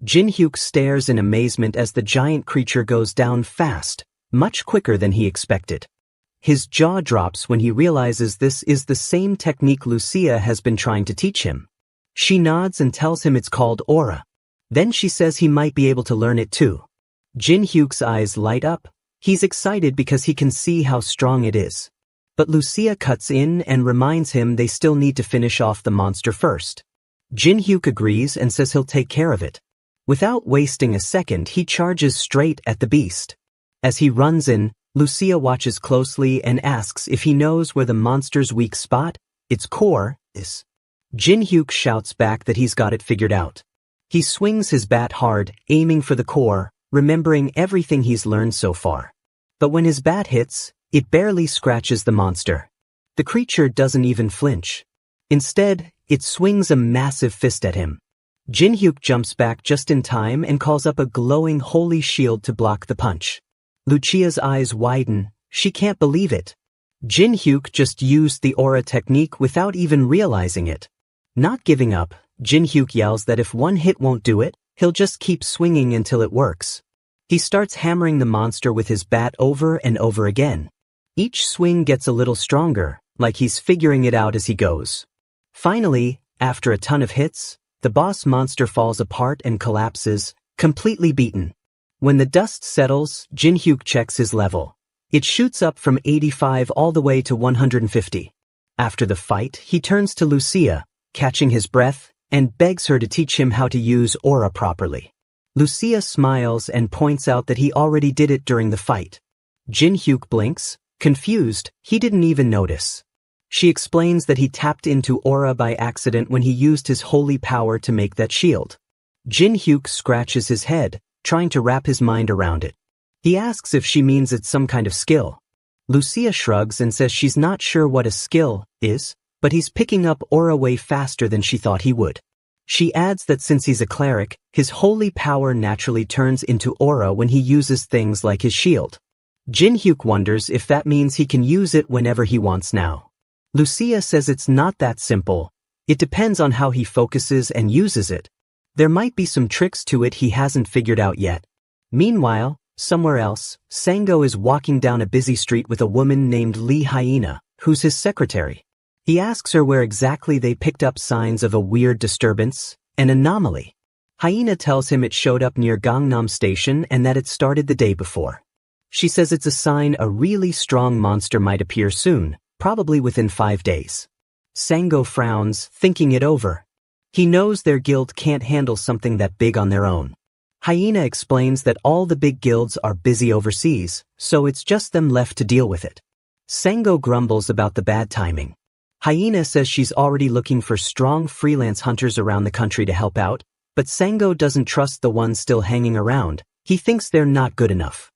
Jin-hyuk stares in amazement as the giant creature goes down fast, much quicker than he expected. His jaw drops when he realizes this is the same technique Lucia has been trying to teach him. She nods and tells him it's called aura. Then she says he might be able to learn it too. Jin-hyuk's eyes light up. He's excited because he can see how strong it is. But Lucia cuts in and reminds him they still need to finish off the monster first. Jin-hyuk agrees and says he'll take care of it. Without wasting a second, he charges straight at the beast. As he runs in, Lucia watches closely and asks if he knows where the monster's weak spot, its core, is. Jin-hyuk shouts back that he's got it figured out. He swings his bat hard, aiming for the core, remembering everything he's learned so far. But when his bat hits, it barely scratches the monster. The creature doesn't even flinch. Instead, it swings a massive fist at him. Jin-hyuk jumps back just in time and calls up a glowing holy shield to block the punch. Lucia's eyes widen. She can't believe it. Jin-hyuk just used the aura technique without even realizing it. Not giving up, Jin-hyuk yells that if one hit won't do it, he'll just keep swinging until it works. He starts hammering the monster with his bat over and over again. Each swing gets a little stronger, like he's figuring it out as he goes. Finally, after a ton of hits, the boss monster falls apart and collapses, completely beaten. When the dust settles, Jin-hyuk checks his level. It shoots up from 85 all the way to 150. After the fight, he turns to Lucia, catching his breath, and begs her to teach him how to use aura properly. Lucia smiles and points out that he already did it during the fight. Jin-hyuk blinks. Confused, he didn't even notice. She explains that he tapped into aura by accident when he used his holy power to make that shield. Jin-hyuk scratches his head, trying to wrap his mind around it. He asks if she means it's some kind of skill. Lucia shrugs and says she's not sure what a skill is, but he's picking up aura way faster than she thought he would. She adds that since he's a cleric, his holy power naturally turns into aura when he uses things like his shield. Jin-hyuk wonders if that means he can use it whenever he wants now. Lucia says it's not that simple. It depends on how he focuses and uses it. There might be some tricks to it he hasn't figured out yet. Meanwhile, somewhere else, Sango is walking down a busy street with a woman named Lee Hyena, who's his secretary. He asks her where exactly they picked up signs of a weird disturbance, an anomaly. Hyena tells him it showed up near Gangnam Station and that it started the day before. She says it's a sign a really strong monster might appear soon, probably within 5 days. Sango frowns, thinking it over. He knows their guild can't handle something that big on their own. Hyena explains that all the big guilds are busy overseas, so it's just them left to deal with it. Sango grumbles about the bad timing. Hyena says she's already looking for strong freelance hunters around the country to help out, but Sango doesn't trust the ones still hanging around. He thinks they're not good enough.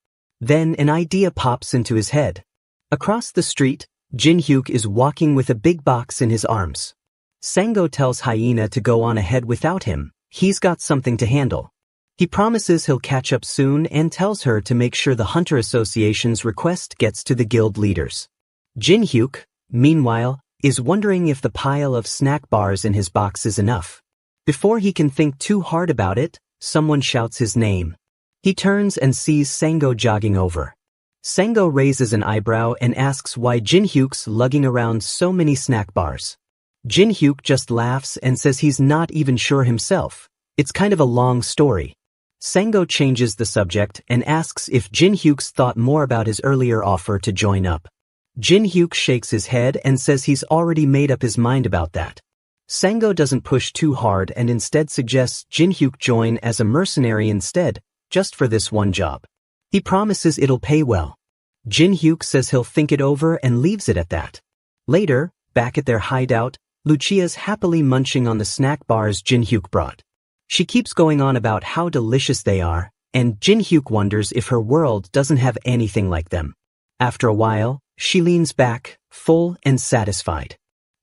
Then an idea pops into his head. Across the street, Jin-hyuk is walking with a big box in his arms. Sango tells Hyena to go on ahead without him. He's got something to handle. He promises he'll catch up soon and tells her to make sure the Hunter Association's request gets to the guild leaders. Jin-hyuk, meanwhile, is wondering if the pile of snack bars in his box is enough. Before he can think too hard about it, someone shouts his name. He turns and sees Sango jogging over. Sango raises an eyebrow and asks why Jin-hyuk's lugging around so many snack bars. Jin-hyuk just laughs and says he's not even sure himself. It's kind of a long story. Sango changes the subject and asks if Jin-hyuk's thought more about his earlier offer to join up. Jin-hyuk shakes his head and says he's already made up his mind about that. Sango doesn't push too hard and instead suggests Jin-hyuk join as a mercenary instead, just for this one job. He promises it'll pay well. Jin-hyuk says he'll think it over and leaves it at that. Later, back at their hideout, Lucia's happily munching on the snack bars Jin-hyuk brought. She keeps going on about how delicious they are, and Jin-hyuk wonders if her world doesn't have anything like them. After a while, she leans back, full and satisfied.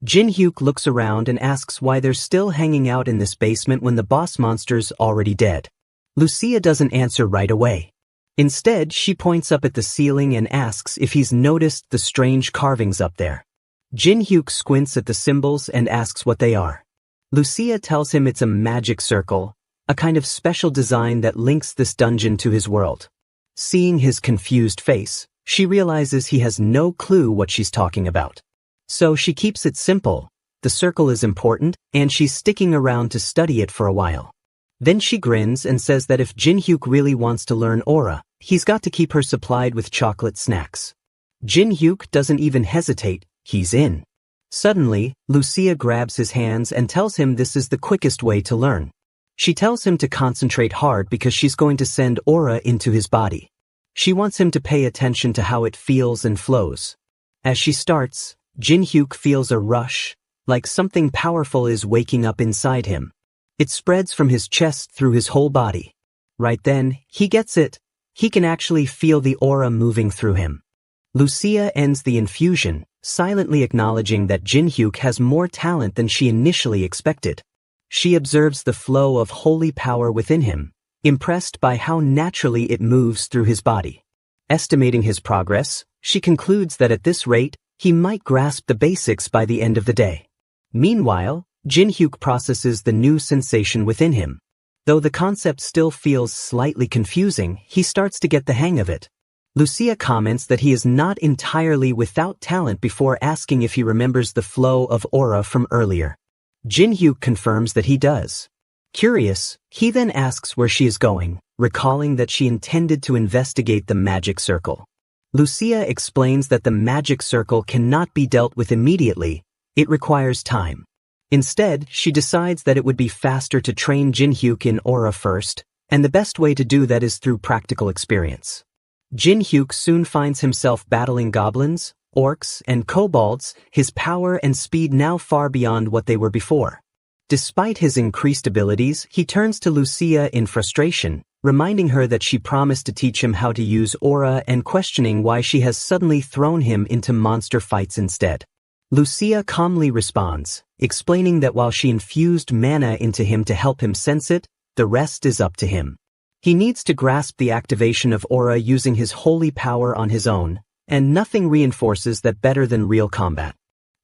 Jin-hyuk looks around and asks why they're still hanging out in this basement when the boss monster's already dead. Lucia doesn't answer right away. Instead, she points up at the ceiling and asks if he's noticed the strange carvings up there. Jin-hyuk squints at the symbols and asks what they are. Lucia tells him it's a magic circle, a kind of special design that links this dungeon to his world. Seeing his confused face, she realizes he has no clue what she's talking about. So she keeps it simple. The circle is important, and she's sticking around to study it for a while. Then she grins and says that if Jin-hyuk really wants to learn aura, he's got to keep her supplied with chocolate snacks. Jin-hyuk doesn't even hesitate, he's in. Suddenly, Lucia grabs his hands and tells him this is the quickest way to learn. She tells him to concentrate hard because she's going to send aura into his body. She wants him to pay attention to how it feels and flows. As she starts, Jin-hyuk feels a rush, like something powerful is waking up inside him. It spreads from his chest through his whole body. Right then, he gets it. He can actually feel the aura moving through him. Lucia ends the infusion, silently acknowledging that Jin-hyuk has more talent than she initially expected. She observes the flow of holy power within him, impressed by how naturally it moves through his body. Estimating his progress, she concludes that at this rate, he might grasp the basics by the end of the day. Meanwhile, Jin-hyuk processes the new sensation within him. Though the concept still feels slightly confusing, he starts to get the hang of it. Lucia comments that he is not entirely without talent before asking if he remembers the flow of aura from earlier. Jin-hyuk confirms that he does. Curious, he then asks where she is going, recalling that she intended to investigate the magic circle. Lucia explains that the magic circle cannot be dealt with immediately, it requires time. Instead, she decides that it would be faster to train Jin-hyuk in aura first, and the best way to do that is through practical experience. Jin-hyuk soon finds himself battling goblins, orcs, and kobolds, his power and speed now far beyond what they were before. Despite his increased abilities, he turns to Lucia in frustration, reminding her that she promised to teach him how to use aura and questioning why she has suddenly thrown him into monster fights instead. Lucia calmly responds, explaining that while she infused mana into him to help him sense it, the rest is up to him. He needs to grasp the activation of aura using his holy power on his own, and nothing reinforces that better than real combat.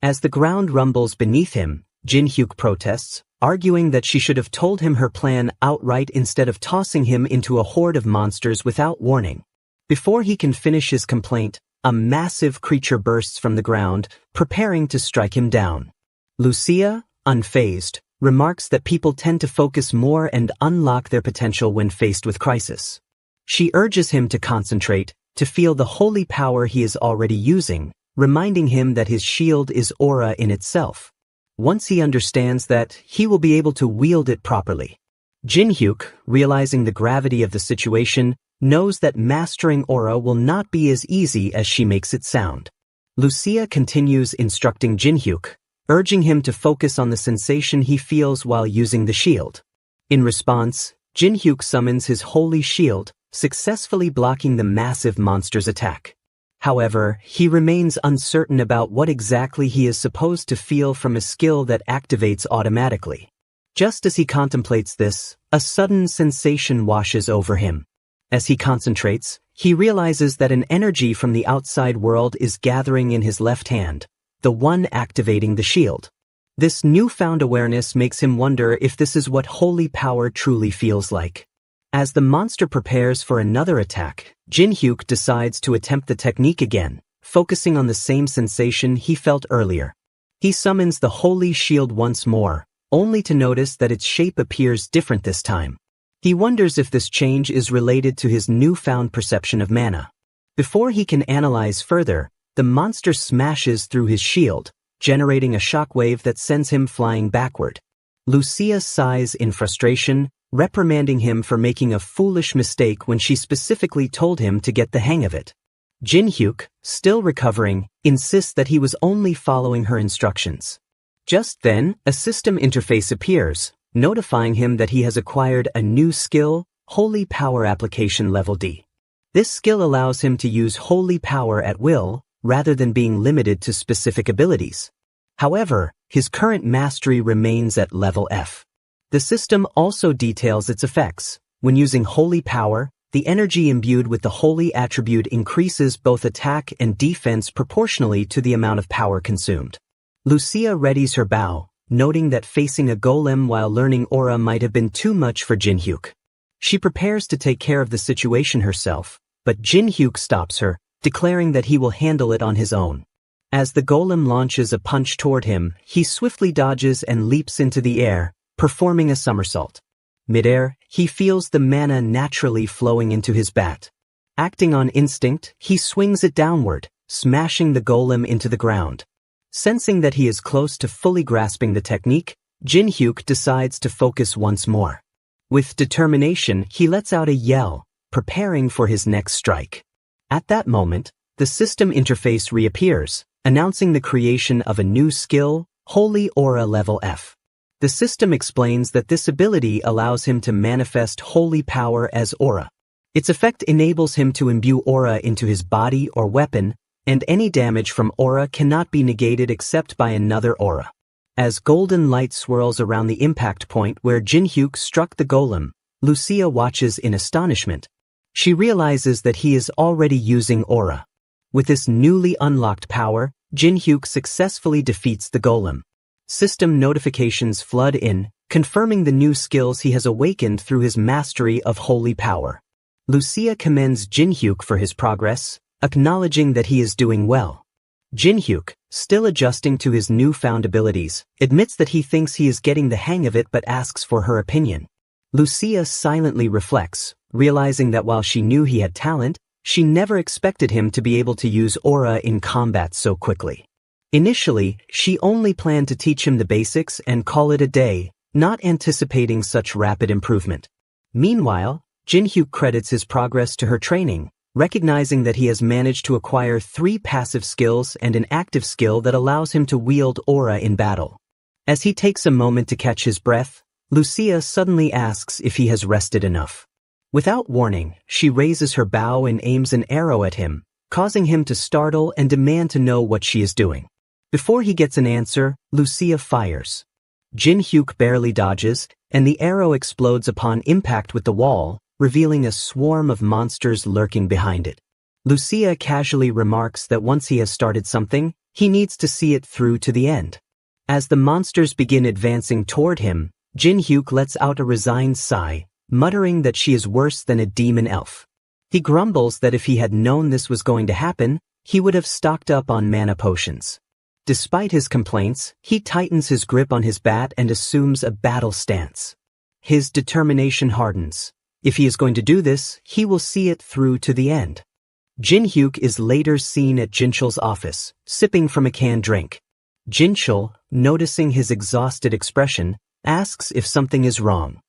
As the ground rumbles beneath him, Jin-hyuk protests, arguing that she should have told him her plan outright instead of tossing him into a horde of monsters without warning. Before he can finish his complaint, a massive creature bursts from the ground, preparing to strike him down. Lucia, unfazed, remarks that people tend to focus more and unlock their potential when faced with crisis. She urges him to concentrate, to feel the holy power he is already using, reminding him that his shield is aura in itself. Once he understands that, he will be able to wield it properly. Jin-hyuk, realizing the gravity of the situation, knows that mastering aura will not be as easy as she makes it sound. Lucia continues instructing Jin-hyuk, urging him to focus on the sensation he feels while using the shield. In response, Jin-hyuk summons his holy shield, successfully blocking the massive monster's attack. However, he remains uncertain about what exactly he is supposed to feel from a skill that activates automatically. Just as he contemplates this, a sudden sensation washes over him. As he concentrates, he realizes that an energy from the outside world is gathering in his left hand, the one activating the shield. This newfound awareness makes him wonder if this is what holy power truly feels like. As the monster prepares for another attack, Jin-hyuk decides to attempt the technique again, focusing on the same sensation he felt earlier. He summons the holy shield once more, only to notice that its shape appears different this time. He wonders if this change is related to his newfound perception of mana. Before he can analyze further, the monster smashes through his shield, generating a shockwave that sends him flying backward. Lucia sighs in frustration, reprimanding him for making a foolish mistake when she specifically told him to get the hang of it. Jin-hyuk, still recovering, insists that he was only following her instructions. Just then, a system interface appears, notifying him that he has acquired a new skill, Holy Power Application Level D. This skill allows him to use holy power at will, rather than being limited to specific abilities. However, his current mastery remains at level F. The system also details its effects. When using holy power, the energy imbued with the holy attribute increases both attack and defense proportionally to the amount of power consumed. Lucia readies her bow, noting that facing a golem while learning aura might have been too much for Jinhyuk. She prepares to take care of the situation herself, but Jinhyuk stops her, declaring that he will handle it on his own. As the golem launches a punch toward him, he swiftly dodges and leaps into the air, performing a somersault. Midair, he feels the mana naturally flowing into his bat. Acting on instinct, he swings it downward, smashing the golem into the ground. Sensing that he is close to fully grasping the technique, Jinhyuk decides to focus once more. With determination, he lets out a yell, preparing for his next strike. At that moment, the system interface reappears, announcing the creation of a new skill, Holy Aura Level F. The system explains that this ability allows him to manifest holy power as aura. Its effect enables him to imbue aura into his body or weapon, and any damage from aura cannot be negated except by another aura. As golden light swirls around the impact point where Jinhyuk struck the golem, Lucia watches in astonishment. She realizes that he is already using aura. With this newly unlocked power, Jinhyuk successfully defeats the golem. System notifications flood in, confirming the new skills he has awakened through his mastery of holy power. Lucia commends Jinhyuk for his progress, acknowledging that he is doing well. Jinhyuk, still adjusting to his newfound abilities, admits that he thinks he is getting the hang of it but asks for her opinion. Lucia silently reflects, realizing that while she knew he had talent, she never expected him to be able to use aura in combat so quickly. Initially, she only planned to teach him the basics and call it a day, not anticipating such rapid improvement. Meanwhile, Jinhyuk credits his progress to her training, recognizing that he has managed to acquire 3 passive skills and an active skill that allows him to wield aura in battle. As he takes a moment to catch his breath, Lucia suddenly asks if he has rested enough. Without warning, she raises her bow and aims an arrow at him, causing him to startle and demand to know what she is doing. Before he gets an answer, Lucia fires. Jinhyuk barely dodges, and the arrow explodes upon impact with the wall, revealing a swarm of monsters lurking behind it. Lucia casually remarks that once he has started something, he needs to see it through to the end. As the monsters begin advancing toward him, Jinhyuk lets out a resigned sigh, muttering that she is worse than a demon elf. He grumbles that if he had known this was going to happen, he would have stocked up on mana potions. Despite his complaints, he tightens his grip on his bat and assumes a battle stance. His determination hardens. If he is going to do this, he will see it through to the end. Jinhyuk is later seen at Jinchul's office, sipping from a canned drink. Jinchul, noticing his exhausted expression, asks if something is wrong.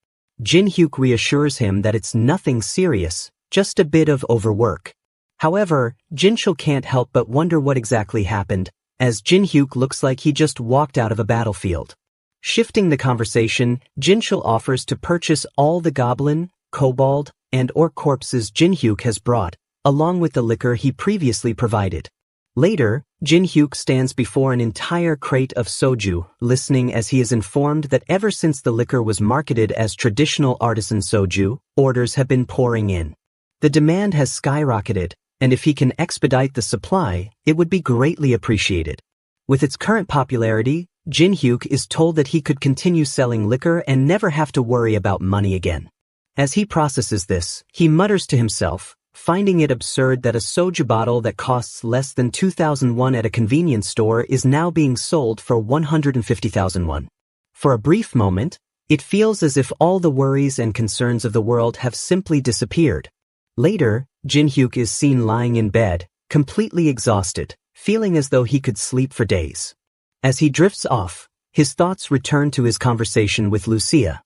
Jinhyuk reassures him that it's nothing serious, just a bit of overwork. However, Jinchul can't help but wonder what exactly happened, as Jinhyuk looks like he just walked out of a battlefield. Shifting the conversation, Jinchul offers to purchase all the goblin, kobold, and orc corpses Jinhyuk has brought, along with the liquor he previously provided. Later, Jinhyuk stands before an entire crate of soju, listening as he is informed that ever since the liquor was marketed as traditional artisan soju, orders have been pouring in. The demand has skyrocketed, and if he can expedite the supply, it would be greatly appreciated. With its current popularity, Jinhyuk is told that he could continue selling liquor and never have to worry about money again. As he processes this, he mutters to himself, finding it absurd that a soju bottle that costs less than 2,000 won at a convenience store is now being sold for 150,000 won. For a brief moment, it feels as if all the worries and concerns of the world have simply disappeared. Later, Jinhyuk is seen lying in bed, completely exhausted, feeling as though he could sleep for days. As he drifts off, his thoughts return to his conversation with Lucia.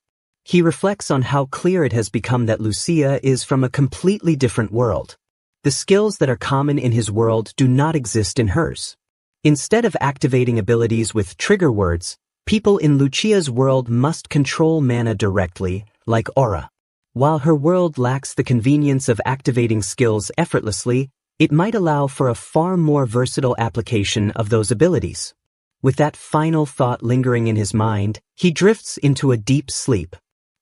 He reflects on how clear it has become that Lucia is from a completely different world. The skills that are common in his world do not exist in hers. Instead of activating abilities with trigger words, People in Lucia's world must control mana directly, like aura. While her world lacks the convenience of activating skills effortlessly, it might allow for a far more versatile application of those abilities. With that final thought lingering in his mind, he drifts into a deep sleep.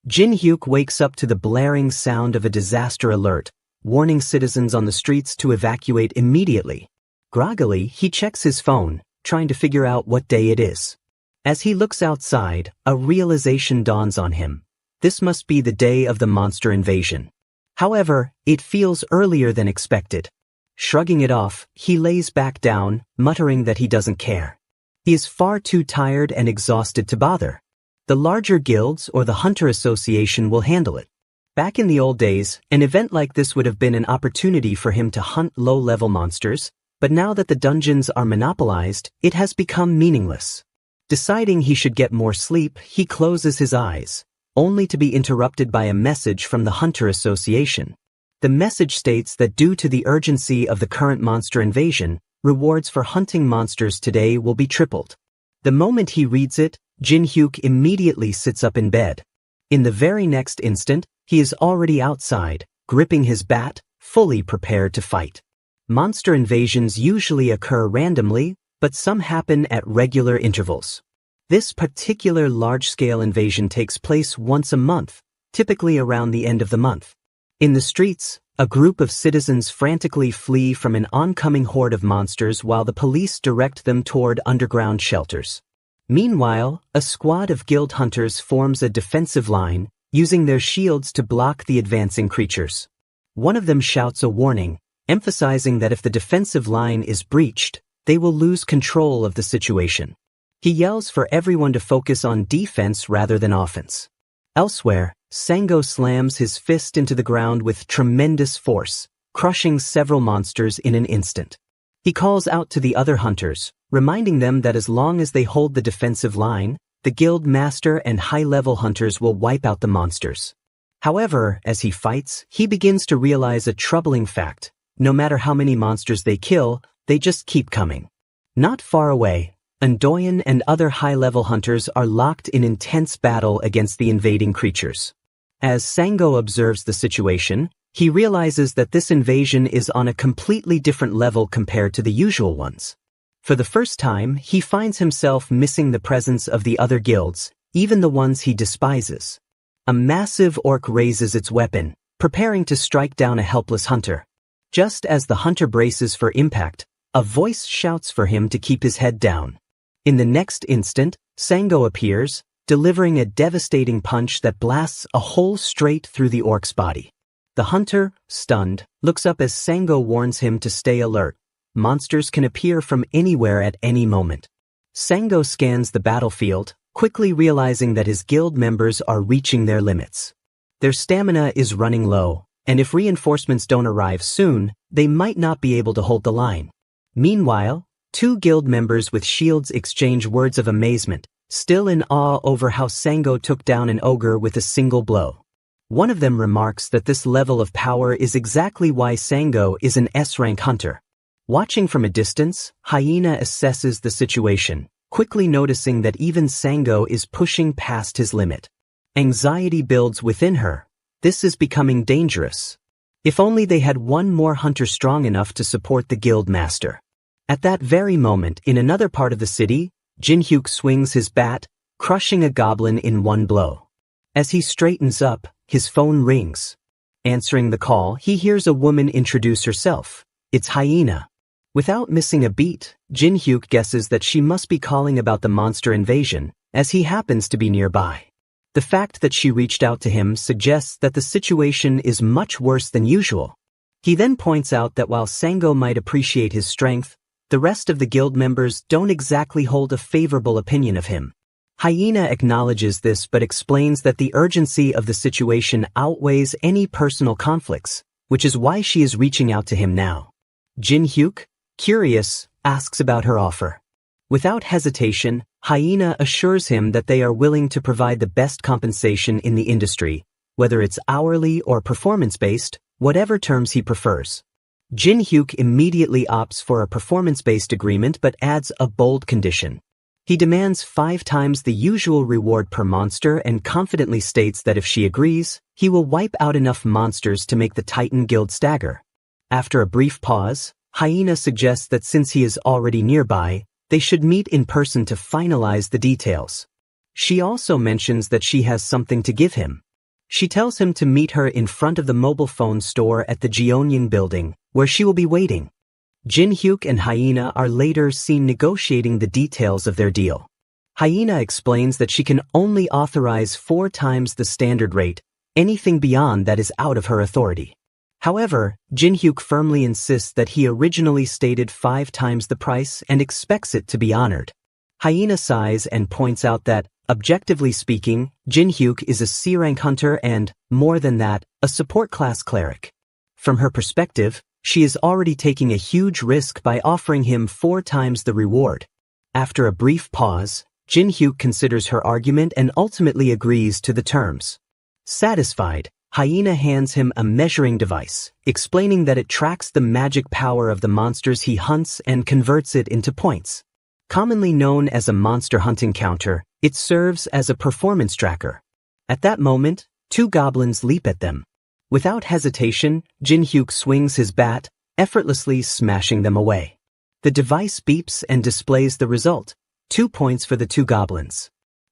Jin-hyuk wakes up to the blaring sound of a disaster alert, warning citizens on the streets to evacuate immediately. Groggily, he checks his phone, trying to figure out what day it is. As he looks outside, a realization dawns on him. This must be the day of the monster invasion. However, it feels earlier than expected. Shrugging it off, he lays back down, muttering that he doesn't care. He is far too tired and exhausted to bother. The larger guilds or the Hunter Association will handle it. Back in the old days, an event like this would have been an opportunity for him to hunt low-level monsters, but now that the dungeons are monopolized, it has become meaningless. Deciding he should get more sleep, he closes his eyes, only to be interrupted by a message from the Hunter Association. The message states that due to the urgency of the current monster invasion, rewards for hunting monsters today will be tripled. The moment he reads it, Jin-hyuk immediately sits up in bed. In the very next instant, he is already outside, gripping his bat, fully prepared to fight. Monster invasions usually occur randomly, but some happen at regular intervals. This particular large-scale invasion takes place once a month, typically around the end of the month. In the streets, a group of citizens frantically flee from an oncoming horde of monsters while the police direct them toward underground shelters. Meanwhile, a squad of guild hunters forms a defensive line, using their shields to block the advancing creatures. One of them shouts a warning, emphasizing that if the defensive line is breached, they will lose control of the situation. He yells for everyone to focus on defense rather than offense. Elsewhere, Sango slams his fist into the ground with tremendous force, crushing several monsters in an instant. He calls out to the other hunters, reminding them that as long as they hold the defensive line, the guild master and high-level hunters will wipe out the monsters. However, as he fights, he begins to realize a troubling fact. No matter how many monsters they kill, they just keep coming. Not far away, Undoyan and other high-level hunters are locked in intense battle against the invading creatures. As Sango observes the situation, he realizes that this invasion is on a completely different level compared to the usual ones. For the first time, he finds himself missing the presence of the other guilds, even the ones he despises. A massive orc raises its weapon, preparing to strike down a helpless hunter. Just as the hunter braces for impact, a voice shouts for him to keep his head down. In the next instant, Sango appears, delivering a devastating punch that blasts a hole straight through the orc's body. The hunter, stunned, looks up as Sango warns him to stay alert. Monsters can appear from anywhere at any moment. Sango scans the battlefield, quickly realizing that his guild members are reaching their limits. Their stamina is running low, and if reinforcements don't arrive soon, they might not be able to hold the line. Meanwhile, two guild members with shields exchange words of amazement, still in awe over how Sango took down an ogre with a single blow. One of them remarks that this level of power is exactly why Sango is an S-rank hunter. Watching from a distance, Hyena assesses the situation, quickly noticing that even Sango is pushing past his limit. Anxiety builds within her. This is becoming dangerous. If only they had one more hunter strong enough to support the guild master. At that very moment, in another part of the city, Jin-hyuk swings his bat, crushing a goblin in one blow. As he straightens up, his phone rings. Answering the call, he hears a woman introduce herself. It's Hyena. Without missing a beat, Jin-hyuk guesses that she must be calling about the monster invasion, as he happens to be nearby. The fact that she reached out to him suggests that the situation is much worse than usual. He then points out that while Sango might appreciate his strength, the rest of the guild members don't exactly hold a favorable opinion of him. Hyena acknowledges this but explains that the urgency of the situation outweighs any personal conflicts, which is why she is reaching out to him now. Jin-hyuk, curious, asks about her offer. Without hesitation, Hyena assures him that they are willing to provide the best compensation in the industry, whether it's hourly or performance-based, whatever terms he prefers. Jin-hyuk immediately opts for a performance-based agreement but adds a bold condition. He demands 5 times the usual reward per monster and confidently states that if she agrees, he will wipe out enough monsters to make the Titan Guild stagger. After a brief pause, Hyena suggests that since he is already nearby, they should meet in person to finalize the details. She also mentions that she has something to give him. She tells him to meet her in front of the mobile phone store at the Jeonyang building, where she will be waiting. Jin-hyuk and Hyena are later seen negotiating the details of their deal. Hyena explains that she can only authorize 4 times the standard rate, anything beyond that is out of her authority. However, Jin-hyuk firmly insists that he originally stated 5 times the price and expects it to be honored. Hyena sighs and points out that, objectively speaking, Jin-hyuk is a C-rank hunter and, more than that, a support class cleric. From her perspective, she is already taking a huge risk by offering him 4 times the reward. After a brief pause, Jin-hyuk considers her argument and ultimately agrees to the terms. Satisfied, Hyena hands him a measuring device, explaining that it tracks the magic power of the monsters he hunts and converts it into points. Commonly known as a monster hunting counter, it serves as a performance tracker. At that moment, 2 goblins leap at them. Without hesitation, Jin-hyuk swings his bat, effortlessly smashing them away. The device beeps and displays the result, 2 points for the 2 goblins.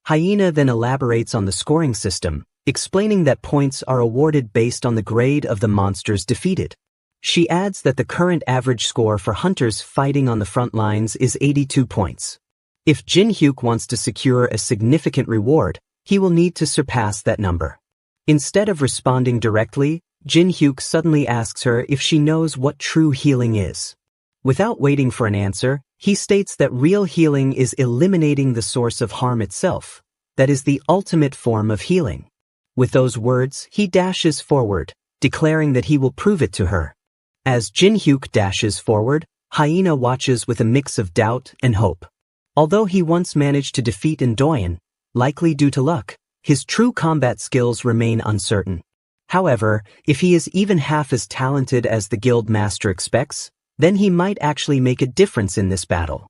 Hyena then elaborates on the scoring system, explaining that points are awarded based on the grade of the monsters defeated. She adds that the current average score for hunters fighting on the front lines is 82 points. If Jin-hyuk wants to secure a significant reward, he will need to surpass that number. Instead of responding directly, Jin-hyuk suddenly asks her if she knows what true healing is. Without waiting for an answer, he states that real healing is eliminating the source of harm itself. That is the ultimate form of healing. With those words, he dashes forward, declaring that he will prove it to her. As Jin-hyuk dashes forward, Hyena watches with a mix of doubt and hope. Although he once managed to defeat Endoyen, likely due to luck, his true combat skills remain uncertain. However, if he is even half as talented as the guild master expects, then he might actually make a difference in this battle.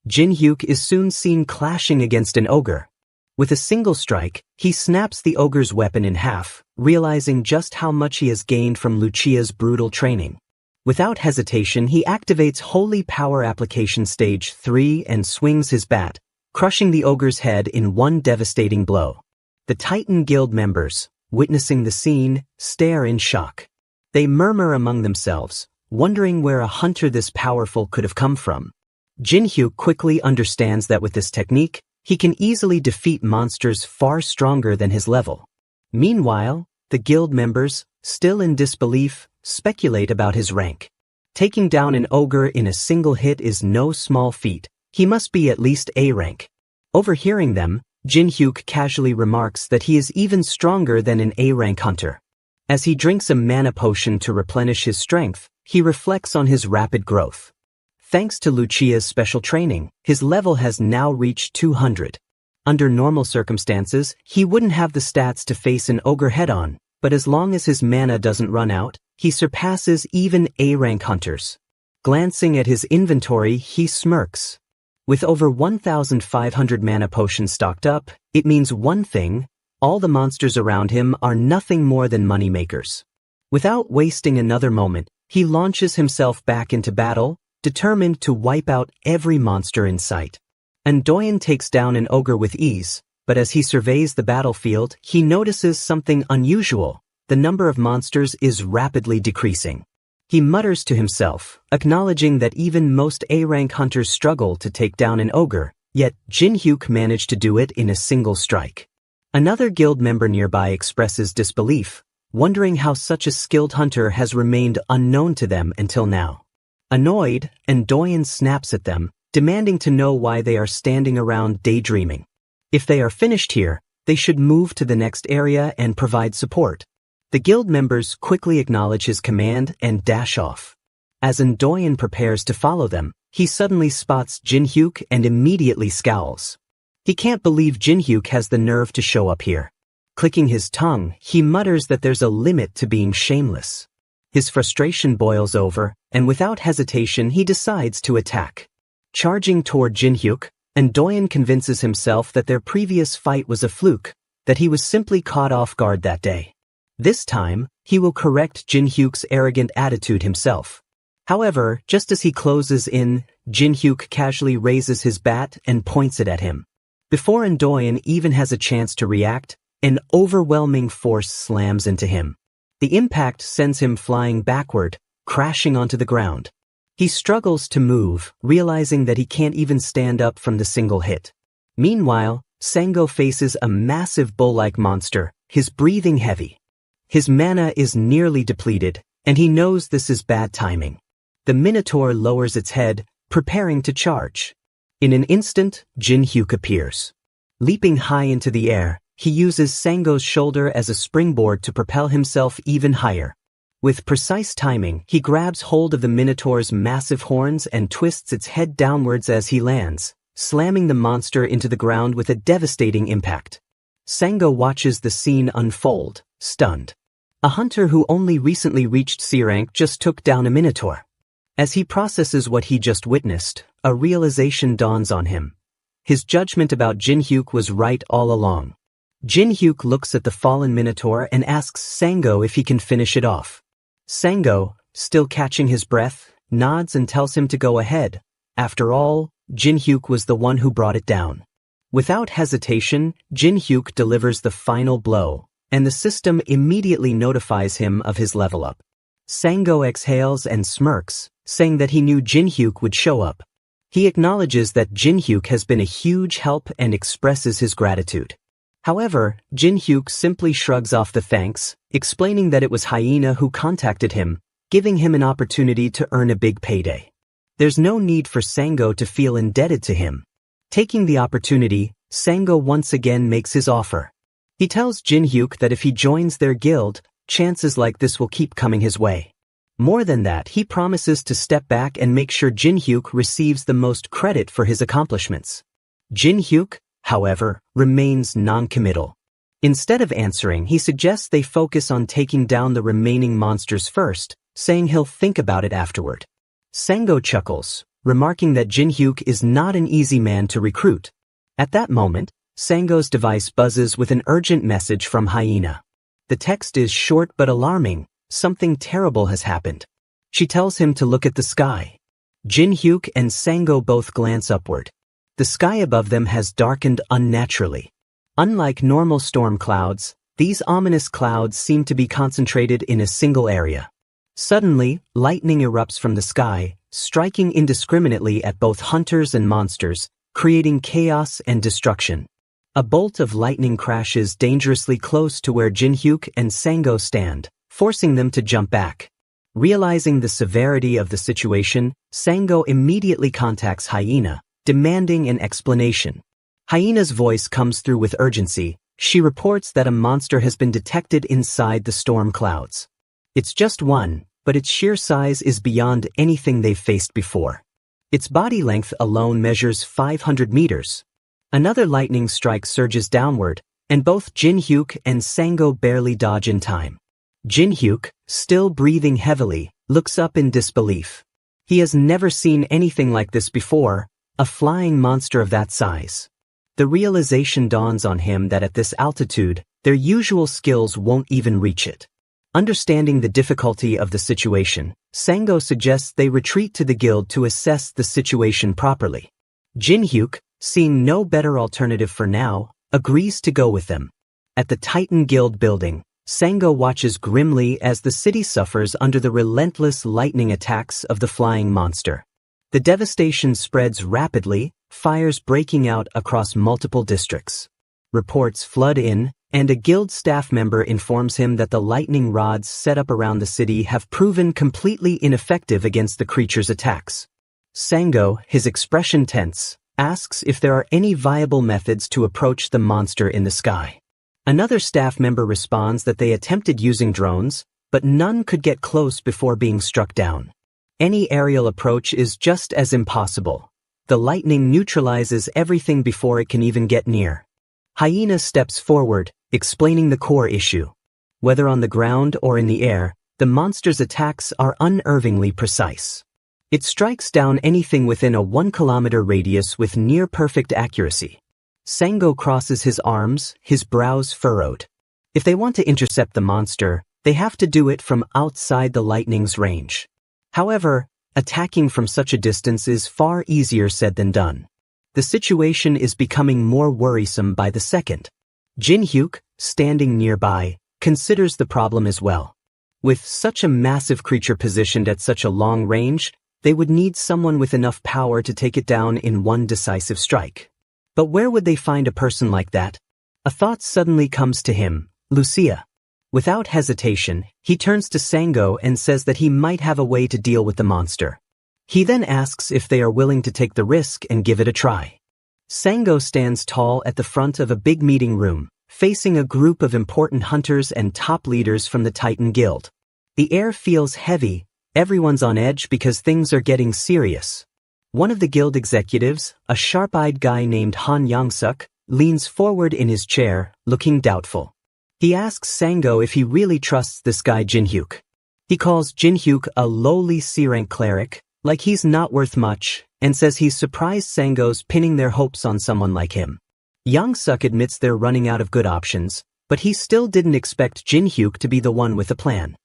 Jin-hyuk is soon seen clashing against an ogre. With a single strike, he snaps the ogre's weapon in half, realizing just how much he has gained from Lucia's brutal training. Without hesitation, he activates Holy Power Application Stage 3 and swings his bat, crushing the ogre's head in one devastating blow. The Titan Guild members, witnessing the scene, stare in shock. They murmur among themselves, wondering where a hunter this powerful could have come from. Jin-hyuk quickly understands that with this technique, he can easily defeat monsters far stronger than his level. Meanwhile, the guild members, still in disbelief, speculate about his rank. Taking down an ogre in a single hit is no small feat. He must be at least A rank. Overhearing them, Jin-hyuk casually remarks that he is even stronger than an A-rank hunter. As he drinks a mana potion to replenish his strength, he reflects on his rapid growth. Thanks to Lucia's special training, his level has now reached 200. Under normal circumstances, he wouldn't have the stats to face an ogre head-on, but as long as his mana doesn't run out, he surpasses even A-rank hunters. Glancing at his inventory, he smirks. With over 1,500 mana potions stocked up, it means one thing: all the monsters around him are nothing more than moneymakers. Without wasting another moment, he launches himself back into battle, determined to wipe out every monster in sight. Endoyen takes down an ogre with ease, but as he surveys the battlefield, he notices something unusual. The number of monsters is rapidly decreasing. He mutters to himself, acknowledging that even most A-rank hunters struggle to take down an ogre, yet Jin-hyuk managed to do it in a single strike. Another guild member nearby expresses disbelief, wondering how such a skilled hunter has remained unknown to them until now. Annoyed, Endoyen snaps at them, demanding to know why they are standing around daydreaming. If they are finished here, they should move to the next area and provide support. The guild members quickly acknowledge his command and dash off. As Endoyen prepares to follow them, he suddenly spots Jin-hyuk and immediately scowls. He can't believe Jin-hyuk has the nerve to show up here. Clicking his tongue, he mutters that there's a limit to being shameless. His frustration boils over, and without hesitation he decides to attack. Charging toward Jin-hyuk, and Doyen convinces himself that their previous fight was a fluke, that he was simply caught off guard that day. This time, he will correct Jin-hyuk's arrogant attitude himself. However, just as he closes in, Jin-hyuk casually raises his bat and points it at him. Before Doyen even has a chance to react, an overwhelming force slams into him. The impact sends him flying backward, crashing onto the ground. He struggles to move, realizing that he can't even stand up from the single hit. Meanwhile, Sango faces a massive bull-like monster, his breathing heavy. His mana is nearly depleted, and he knows this is bad timing. The Minotaur lowers its head, preparing to charge. In an instant, Jin-hyuk appears. Leaping high into the air, he uses Sango's shoulder as a springboard to propel himself even higher. With precise timing, he grabs hold of the Minotaur's massive horns and twists its head downwards as he lands, slamming the monster into the ground with a devastating impact. Sango watches the scene unfold, stunned. A hunter who only recently reached C rank just took down a Minotaur. As he processes what he just witnessed, a realization dawns on him. His judgment about Jin-hyuk was right all along. Jin-hyuk looks at the fallen Minotaur and asks Sango if he can finish it off. Sango, still catching his breath, nods and tells him to go ahead. After all, Jin-hyuk was the one who brought it down. Without hesitation, Jin-hyuk delivers the final blow, and the system immediately notifies him of his level up. Sango exhales and smirks, saying that he knew Jin-hyuk would show up. He acknowledges that Jin-hyuk has been a huge help and expresses his gratitude. However, Jin-hyuk simply shrugs off the thanks, explaining that it was Hyena who contacted him, giving him an opportunity to earn a big payday. There's no need for Sango to feel indebted to him. Taking the opportunity, Sango once again makes his offer. He tells Jin-hyuk that if he joins their guild, chances like this will keep coming his way. More than that, he promises to step back and make sure Jin-hyuk receives the most credit for his accomplishments. Jin-hyuk, however, remains non-committal. Instead of answering, he suggests they focus on taking down the remaining monsters first, saying he'll think about it afterward. Sango chuckles, remarking that Jin-hyuk is not an easy man to recruit. At that moment, Sango's device buzzes with an urgent message from Hyena. The text is short but alarming. Something terrible has happened. She tells him to look at the sky. Jin-hyuk and Sango both glance upward. The sky above them has darkened unnaturally. Unlike normal storm clouds, these ominous clouds seem to be concentrated in a single area. Suddenly, lightning erupts from the sky, striking indiscriminately at both hunters and monsters, creating chaos and destruction. A bolt of lightning crashes dangerously close to where Jin-hyuk and Sango stand, forcing them to jump back. Realizing the severity of the situation, Sango immediately contacts Hyena, demanding an explanation. Hyena's voice comes through with urgency. She reports that a monster has been detected inside the storm clouds. It's just one, but its sheer size is beyond anything they've faced before. Its body length alone measures 500 meters. Another lightning strike surges downward, and both Jin-hyuk and Sango barely dodge in time. Jin-hyuk, still breathing heavily, looks up in disbelief. He has never seen anything like this before, a flying monster of that size. The realization dawns on him that at this altitude, their usual skills won't even reach it. Understanding the difficulty of the situation, Sango suggests they retreat to the guild to assess the situation properly. Jin-hyuk, seeing no better alternative for now, agrees to go with them. At the Titan Guild building, Sango watches grimly as the city suffers under the relentless lightning attacks of the flying monster. The devastation spreads rapidly, fires breaking out across multiple districts. Reports flood in, and a guild staff member informs him that the lightning rods set up around the city have proven completely ineffective against the creature's attacks. Sango, his expression tense, asks if there are any viable methods to approach the monster in the sky. Another staff member responds that they attempted using drones, but none could get close before being struck down. Any aerial approach is just as impossible. The lightning neutralizes everything before it can even get near. Hyena steps forward, explaining the core issue. Whether on the ground or in the air, the monster's attacks are unnervingly precise. It strikes down anything within a 1 kilometer radius with near-perfect accuracy. Sango crosses his arms, his brows furrowed. If they want to intercept the monster, they have to do it from outside the lightning's range. However, attacking from such a distance is far easier said than done. The situation is becoming more worrisome by the second. Jin-hyuk, standing nearby, considers the problem as well. With such a massive creature positioned at such a long range, they would need someone with enough power to take it down in one decisive strike. But where would they find a person like that? A thought suddenly comes to him, Lucia. Without hesitation, he turns to Sango and says that he might have a way to deal with the monster. He then asks if they are willing to take the risk and give it a try. Sango stands tall at the front of a big meeting room, facing a group of important hunters and top leaders from the Titan Guild. The air feels heavy, everyone's on edge because things are getting serious. One of the guild executives, a sharp-eyed guy named Han Yongsuk, leans forward in his chair, looking doubtful. He asks Sango if he really trusts this guy Jin-hyuk. He calls Jin-hyuk a lowly C-rank cleric, like he's not worth much, and says he's surprised Sango's pinning their hopes on someone like him. Yongsuk admits they're running out of good options, but he still didn't expect Jin-hyuk to be the one with a plan.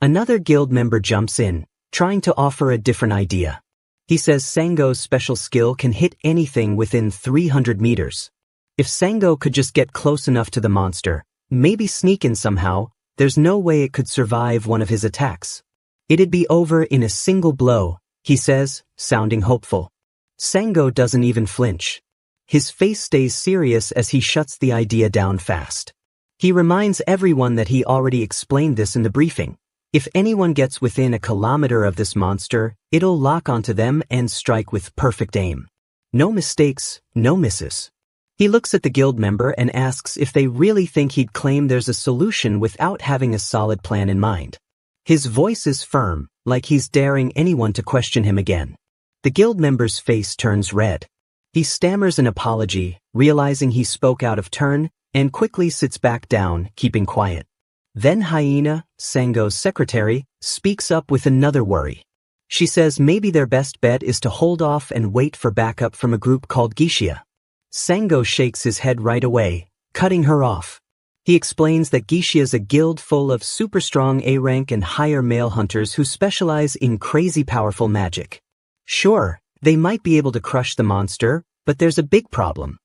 Another guild member jumps in, trying to offer a different idea. He says Sango's special skill can hit anything within 300 meters. If Sango could just get close enough to the monster, maybe sneak in somehow, there's no way it could survive one of his attacks. It'd be over in a single blow, he says, sounding hopeful. Sango doesn't even flinch. His face stays serious as he shuts the idea down fast. He reminds everyone that he already explained this in the briefing. If anyone gets within 1 kilometer of this monster, it'll lock onto them and strike with perfect aim. No mistakes, no misses. He looks at the guild member and asks if they really think he'd claim there's a solution without having a solid plan in mind. His voice is firm, like he's daring anyone to question him again. The guild member's face turns red. He stammers an apology, realizing he spoke out of turn, and quickly sits back down, keeping quiet. Then Hyena, Sango's secretary, speaks up with another worry. She says maybe their best bet is to hold off and wait for backup from a group called Geishia. Sango shakes his head right away, cutting her off. He explains that Geishia's a guild full of super strong A-rank and higher male hunters who specialize in crazy powerful magic. Sure, they might be able to crush the monster, but there's a big problem.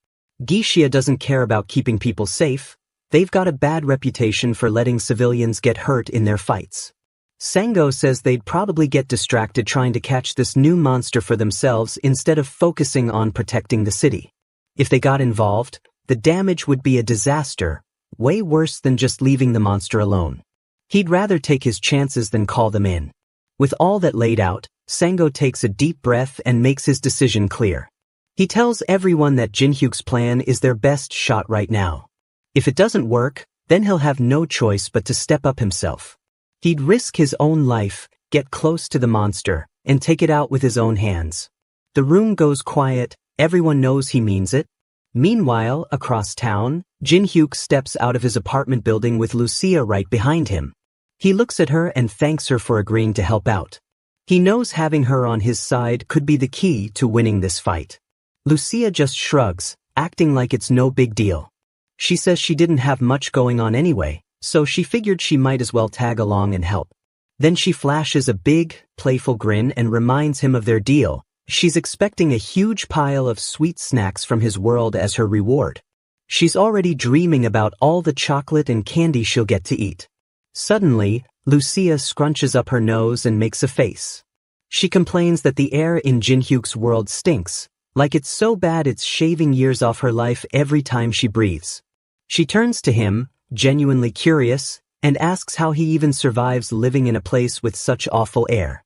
Geishia doesn't care about keeping people safe. They've got a bad reputation for letting civilians get hurt in their fights. Sango says they'd probably get distracted trying to catch this new monster for themselves instead of focusing on protecting the city. If they got involved, the damage would be a disaster, way worse than just leaving the monster alone. He'd rather take his chances than call them in. With all that laid out, Sango takes a deep breath and makes his decision clear. He tells everyone that Jin-hyuk's plan is their best shot right now. If it doesn't work, then he'll have no choice but to step up himself. He'd risk his own life, get close to the monster, and take it out with his own hands. The room goes quiet, everyone knows he means it. Meanwhile, across town, Jin-hyuk steps out of his apartment building with Lucia right behind him. He looks at her and thanks her for agreeing to help out. He knows having her on his side could be the key to winning this fight. Lucia just shrugs, acting like it's no big deal. She says she didn't have much going on anyway, so she figured she might as well tag along and help. Then she flashes a big, playful grin and reminds him of their deal. She's expecting a huge pile of sweet snacks from his world as her reward. She's already dreaming about all the chocolate and candy she'll get to eat. Suddenly, Lucia scrunches up her nose and makes a face. She complains that the air in Jin-hyuk's world stinks, like it's so bad it's shaving years off her life every time she breathes. She turns to him, genuinely curious, and asks how he even survives living in a place with such awful air.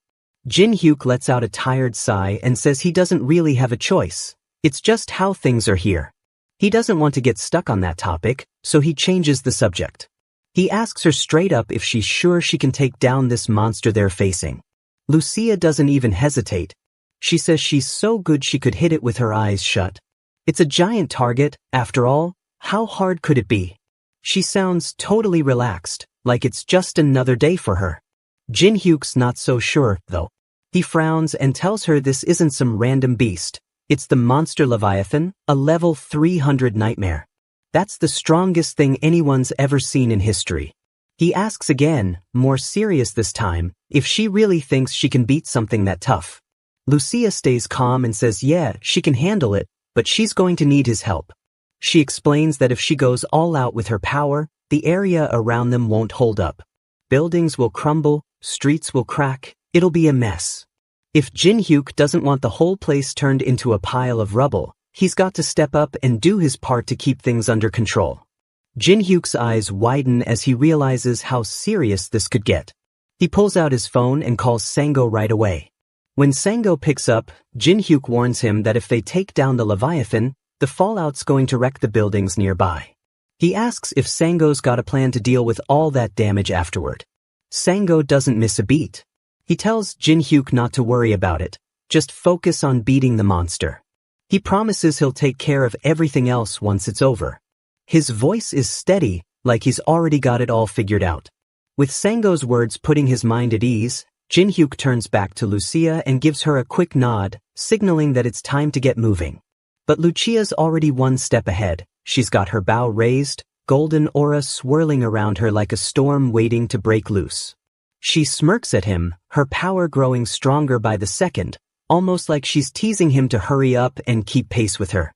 Jin-hyuk lets out a tired sigh and says he doesn't really have a choice. It's just how things are here. He doesn't want to get stuck on that topic, so he changes the subject. He asks her straight up if she's sure she can take down this monster they're facing. Lucia doesn't even hesitate. She says she's so good she could hit it with her eyes shut. It's a giant target, after all, how hard could it be? She sounds totally relaxed, like it's just another day for her. Jin-hyuk's not so sure, though. He frowns and tells her this isn't some random beast. It's the monster Leviathan, a level 300 nightmare. That's the strongest thing anyone's ever seen in history. He asks again, more serious this time, if she really thinks she can beat something that tough. Lucia stays calm and says yeah, she can handle it, but she's going to need his help. She explains that if she goes all out with her power, the area around them won't hold up. Buildings will crumble, streets will crack, it'll be a mess. If Jin-hyuk doesn't want the whole place turned into a pile of rubble, he's got to step up and do his part to keep things under control. Jin-hyuk's eyes widen as he realizes how serious this could get. He pulls out his phone and calls Sango right away. When Sango picks up, Jin-hyuk warns him that if they take down the Leviathan, the fallout's going to wreck the buildings nearby. He asks if Sango's got a plan to deal with all that damage afterward. Sango doesn't miss a beat. He tells Jin-hyuk not to worry about it, just focus on beating the monster. He promises he'll take care of everything else once it's over. His voice is steady, like he's already got it all figured out. With Sango's words putting his mind at ease, Jin-hyuk turns back to Lucia and gives her a quick nod, signaling that it's time to get moving. But Lucia's already one step ahead. She's got her bow raised, golden aura swirling around her like a storm waiting to break loose. She smirks at him, her power growing stronger by the second, almost like she's teasing him to hurry up and keep pace with her.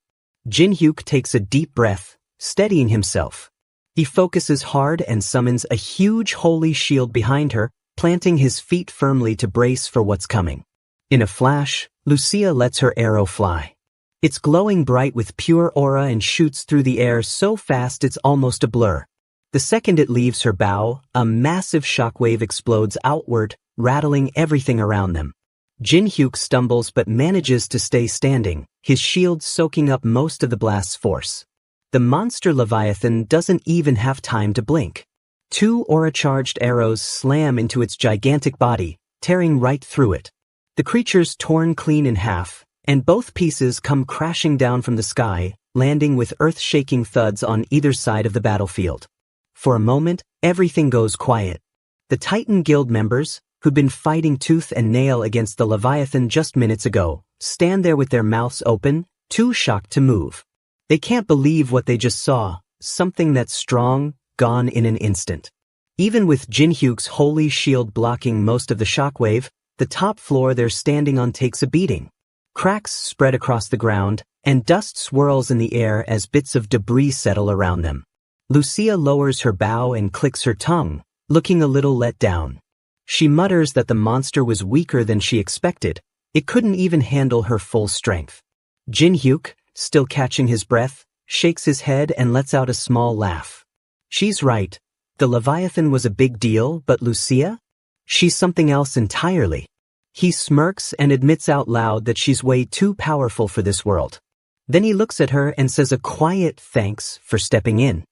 Jin-hyuk takes a deep breath, steadying himself. He focuses hard and summons a huge holy shield behind her, planting his feet firmly to brace for what's coming. In a flash, Lucia lets her arrow fly. It's glowing bright with pure aura and shoots through the air so fast it's almost a blur. The second it leaves her bow, a massive shockwave explodes outward, rattling everything around them. Jin-hyuk stumbles but manages to stay standing, his shield soaking up most of the blast's force. The monster Leviathan doesn't even have time to blink. 2 aura-charged arrows slam into its gigantic body, tearing right through it. The creature's torn clean in half, and both pieces come crashing down from the sky, landing with earth-shaking thuds on either side of the battlefield. For a moment, everything goes quiet. The Titan Guild members, who'd been fighting tooth and nail against the Leviathan just minutes ago, stand there with their mouths open, too shocked to move. They can't believe what they just saw, something that's strong, gone in an instant. Even with Jin-hyuk's holy shield blocking most of the shockwave, the top floor they're standing on takes a beating. Cracks spread across the ground, and dust swirls in the air as bits of debris settle around them. Lucia lowers her bow and clicks her tongue, looking a little let down. She mutters that the monster was weaker than she expected. It couldn't even handle her full strength. Jin-hyuk, still catching his breath, shakes his head and lets out a small laugh. She's right. The Leviathan was a big deal, but Lucia? She's something else entirely. He smirks and admits out loud that she's way too powerful for this world. Then he looks at her and says a quiet thanks for stepping in.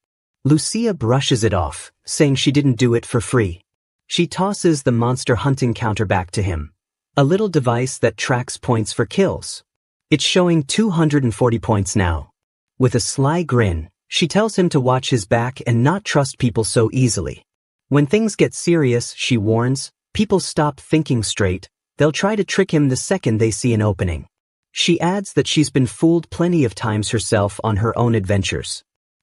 Lucia brushes it off, saying she didn't do it for free. She tosses the monster hunting counter back to him. A little device that tracks points for kills. It's showing 240 points now. With a sly grin, she tells him to watch his back and not trust people so easily. When things get serious, she warns, people stop thinking straight. They'll try to trick him the second they see an opening. She adds that she's been fooled plenty of times herself on her own adventures.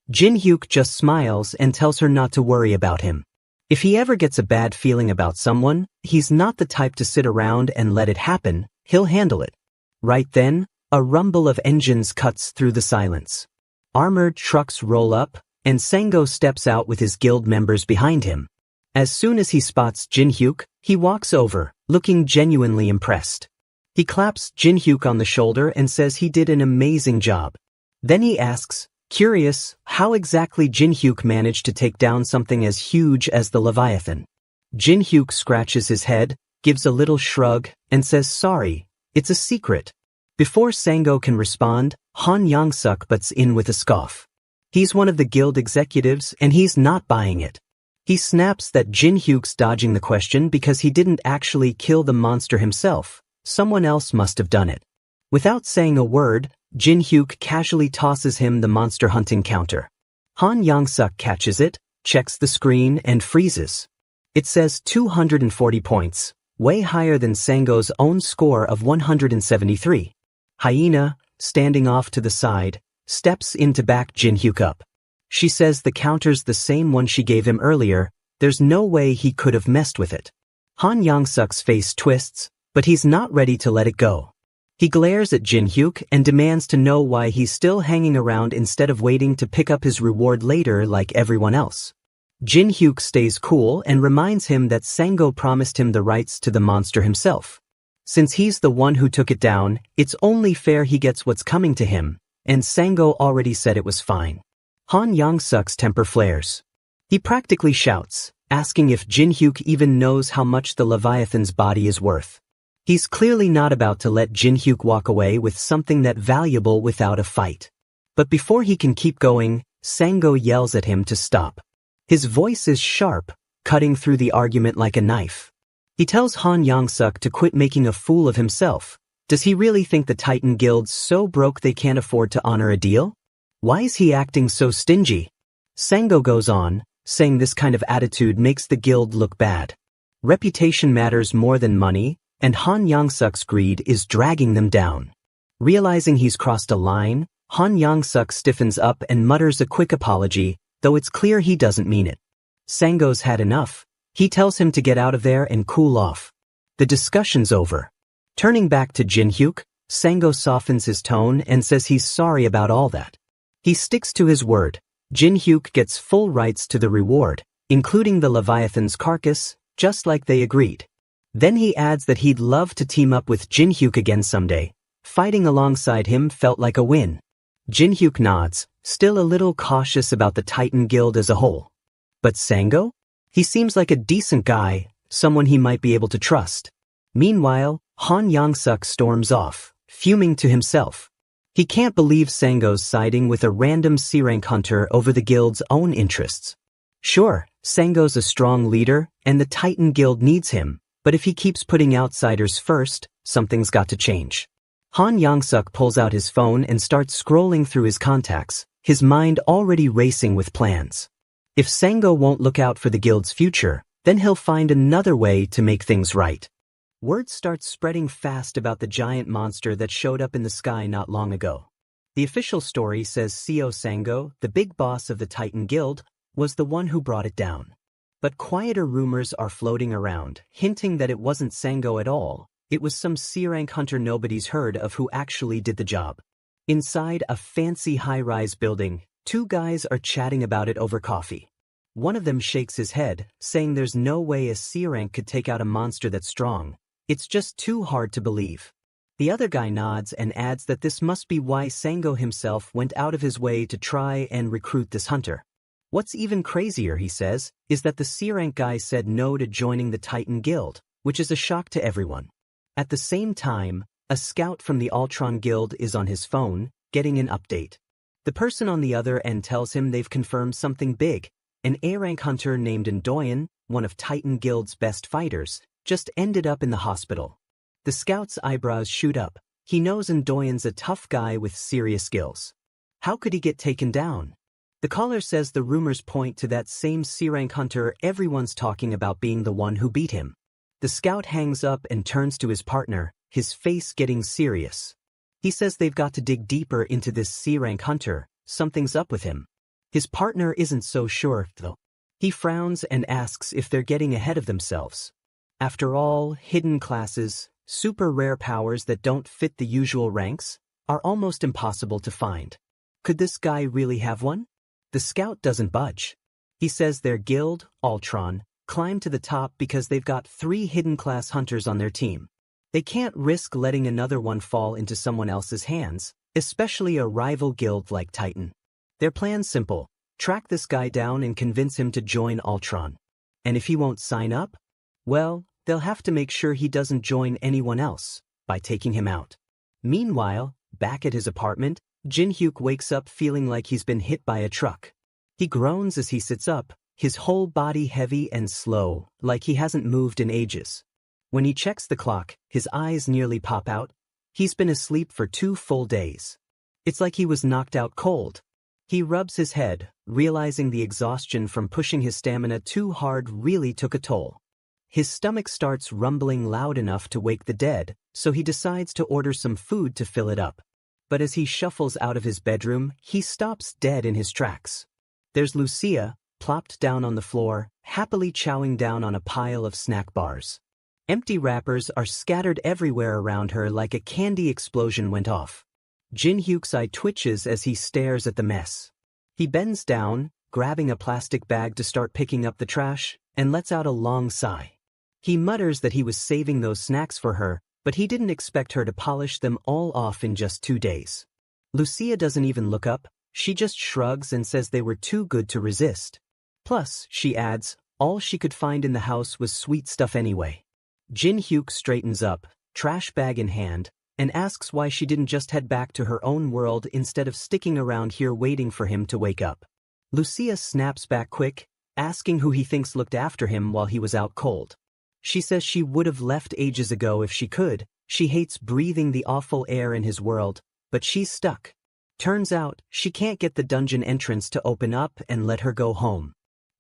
Jin-hyuk just smiles and tells her not to worry about him. If he ever gets a bad feeling about someone, he's not the type to sit around and let it happen, he'll handle it. Right then, a rumble of engines cuts through the silence. Armored trucks roll up, and Sango steps out with his guild members behind him. As soon as he spots Jin-hyuk, he walks over, looking genuinely impressed. He claps Jin-hyuk on the shoulder and says he did an amazing job. Then he asks, curious, how exactly Jin-hyuk managed to take down something as huge as the Leviathan. Jin-hyuk scratches his head, gives a little shrug, and says sorry, it's a secret. Before Sango can respond, Han Yongsuk butts in with a scoff. He's one of the guild executives and he's not buying it. He snaps that Jin-hyuk's dodging the question because he didn't actually kill the monster himself. Someone else must have done it. Without saying a word, Jin-hyuk casually tosses him the monster hunting counter. Han Yongsuk catches it, checks the screen and freezes. It says 240 points, way higher than Sango's own score of 173. Hyena, standing off to the side, steps in to back Jin-hyuk up. She says the counter's the same one she gave him earlier, there's no way he could have messed with it. Han Yang-suk's face twists, but he's not ready to let it go. He glares at Jin-hyuk and demands to know why he's still hanging around instead of waiting to pick up his reward later like everyone else. Jin-hyuk stays cool and reminds him that Sango promised him the rights to the monster himself. Since he's the one who took it down, it's only fair he gets what's coming to him, and Sango already said it was fine. Han Yang-suk's temper flares. He practically shouts, asking if Jin-hyuk even knows how much the Leviathan's body is worth. He's clearly not about to let Jin-hyuk walk away with something that valuable without a fight. But before he can keep going, Sango yells at him to stop. His voice is sharp, cutting through the argument like a knife. He tells Han Yang-suk to quit making a fool of himself. Does he really think the Titan Guild's so broke they can't afford to honor a deal? Why is he acting so stingy? Sango goes on, saying this kind of attitude makes the guild look bad. Reputation matters more than money, and Han Yang-suk's greed is dragging them down. Realizing he's crossed a line, Han Yang-suk stiffens up and mutters a quick apology, though it's clear he doesn't mean it. Sango's had enough. He tells him to get out of there and cool off. The discussion's over. Turning back to Jin-hyuk, Sango softens his tone and says he's sorry about all that. He sticks to his word. Jin-hyuk gets full rights to the reward, including the Leviathan's carcass, just like they agreed. Then he adds that he'd love to team up with Jin-hyuk again someday. Fighting alongside him felt like a win. Jin-hyuk nods, still a little cautious about the Titan Guild as a whole. But Sango? He seems like a decent guy, someone he might be able to trust. Meanwhile, Han Yang-suk storms off, fuming to himself. He can't believe Sango's siding with a random C-rank hunter over the guild's own interests. Sure, Sango's a strong leader, and the Titan Guild needs him, but if he keeps putting outsiders first, something's got to change. Han Yang-suk pulls out his phone and starts scrolling through his contacts, his mind already racing with plans. If Sango won't look out for the guild's future, then he'll find another way to make things right. Word starts spreading fast about the giant monster that showed up in the sky not long ago. The official story says CO Sango, the big boss of the Titan Guild, was the one who brought it down. But quieter rumors are floating around, hinting that it wasn't Sango at all. It was some C-rank hunter nobody's heard of who actually did the job. Inside a fancy high-rise building, two guys are chatting about it over coffee. One of them shakes his head, saying there's no way a C-rank could take out a monster that's strong. It's just too hard to believe. The other guy nods and adds that this must be why Sango himself went out of his way to try and recruit this hunter. What's even crazier, he says, is that the C-rank guy said no to joining the Titan Guild, which is a shock to everyone. At the same time, a scout from the Ultron Guild is on his phone, getting an update. The person on the other end tells him they've confirmed something big. An A-rank hunter named Ndoyen, one of Titan Guild's best fighters, just ended up in the hospital. The scout's eyebrows shoot up. He knows Ndoyen's a tough guy with serious skills. How could he get taken down? The caller says the rumors point to that same C-rank hunter everyone's talking about being the one who beat him. The scout hangs up and turns to his partner, his face getting serious. He says they've got to dig deeper into this C-rank hunter, something's up with him. His partner isn't so sure, though. He frowns and asks if they're getting ahead of themselves. After all, hidden classes, super rare powers that don't fit the usual ranks, are almost impossible to find. Could this guy really have one? The scout doesn't budge. He says their guild, Ultron, climbed to the top because they've got 3 hidden class hunters on their team. They can't risk letting another one fall into someone else's hands, especially a rival guild like Titan. Their plan's simple: track this guy down and convince him to join Ultron. And if he won't sign up, well, they'll have to make sure he doesn't join anyone else by taking him out. Meanwhile, back at his apartment, Jin-hyuk wakes up feeling like he's been hit by a truck. He groans as he sits up, his whole body heavy and slow, like he hasn't moved in ages. When he checks the clock, his eyes nearly pop out. He's been asleep for 2 full days. It's like he was knocked out cold. He rubs his head, realizing the exhaustion from pushing his stamina too hard really took a toll. His stomach starts rumbling loud enough to wake the dead, so he decides to order some food to fill it up. But as he shuffles out of his bedroom, he stops dead in his tracks. There's Lucia, plopped down on the floor, happily chowing down on a pile of snack bars. Empty wrappers are scattered everywhere around her like a candy explosion went off. Jin-hyuk's eye twitches as he stares at the mess. He bends down, grabbing a plastic bag to start picking up the trash, and lets out a long sigh. He mutters that he was saving those snacks for her, but he didn't expect her to polish them all off in just 2 days. Lucia doesn't even look up, she just shrugs and says they were too good to resist. Plus, she adds, all she could find in the house was sweet stuff anyway. Jin-hyuk straightens up, trash bag in hand, and asks why she didn't just head back to her own world instead of sticking around here waiting for him to wake up. Lucia snaps back quick, asking who he thinks looked after him while he was out cold. She says she would have left ages ago if she could, she hates breathing the awful air in his world, but she's stuck. Turns out, she can't get the dungeon entrance to open up and let her go home.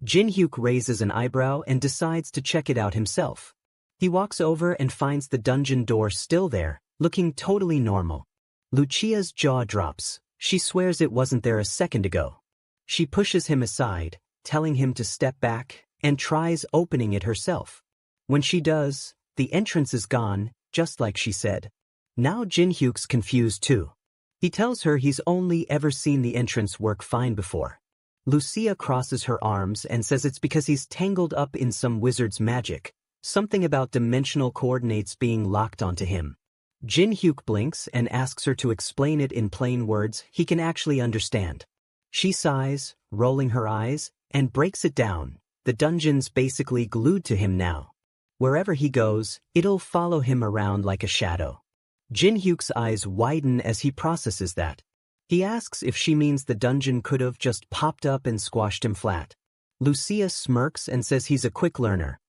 Jin-hyuk raises an eyebrow and decides to check it out himself. He walks over and finds the dungeon door still there, looking totally normal. Lucia's jaw drops. She swears it wasn't there a second ago. She pushes him aside, telling him to step back, and tries opening it herself. When she does, the entrance is gone, just like she said. Now Jin-hyuk's confused too. He tells her he's only ever seen the entrance work fine before. Lucia crosses her arms and says it's because he's tangled up in some wizard's magic, something about dimensional coordinates being locked onto him. Jin-hyuk blinks and asks her to explain it in plain words he can actually understand. She sighs, rolling her eyes, and breaks it down. The dungeon's basically glued to him now. Wherever he goes, it'll follow him around like a shadow. Jin-hyuk's eyes widen as he processes that. He asks if she means the dungeon could have just popped up and squashed him flat. Lucia smirks and says he's a quick learner.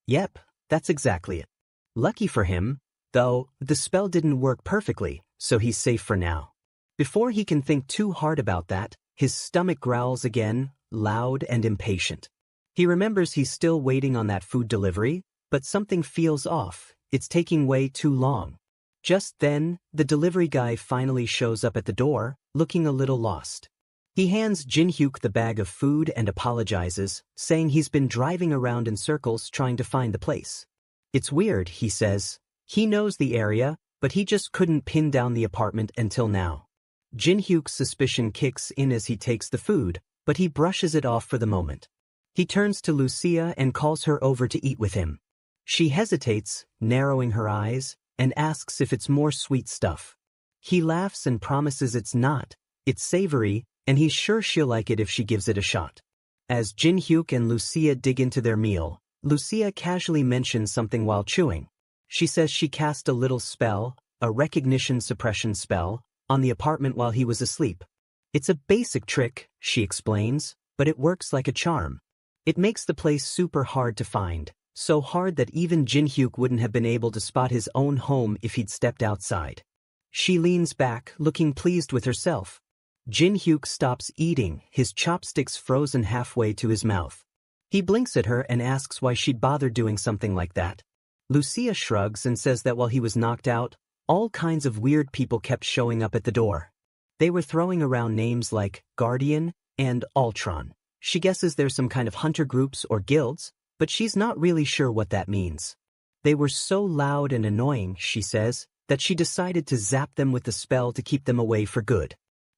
Yep, that's exactly it. Lucky for him, though, the spell didn't work perfectly, so he's safe for now. Before he can think too hard about that, his stomach growls again, loud and impatient. He remembers he's still waiting on that food delivery, but something feels off, it's taking way too long. Just then, the delivery guy finally shows up at the door, looking a little lost. He hands Jin-hyuk the bag of food and apologizes, saying he's been driving around in circles trying to find the place. It's weird, he says. He knows the area, but he just couldn't pin down the apartment until now. Jin-hyuk's suspicion kicks in as he takes the food, but he brushes it off for the moment. He turns to Lucia and calls her over to eat with him. She hesitates, narrowing her eyes, and asks if it's more sweet stuff. He laughs and promises it's not, it's savory, and he's sure she'll like it if she gives it a shot. As Jin-hyuk and Lucia dig into their meal, Lucia casually mentions something while chewing. She says she cast a little spell, a recognition suppression spell, on the apartment while he was asleep. It's a basic trick, she explains, but it works like a charm. It makes the place super hard to find, so hard that even Jin-hyuk wouldn't have been able to spot his own home if he'd stepped outside. She leans back, looking pleased with herself. Jin-hyuk stops eating, his chopsticks frozen halfway to his mouth. He blinks at her and asks why she'd bother doing something like that. Lucia shrugs and says that while he was knocked out, all kinds of weird people kept showing up at the door. They were throwing around names like Guardian and Ultron. She guesses there's some kind of hunter groups or guilds, but she's not really sure what that means. They were so loud and annoying, she says, that she decided to zap them with the spell to keep them away for good.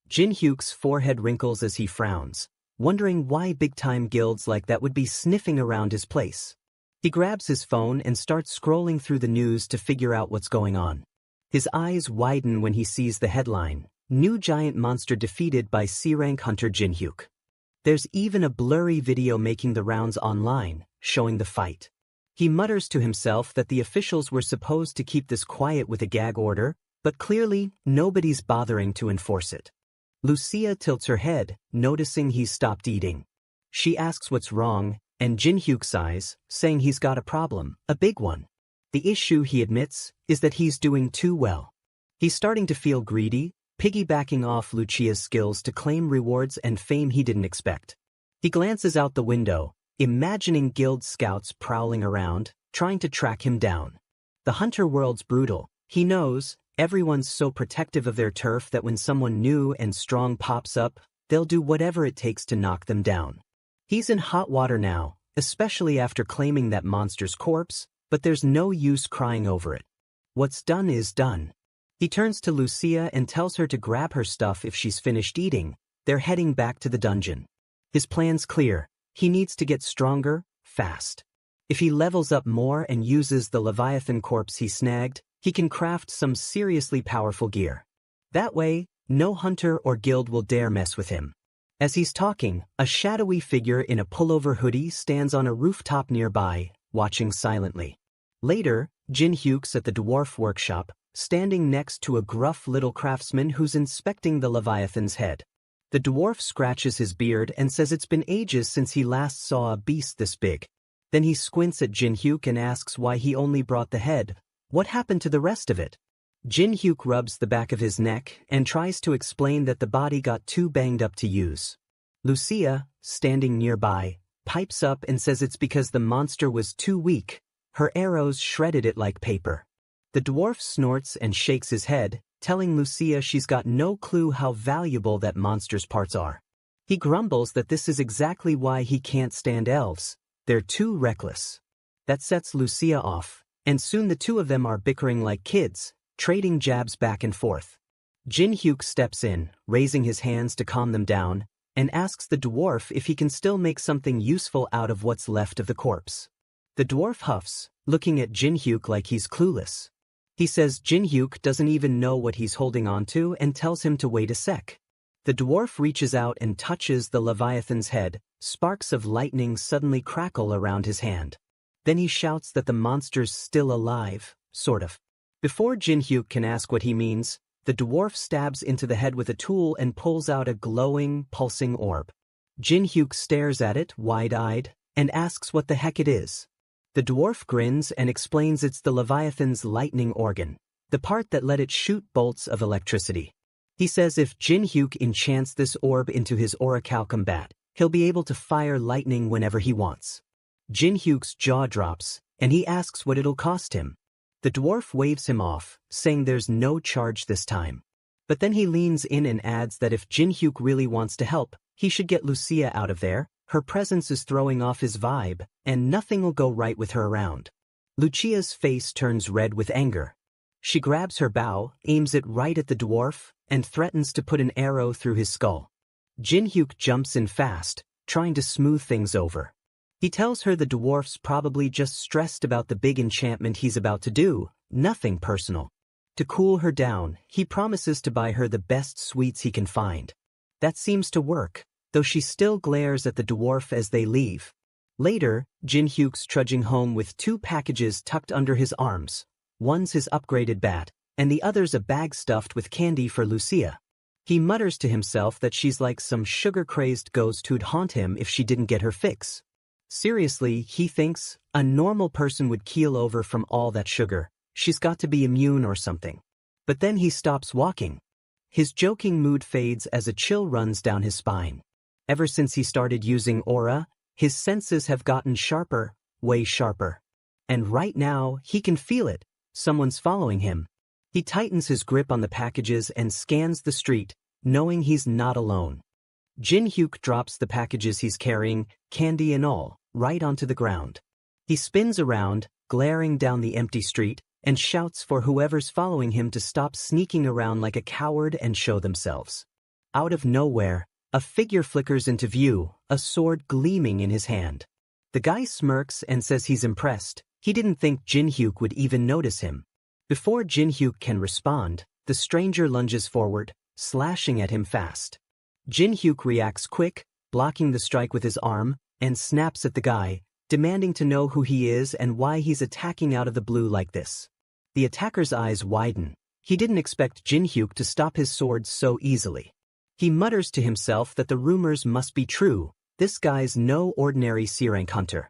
Jin-hyuk's forehead wrinkles as he frowns, wondering why big-time guilds like that would be sniffing around his place. He grabs his phone and starts scrolling through the news to figure out what's going on. His eyes widen when he sees the headline, "New Giant Monster Defeated by C-Rank Hunter Jin-hyuk." There's even a blurry video making the rounds online, showing the fight. He mutters to himself that the officials were supposed to keep this quiet with a gag order, but clearly, nobody's bothering to enforce it. Lucia tilts her head, noticing he's stopped eating. She asks what's wrong, and Jin-hyuk sighs, saying he's got a problem, a big one. The issue, he admits, is that he's doing too well. He's starting to feel greedy, piggybacking off Lucia's skills to claim rewards and fame he didn't expect. He glances out the window, imagining guild scouts prowling around, trying to track him down. The hunter world's brutal. He knows, everyone's so protective of their turf that when someone new and strong pops up, they'll do whatever it takes to knock them down. He's in hot water now, especially after claiming that monster's corpse, but there's no use crying over it. What's done is done. He turns to Lucia and tells her to grab her stuff if she's finished eating. They're heading back to the dungeon. His plan's clear. He needs to get stronger, fast. If he levels up more and uses the Leviathan corpse he snagged, he can craft some seriously powerful gear. That way, no hunter or guild will dare mess with him. As he's talking, a shadowy figure in a pullover hoodie stands on a rooftop nearby, watching silently. Later, Jin Hyuk's at the dwarf workshop, standing next to a gruff little craftsman who's inspecting the Leviathan's head. The dwarf scratches his beard and says it's been ages since he last saw a beast this big. Then he squints at Jin Hyuk and asks why he only brought the head. What happened to the rest of it? Jin Hyuk rubs the back of his neck and tries to explain that the body got too banged up to use. Lucia, standing nearby, pipes up and says it's because the monster was too weak. Her arrows shredded it like paper. The dwarf snorts and shakes his head, telling Lucia she's got no clue how valuable that monster's parts are. He grumbles that this is exactly why he can't stand elves. They're too reckless. That sets Lucia off, and soon the two of them are bickering like kids, trading jabs back and forth. Jin Hyuk steps in, raising his hands to calm them down, and asks the dwarf if he can still make something useful out of what's left of the corpse. The dwarf huffs, looking at Jin Hyuk like he's clueless. He says Jin Hyuk doesn't even know what he's holding onto and tells him to wait a sec. The dwarf reaches out and touches the Leviathan's head. Sparks of lightning suddenly crackle around his hand. Then he shouts that the monster's still alive, sort of. Before Jin Hyuk can ask what he means, the dwarf stabs into the head with a tool and pulls out a glowing, pulsing orb. Jin Hyuk stares at it, wide-eyed, and asks what the heck it is. The dwarf grins and explains it's the Leviathan's lightning organ, the part that let it shoot bolts of electricity. He says if Jin Hyuk enchants this orb into his orichalcum bat, he'll be able to fire lightning whenever he wants. Jin Hyuk's jaw drops, and he asks what it'll cost him. The dwarf waves him off, saying there's no charge this time. But then he leans in and adds that if Jin Hyuk really wants to help, he should get Lucia out of there. Her presence is throwing off his vibe, and nothing will go right with her around. Lucia's face turns red with anger. She grabs her bow, aims it right at the dwarf, and threatens to put an arrow through his skull. Jin Hyuk jumps in fast, trying to smooth things over. He tells her the dwarf's probably just stressed about the big enchantment he's about to do, nothing personal. To cool her down, he promises to buy her the best sweets he can find. That seems to work, though she still glares at the dwarf as they leave. Later, Jin Hyuk's trudging home with two packages tucked under his arms. One's his upgraded bat, and the other's a bag stuffed with candy for Lucia. He mutters to himself that she's like some sugar-crazed ghost who'd haunt him if she didn't get her fix. Seriously, he thinks, a normal person would keel over from all that sugar. She's got to be immune or something. But then he stops walking. His joking mood fades as a chill runs down his spine. Ever since he started using aura, his senses have gotten sharper, way sharper. And right now, he can feel it. Someone's following him. He tightens his grip on the packages and scans the street, knowing he's not alone. Jin Hyuk drops the packages he's carrying, candy and all, right onto the ground. He spins around, glaring down the empty street, and shouts for whoever's following him to stop sneaking around like a coward and show themselves. Out of nowhere, a figure flickers into view, a sword gleaming in his hand. The guy smirks and says he's impressed. He didn't think Jin Hyuk would even notice him. Before Jin Hyuk can respond, the stranger lunges forward, slashing at him fast. Jin Hyuk reacts quick, blocking the strike with his arm, and snaps at the guy, demanding to know who he is and why he's attacking out of the blue like this. The attacker's eyes widen. He didn't expect Jin Hyuk to stop his sword so easily. He mutters to himself that the rumors must be true. This guy's no ordinary C-rank hunter.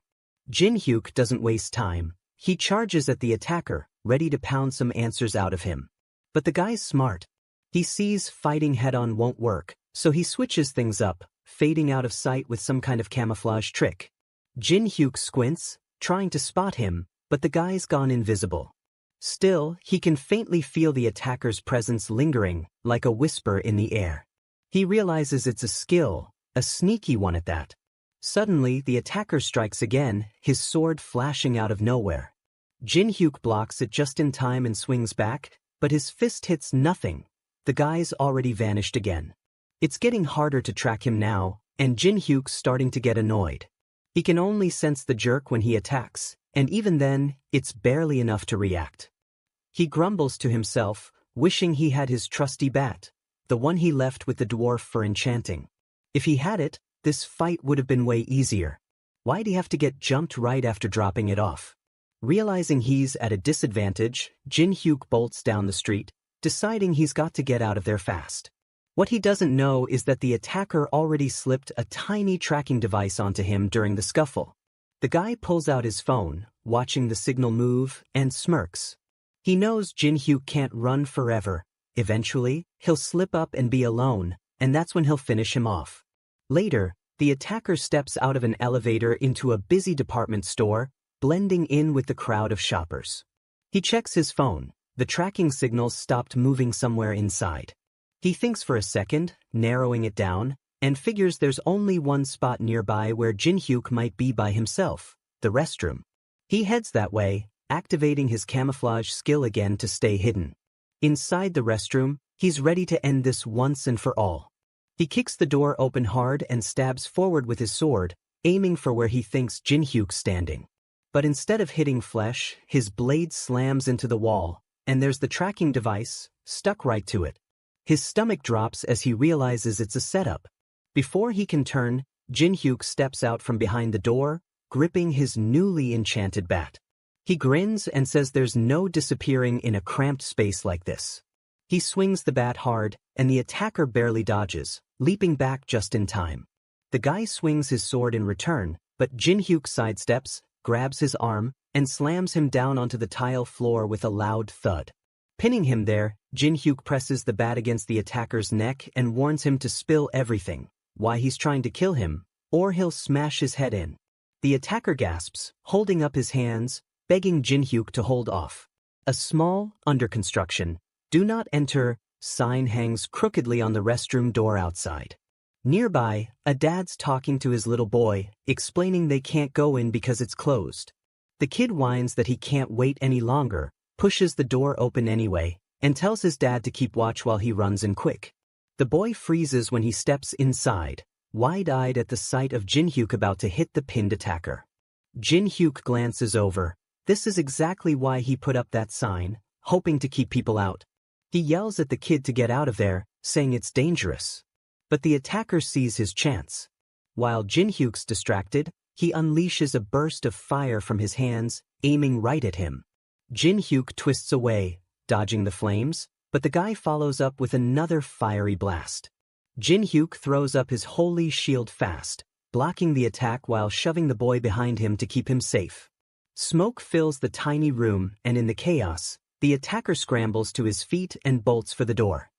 Jin Hyuk doesn't waste time. He charges at the attacker, ready to pound some answers out of him. But the guy's smart. He sees fighting head-on won't work, so he switches things up, fading out of sight with some kind of camouflage trick. Jin Hyuk squints, trying to spot him, but the guy's gone invisible. Still, he can faintly feel the attacker's presence lingering, like a whisper in the air. He realizes it's a skill, a sneaky one at that. Suddenly, the attacker strikes again, his sword flashing out of nowhere. Jin-hyuk blocks it just in time and swings back, but his fist hits nothing. The guy's already vanished again. It's getting harder to track him now, and Jin-hyuk's starting to get annoyed. He can only sense the jerk when he attacks, and even then, it's barely enough to react. He grumbles to himself, wishing he had his trusty bat, the one he left with the dwarf for enchanting. If he had it, this fight would have been way easier. Why'd he have to get jumped right after dropping it off? Realizing he's at a disadvantage, Jin-hyuk bolts down the street, deciding he's got to get out of there fast. What he doesn't know is that the attacker already slipped a tiny tracking device onto him during the scuffle. The guy pulls out his phone, watching the signal move, and smirks. He knows Jin-hyuk can't run forever. Eventually, he'll slip up and be alone, and that's when he'll finish him off. Later, the attacker steps out of an elevator into a busy department store, blending in with the crowd of shoppers. He checks his phone. The tracking signals stopped moving somewhere inside. He thinks for a second, narrowing it down, and figures there's only one spot nearby where Jin-hyuk might be by himself, the restroom. He heads that way, activating his camouflage skill again to stay hidden. Inside the restroom, he's ready to end this once and for all. He kicks the door open hard and stabs forward with his sword, aiming for where he thinks Jin-hyuk's standing. But instead of hitting flesh, his blade slams into the wall, and there's the tracking device, stuck right to it. His stomach drops as he realizes it's a setup. Before he can turn, Jin-hyuk steps out from behind the door, gripping his newly enchanted bat. He grins and says there's no disappearing in a cramped space like this. He swings the bat hard, and the attacker barely dodges, leaping back just in time. The guy swings his sword in return, but Jin-hyuk sidesteps, grabs his arm, and slams him down onto the tile floor with a loud thud. Pinning him there, Jin-hyuk presses the bat against the attacker's neck and warns him to spill everything, why he's trying to kill him, or he'll smash his head in. The attacker gasps, holding up his hands, begging Jin-hyuk to hold off. A small, under construction, "Do not enter" sign hangs crookedly on the restroom door outside. Nearby, a dad's talking to his little boy, explaining they can't go in because it's closed. The kid whines that he can't wait any longer, pushes the door open anyway, and tells his dad to keep watch while he runs in quick. The boy freezes when he steps inside, wide-eyed at the sight of Jin-hyuk about to hit the pinned attacker. Jin-hyuk glances over. This is exactly why he put up that sign, hoping to keep people out. He yells at the kid to get out of there, saying it's dangerous. But the attacker sees his chance. While Jin-hyuk's distracted, he unleashes a burst of fire from his hands, aiming right at him. Jin-hyuk twists away, dodging the flames, but the guy follows up with another fiery blast. Jin-hyuk throws up his holy shield fast, blocking the attack while shoving the boy behind him to keep him safe. Smoke fills the tiny room, and in the chaos, the attacker scrambles to his feet and bolts for the door.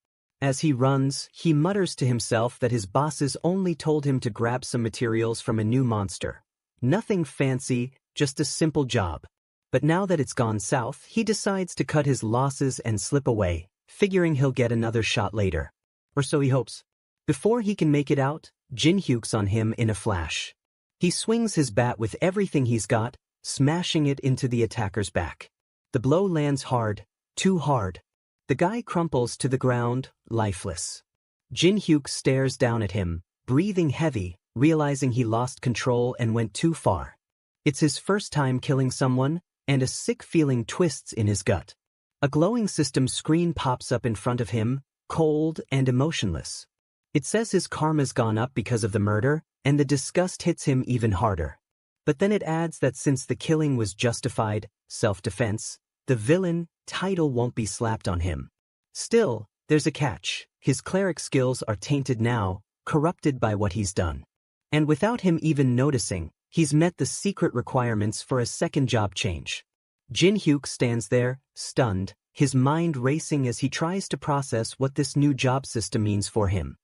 As he runs, he mutters to himself that his bosses only told him to grab some materials from a new monster. Nothing fancy, just a simple job. But now that it's gone south, he decides to cut his losses and slip away, figuring he'll get another shot later. Or so he hopes. Before he can make it out, Jin-hyuk's on him in a flash. He swings his bat with everything he's got, smashing it into the attacker's back. The blow lands hard, too hard. The guy crumples to the ground, lifeless. Jin-hyuk stares down at him, breathing heavy, realizing he lost control and went too far. It's his first time killing someone, and a sick feeling twists in his gut. A glowing system screen pops up in front of him, cold and emotionless. It says his karma's gone up because of the murder, and the disgust hits him even harder. But then it adds that since the killing was justified, self-defense, the villain title won't be slapped on him. Still, there's a catch. His cleric skills are tainted now, corrupted by what he's done. And without him even noticing, he's met the secret requirements for a second job change. Jin-hyuk stands there, stunned, his mind racing as he tries to process what this new job system means for him.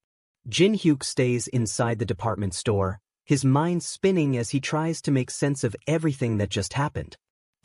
Jin-hyuk stays inside the department store, his mind spinning as he tries to make sense of everything that just happened.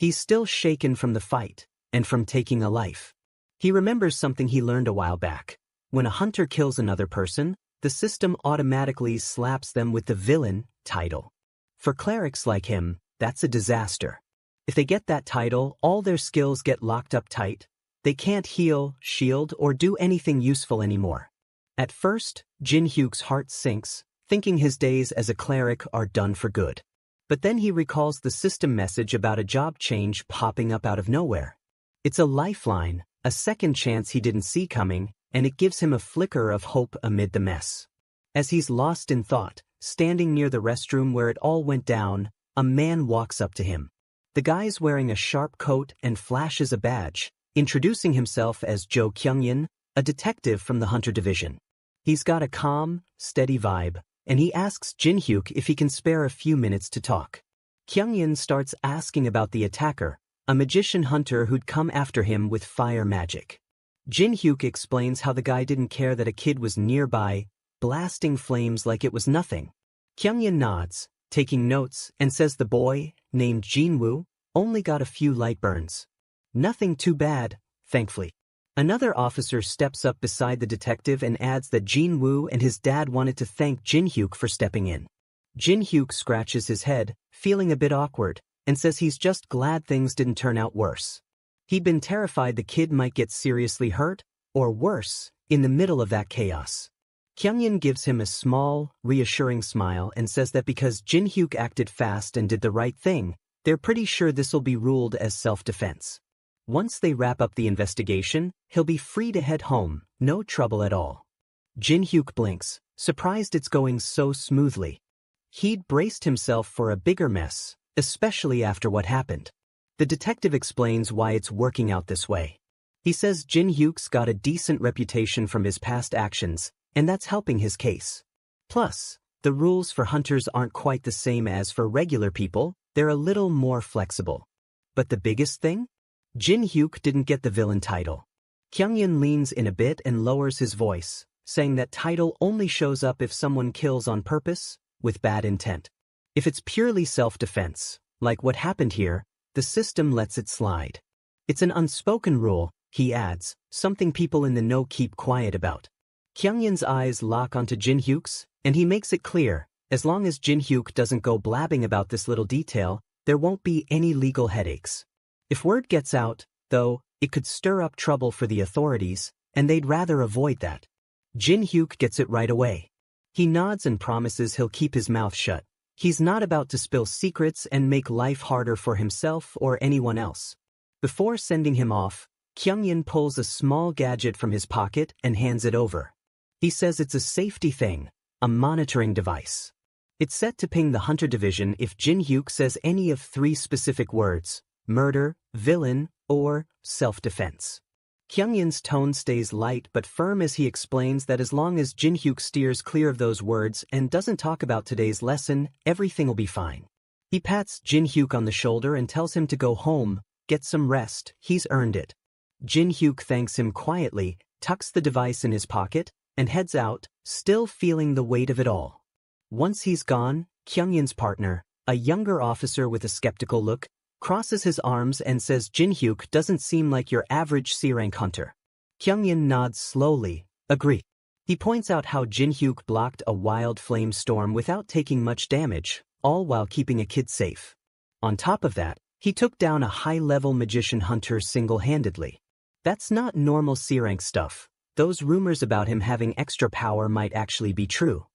He's still shaken from the fight, and from taking a life. He remembers something he learned a while back. When a hunter kills another person, the system automatically slaps them with the villain title. For clerics like him, that's a disaster. If they get that title, all their skills get locked up tight. They can't heal, shield, or do anything useful anymore. At first, Jin-hyuk's heart sinks, thinking his days as a cleric are done for good. But then he recalls the system message about a job change popping up out of nowhere. It's a lifeline, a second chance he didn't see coming, and it gives him a flicker of hope amid the mess. As he's lost in thought, standing near the restroom where it all went down, a man walks up to him. The guy's wearing a sharp coat and flashes a badge, introducing himself as Jo Kyungin, a detective from the Hunter Division. He's got a calm, steady vibe, and he asks Jin-hyuk if he can spare a few minutes to talk. Kyungin starts asking about the attacker, a magician hunter who'd come after him with fire magic. Jin-hyuk explains how the guy didn't care that a kid was nearby, blasting flames like it was nothing. Kyungin nods, taking notes, and says the boy, named Jinwoo, only got a few light burns. Nothing too bad, thankfully. Another officer steps up beside the detective and adds that Jinwoo and his dad wanted to thank Jin-hyuk for stepping in. Jin-hyuk scratches his head, feeling a bit awkward, and says he's just glad things didn't turn out worse. He'd been terrified the kid might get seriously hurt, or worse, in the middle of that chaos. Kyungin gives him a small, reassuring smile and says that because Jin-hyuk acted fast and did the right thing, they're pretty sure this'll be ruled as self-defense. Once they wrap up the investigation, he'll be free to head home, no trouble at all. Jin-hyuk blinks, surprised it's going so smoothly. He'd braced himself for a bigger mess, especially after what happened. The detective explains why it's working out this way. He says Jin-hyuk's got a decent reputation from his past actions, and that's helping his case. Plus, the rules for hunters aren't quite the same as for regular people, they're a little more flexible. But the biggest thing? Jin-hyuk didn't get the villain title. Kyungin leans in a bit and lowers his voice, saying that title only shows up if someone kills on purpose, with bad intent. If it's purely self-defense, like what happened here, the system lets it slide. It's an unspoken rule, he adds, something people in the know keep quiet about. Kyungin's eyes lock onto Jin-hyuk's, and he makes it clear, as long as Jin-hyuk doesn't go blabbing about this little detail, there won't be any legal headaches. If word gets out, though, it could stir up trouble for the authorities, and they'd rather avoid that. Jin-hyuk gets it right away. He nods and promises he'll keep his mouth shut. He's not about to spill secrets and make life harder for himself or anyone else. Before sending him off, Kyungin pulls a small gadget from his pocket and hands it over. He says it's a safety thing, a monitoring device. It's set to ping the Hunter Division if Jin-hyuk says any of 3 specific words: murder, villain, or self-defense. Kyungin's tone stays light but firm as he explains that as long as Jin-hyuk steers clear of those words and doesn't talk about today's lesson, everything'll be fine. He pats Jin-hyuk on the shoulder and tells him to go home, get some rest, he's earned it. Jin-hyuk thanks him quietly, tucks the device in his pocket, and heads out, still feeling the weight of it all. Once he's gone, Kyungin's partner, a younger officer with a skeptical look, crosses his arms and says Jin-hyuk doesn't seem like your average C-rank hunter. Kyungin nods slowly, agree. He points out how Jin-hyuk blocked a wild flame storm without taking much damage, all while keeping a kid safe. On top of that, he took down a high-level magician hunter single-handedly. That's not normal C-rank stuff. Those rumors about him having extra power might actually be true.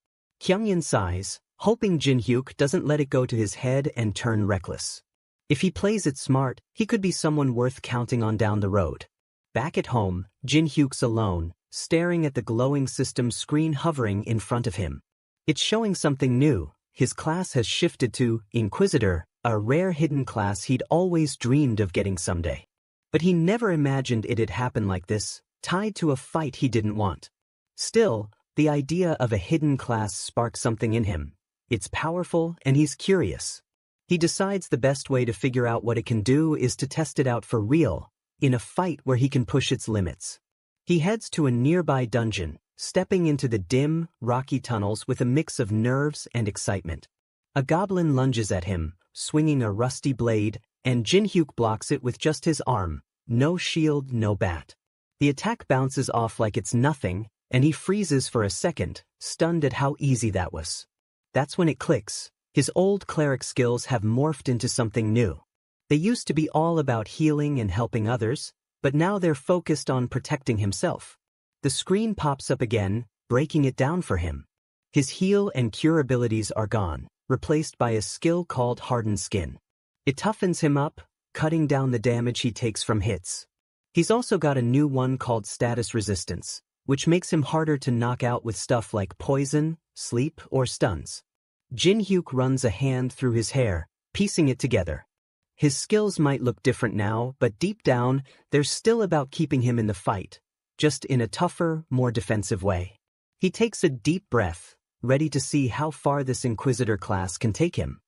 Kyungin sighs, hoping Jin-hyuk doesn't let it go to his head and turn reckless. If he plays it smart, he could be someone worth counting on down the road. Back at home, Jin-hyuk's alone, staring at the glowing system screen hovering in front of him. It's showing something new. His class has shifted to Inquisitor, a rare hidden class he'd always dreamed of getting someday. But he never imagined it'd happen like this, tied to a fight he didn't want. Still, the idea of a hidden class sparks something in him. It's powerful and he's curious. He decides the best way to figure out what it can do is to test it out for real, in a fight where he can push its limits. He heads to a nearby dungeon, stepping into the dim, rocky tunnels with a mix of nerves and excitement. A goblin lunges at him, swinging a rusty blade, and Jinhyuk blocks it with just his arm. No shield, no bat. The attack bounces off like it's nothing, and he freezes for a second, stunned at how easy that was. That's when it clicks. His old cleric skills have morphed into something new. They used to be all about healing and helping others, but now they're focused on protecting himself. The screen pops up again, breaking it down for him. His heal and cure abilities are gone, replaced by a skill called Hardened Skin. It toughens him up, cutting down the damage he takes from hits. He's also got a new one called Status Resistance, which makes him harder to knock out with stuff like poison, sleep, or stuns. Jinhyuk runs a hand through his hair, piecing it together. His skills might look different now, but deep down, they're still about keeping him in the fight, just in a tougher, more defensive way. He takes a deep breath, ready to see how far this Inquisitor class can take him.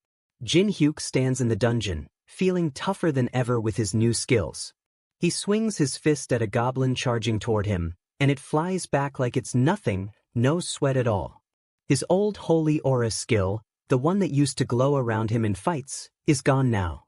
Jinhyuk stands in the dungeon, feeling tougher than ever with his new skills. He swings his fist at a goblin charging toward him, and it flies back like it's nothing, no sweat at all. His old Holy Aura skill, the one that used to glow around him in fights, is gone now.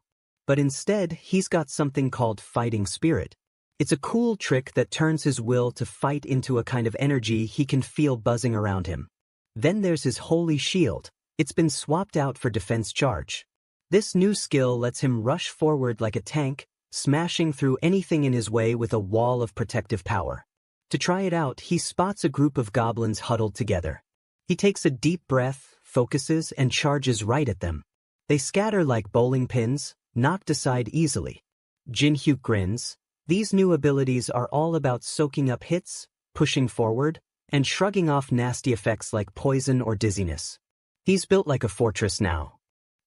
But instead, he's got something called Fighting Spirit. It's a cool trick that turns his will to fight into a kind of energy he can feel buzzing around him. Then there's his Holy Shield. It's been swapped out for Defense Charge. This new skill lets him rush forward like a tank, smashing through anything in his way with a wall of protective power. To try it out, he spots a group of goblins huddled together. He takes a deep breath, focuses, and charges right at them. They scatter like bowling pins, knocked aside easily. Jinhyuk grins. These new abilities are all about soaking up hits, pushing forward, and shrugging off nasty effects like poison or dizziness. He's built like a fortress now.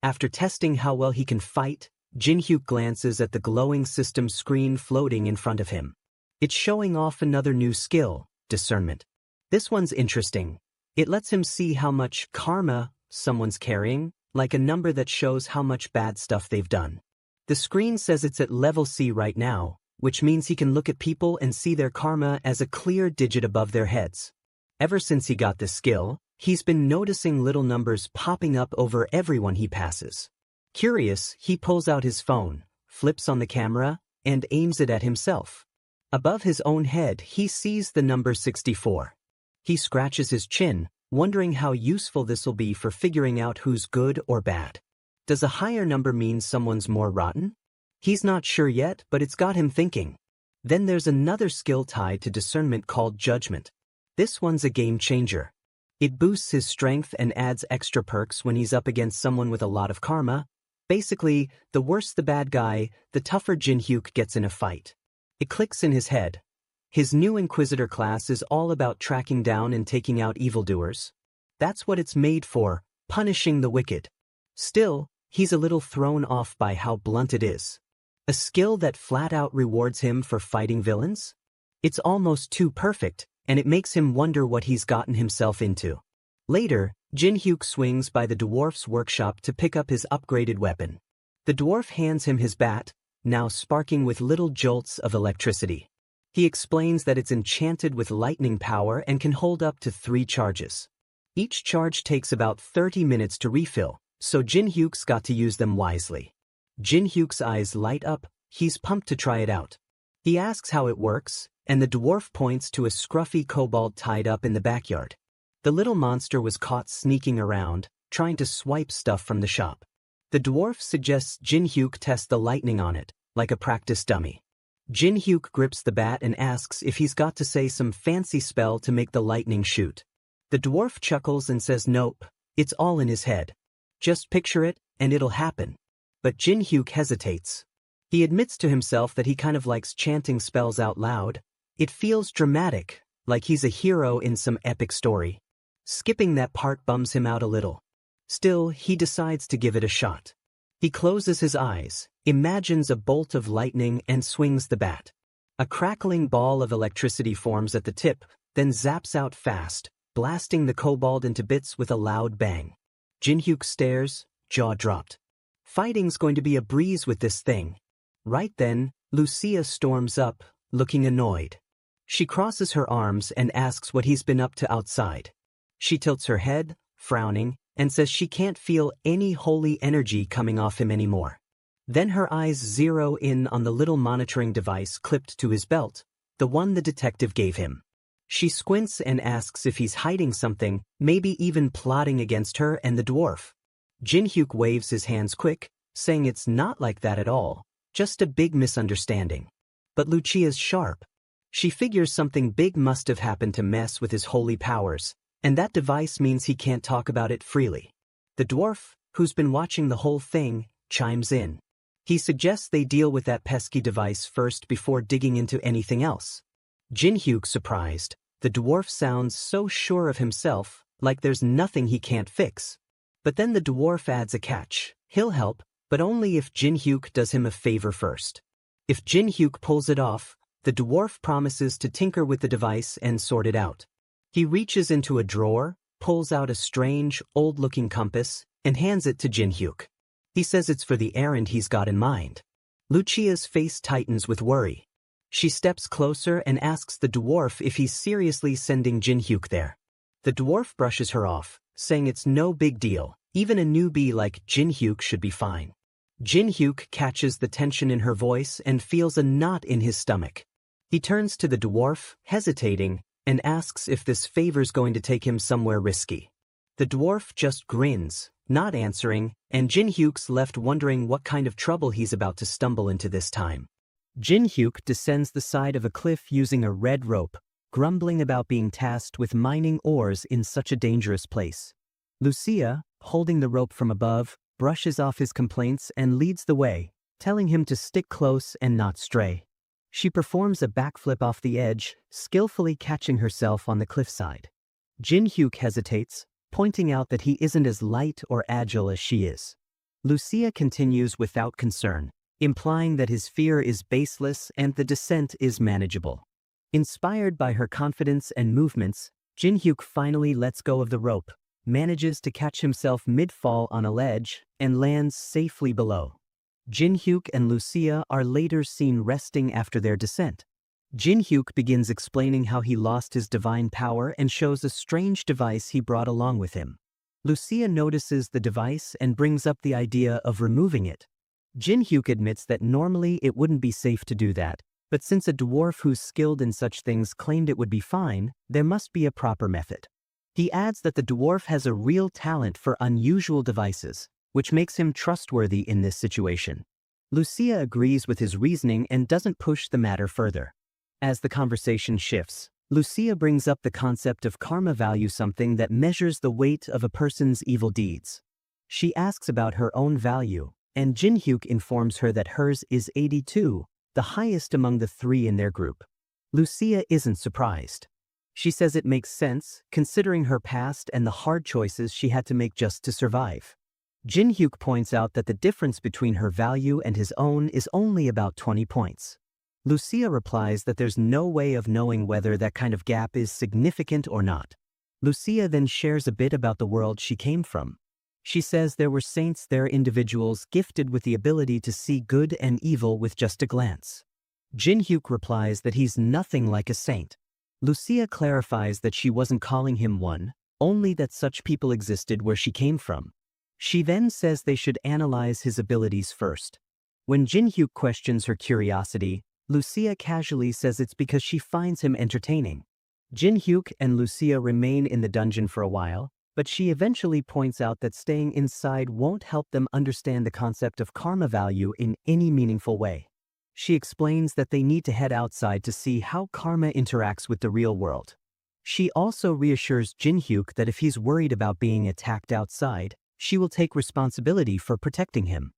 After testing how well he can fight, Jinhyuk glances at the glowing system screen floating in front of him. It's showing off another new skill, Discernment. This one's interesting. It lets him see how much karma someone's carrying, like a number that shows how much bad stuff they've done. The screen says it's at level C right now, which means he can look at people and see their karma as a clear digit above their heads. Ever since he got this skill, he's been noticing little numbers popping up over everyone he passes. Curious, he pulls out his phone, flips on the camera, and aims it at himself. Above his own head, he sees the number 64. He scratches his chin, wondering how useful this will be for figuring out who's good or bad. Does a higher number mean someone's more rotten? He's not sure yet, but it's got him thinking. Then there's another skill tied to discernment called Judgment. This one's a game changer. It boosts his strength and adds extra perks when he's up against someone with a lot of karma. Basically, the worse the bad guy, the tougher Jinhyuk gets in a fight. It clicks in his head. His new Inquisitor class is all about tracking down and taking out evildoers. That's what it's made for, punishing the wicked. Still, he's a little thrown off by how blunt it is. A skill that flat out rewards him for fighting villains? It's almost too perfect, and it makes him wonder what he's gotten himself into. Later, Jinhyuk swings by the dwarf's workshop to pick up his upgraded weapon. The dwarf hands him his bat, now sparking with little jolts of electricity. He explains that it's enchanted with lightning power and can hold up to 3 charges. Each charge takes about 30 minutes to refill, so Jinhyuk's got to use them wisely. Jinhyuk's eyes light up, he's pumped to try it out. He asks how it works, and the dwarf points to a scruffy kobold tied up in the backyard. The little monster was caught sneaking around, trying to swipe stuff from the shop. The dwarf suggests Jinhyuk test the lightning on it, like a practice dummy. Jinhyuk grips the bat and asks if he's got to say some fancy spell to make the lightning shoot. The dwarf chuckles and says nope, it's all in his head. Just picture it, and it'll happen. But Jinhyuk hesitates. He admits to himself that he kind of likes chanting spells out loud. It feels dramatic, like he's a hero in some epic story. Skipping that part bums him out a little. Still, he decides to give it a shot. He closes his eyes, imagines a bolt of lightning and swings the bat. A crackling ball of electricity forms at the tip, then zaps out fast, blasting the kobold into bits with a loud bang. Jinhyuk stares, jaw dropped. Fighting's going to be a breeze with this thing. Right then, Lucia storms up, looking annoyed. She crosses her arms and asks what he's been up to outside. She tilts her head, frowning, and says she can't feel any holy energy coming off him anymore. Then her eyes zero in on the little monitoring device clipped to his belt, the one the detective gave him. She squints and asks if he's hiding something, maybe even plotting against her and the dwarf. Jin-hyuk waves his hands quick, saying it's not like that at all, just a big misunderstanding. But Lucia's sharp. She figures something big must have happened to mess with his holy powers, and that device means he can't talk about it freely. The dwarf, who's been watching the whole thing, chimes in. He suggests they deal with that pesky device first before digging into anything else. Jin-hyuk surprised. The dwarf sounds so sure of himself, like there's nothing he can't fix. But then the dwarf adds a catch. He'll help, but only if Jin-hyuk does him a favor first. If Jin-hyuk pulls it off, the dwarf promises to tinker with the device and sort it out. He reaches into a drawer, pulls out a strange, old-looking compass, and hands it to Jin-hyuk. He says it's for the errand he's got in mind. Lucia's face tightens with worry. She steps closer and asks the dwarf if he's seriously sending Jin-hyuk there. The dwarf brushes her off, saying it's no big deal, even a newbie like Jin-hyuk should be fine. Jin-hyuk catches the tension in her voice and feels a knot in his stomach. He turns to the dwarf, hesitating, and asks if this favor's going to take him somewhere risky. The dwarf just grins, not answering, and Jin-hyuk's left wondering what kind of trouble he's about to stumble into this time. Jin-hyuk descends the side of a cliff using a red rope, grumbling about being tasked with mining ores in such a dangerous place. Lucia, holding the rope from above, brushes off his complaints and leads the way, telling him to stick close and not stray. She performs a backflip off the edge, skillfully catching herself on the cliffside. Jin-hyuk hesitates, pointing out that he isn't as light or agile as she is. Lucia continues without concern, implying that his fear is baseless and the descent is manageable. Inspired by her confidence and movements, Jin-hyuk finally lets go of the rope, manages to catch himself mid-fall on a ledge, and lands safely below. Jin-hyuk and Lucia are later seen resting after their descent. Jin-hyuk begins explaining how he lost his divine power and shows a strange device he brought along with him. Lucia notices the device and brings up the idea of removing it. Jin-hyuk admits that normally it wouldn't be safe to do that, but since a dwarf who's skilled in such things claimed it would be fine, there must be a proper method. He adds that the dwarf has a real talent for unusual devices, which makes him trustworthy in this situation. Lucia agrees with his reasoning and doesn't push the matter further. As the conversation shifts, Lucia brings up the concept of karma value, something that measures the weight of a person's evil deeds. She asks about her own value, and Jin-hyuk informs her that hers is 82, the highest among the three in their group. Lucia isn't surprised. She says it makes sense, considering her past and the hard choices she had to make just to survive. Jin-hyuk points out that the difference between her value and his own is only about 20 points. Lucia replies that there's no way of knowing whether that kind of gap is significant or not. Lucia then shares a bit about the world she came from. She says there were saints there, individuals gifted with the ability to see good and evil with just a glance. Jin-hyuk replies that he's nothing like a saint. Lucia clarifies that she wasn't calling him one, only that such people existed where she came from. She then says they should analyze his abilities first. When Jin-hyuk questions her curiosity, Lucia casually says it's because she finds him entertaining. Jin-hyuk and Lucia remain in the dungeon for a while, but she eventually points out that staying inside won't help them understand the concept of karma value in any meaningful way. She explains that they need to head outside to see how karma interacts with the real world. She also reassures Jin-hyuk that if he's worried about being attacked outside, she will take responsibility for protecting him.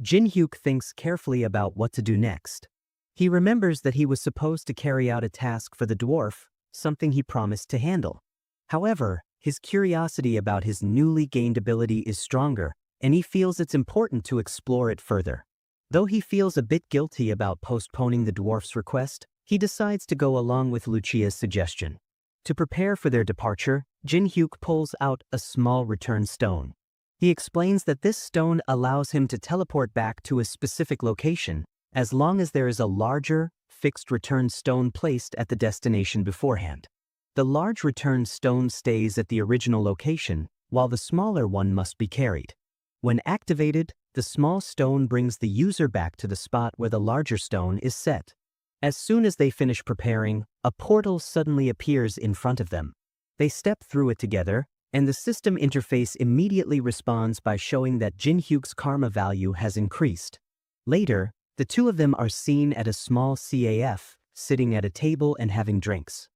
Jin-hyuk thinks carefully about what to do next. He remembers that he was supposed to carry out a task for the dwarf, something he promised to handle. However, his curiosity about his newly gained ability is stronger, and he feels it's important to explore it further. Though he feels a bit guilty about postponing the dwarf's request, he decides to go along with Lucia's suggestion. To prepare for their departure, Jin-hyuk pulls out a small return stone. He explains that this stone allows him to teleport back to a specific location, as long as there is a larger, fixed return stone placed at the destination beforehand. The large return stone stays at the original location, while the smaller one must be carried. When activated, The small stone brings the user back to the spot where the larger stone is set. As soon as they finish preparing, a portal suddenly appears in front of them. They step through it together, and the system interface immediately responds by showing that Jin-hyuk's karma value has increased. Later, the two of them are seen at a small CAF, sitting at a table and having drinks.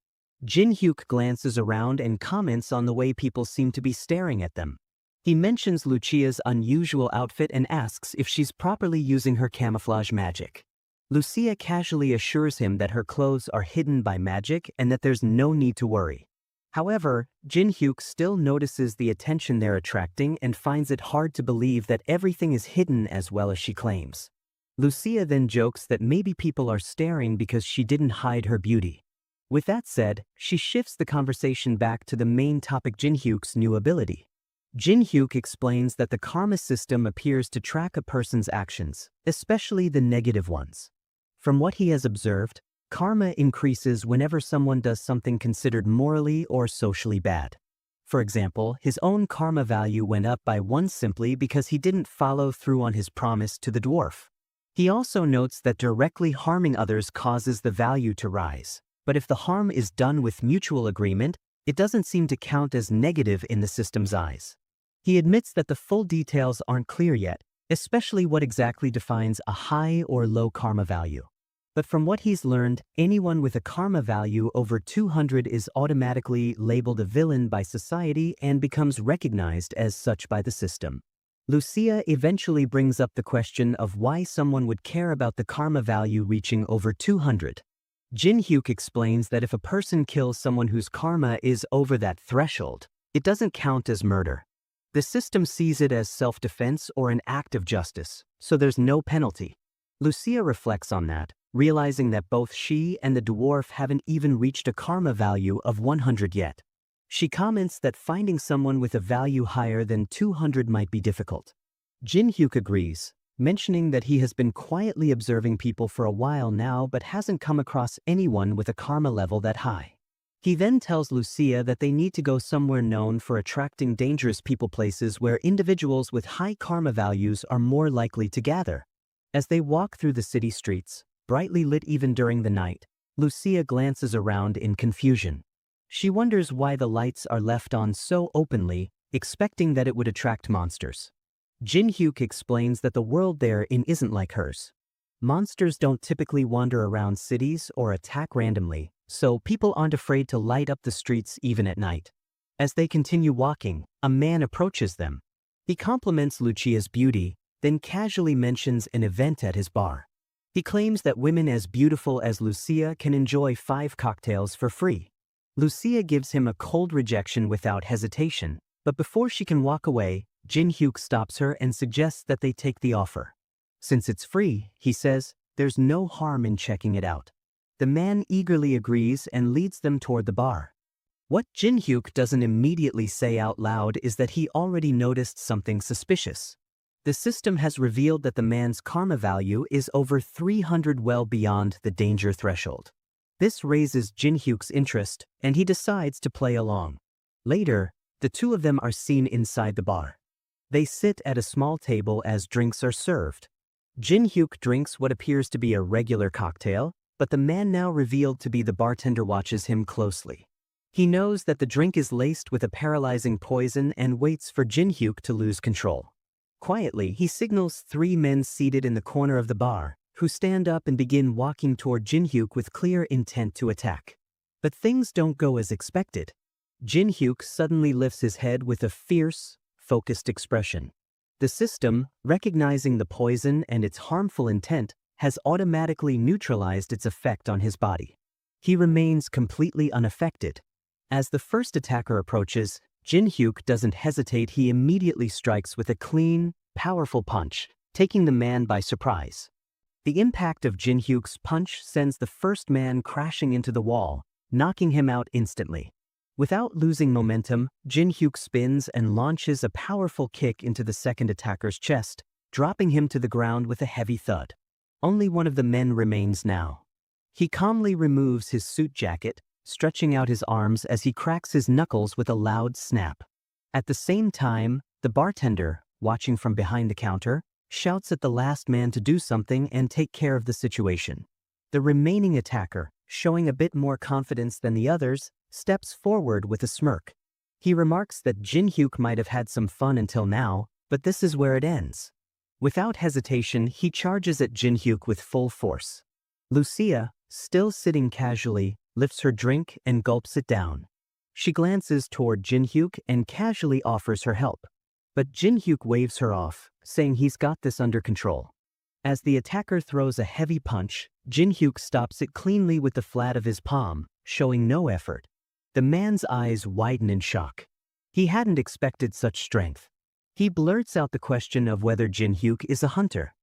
Jin-hyuk glances around and comments on the way people seem to be staring at them. He mentions Lucia's unusual outfit and asks if she's properly using her camouflage magic. Lucia casually assures him that her clothes are hidden by magic and that there's no need to worry. However, Jin-hyuk still notices the attention they're attracting and finds it hard to believe that everything is hidden as well as she claims. Lucia then jokes that maybe people are staring because she didn't hide her beauty. With that said, she shifts the conversation back to the main topic, Jin-hyuk's new ability. Jin-hyuk explains that the karma system appears to track a person's actions, especially the negative ones. From what he has observed, karma increases whenever someone does something considered morally or socially bad. For example, his own karma value went up by 1 simply because he didn't follow through on his promise to the dwarf. He also notes that directly harming others causes the value to rise, but if the harm is done with mutual agreement, it doesn't seem to count as negative in the system's eyes. He admits that the full details aren't clear yet, especially what exactly defines a high or low karma value. But from what he's learned, anyone with a karma value over 200 is automatically labeled a villain by society and becomes recognized as such by the system. Lucia eventually brings up the question of why someone would care about the karma value reaching over 200. Jin-hyuk explains that if a person kills someone whose karma is over that threshold, it doesn't count as murder. The system sees it as self-defense or an act of justice, so there's no penalty. Lucia reflects on that, realizing that both she and the dwarf haven't even reached a karma value of 100 yet. She comments that finding someone with a value higher than 200 might be difficult. Jin-hyuk agrees, mentioning that he has been quietly observing people for a while now but hasn't come across anyone with a karma level that high. He then tells Lucia that they need to go somewhere known for attracting dangerous people, places where individuals with high karma values are more likely to gather. As they walk through the city streets, brightly lit even during the night, Lucia glances around in confusion. She wonders why the lights are left on so openly, expecting that it would attract monsters. Jin-hyuk explains that the world they're in isn't like hers. Monsters don't typically wander around cities or attack randomly, so people aren't afraid to light up the streets even at night. As they continue walking, a man approaches them. He compliments Lucia's beauty, then casually mentions an event at his bar. He claims that women as beautiful as Lucia can enjoy 5 cocktails for free. Lucia gives him a cold rejection without hesitation, but before she can walk away, Jin-hyuk stops her and suggests that they take the offer. Since it's free, he says, there's no harm in checking it out. The man eagerly agrees and leads them toward the bar. What Jin-hyuk doesn't immediately say out loud is that he already noticed something suspicious. The system has revealed that the man's karma value is over 300, well beyond the danger threshold. This raises Jin-hyuk's interest, and he decides to play along. Later, the two of them are seen inside the bar. They sit at a small table as drinks are served. Jin-hyuk drinks what appears to be a regular cocktail, but the man now revealed to be the bartender watches him closely. He knows that the drink is laced with a paralyzing poison and waits for Jin-hyuk to lose control. Quietly, he signals 3 men seated in the corner of the bar, who stand up and begin walking toward Jin-hyuk with clear intent to attack. But things don't go as expected. Jin-hyuk suddenly lifts his head with a fierce, focused expression. The system, recognizing the poison and its harmful intent, has automatically neutralized its effect on his body. He remains completely unaffected. As the first attacker approaches, Jin-hyuk doesn't hesitate. He immediately strikes with a clean, powerful punch, taking the man by surprise. The impact of Jin-hyuk's punch sends the first man crashing into the wall, knocking him out instantly. Without losing momentum, Jin-hyuk spins and launches a powerful kick into the second attacker's chest, dropping him to the ground with a heavy thud. Only one of the men remains now. He calmly removes his suit jacket, stretching out his arms as he cracks his knuckles with a loud snap. At the same time, the bartender, watching from behind the counter, shouts at the last man to do something and take care of the situation. The remaining attacker, showing a bit more confidence than the others, steps forward with a smirk. He remarks that Jin-hyuk might have had some fun until now, but this is where it ends. Without hesitation, he charges at Jin-hyuk with full force. Lucia, still sitting casually, lifts her drink and gulps it down. She glances toward Jin-hyuk and casually offers her help. But Jin-hyuk waves her off, saying he's got this under control. As the attacker throws a heavy punch, Jin-hyuk stops it cleanly with the flat of his palm, showing no effort. The man's eyes widen in shock. He hadn't expected such strength. He blurts out the question of whether Jin-hyuk is a hunter.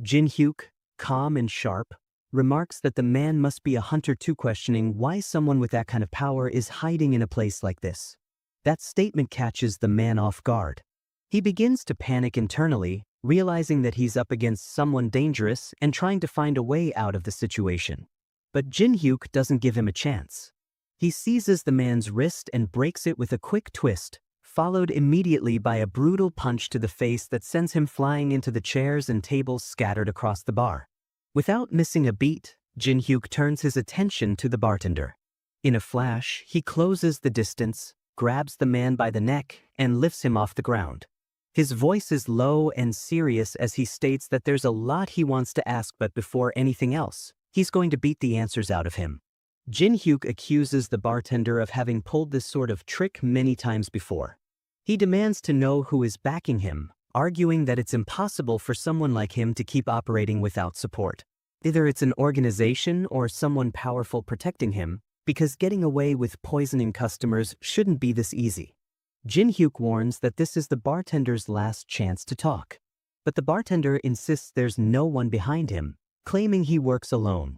Jin-hyuk, calm and sharp, remarks that the man must be a hunter too, questioning why someone with that kind of power is hiding in a place like this. That statement catches the man off guard. He begins to panic internally, realizing that he's up against someone dangerous and trying to find a way out of the situation. But Jin-hyuk doesn't give him a chance. He seizes the man's wrist and breaks it with a quick twist, followed immediately by a brutal punch to the face that sends him flying into the chairs and tables scattered across the bar. Without missing a beat, Jin-hyuk turns his attention to the bartender. In a flash, he closes the distance, grabs the man by the neck, and lifts him off the ground. His voice is low and serious as he states that there's a lot he wants to ask, but before anything else, he's going to beat the answers out of him. Jin-hyuk accuses the bartender of having pulled this sort of trick many times before. He demands to know who is backing him, arguing that it's impossible for someone like him to keep operating without support. Either it's an organization or someone powerful protecting him, because getting away with poisoning customers shouldn't be this easy. Jin-hyuk warns that this is the bartender's last chance to talk. But the bartender insists there's no one behind him, claiming he works alone.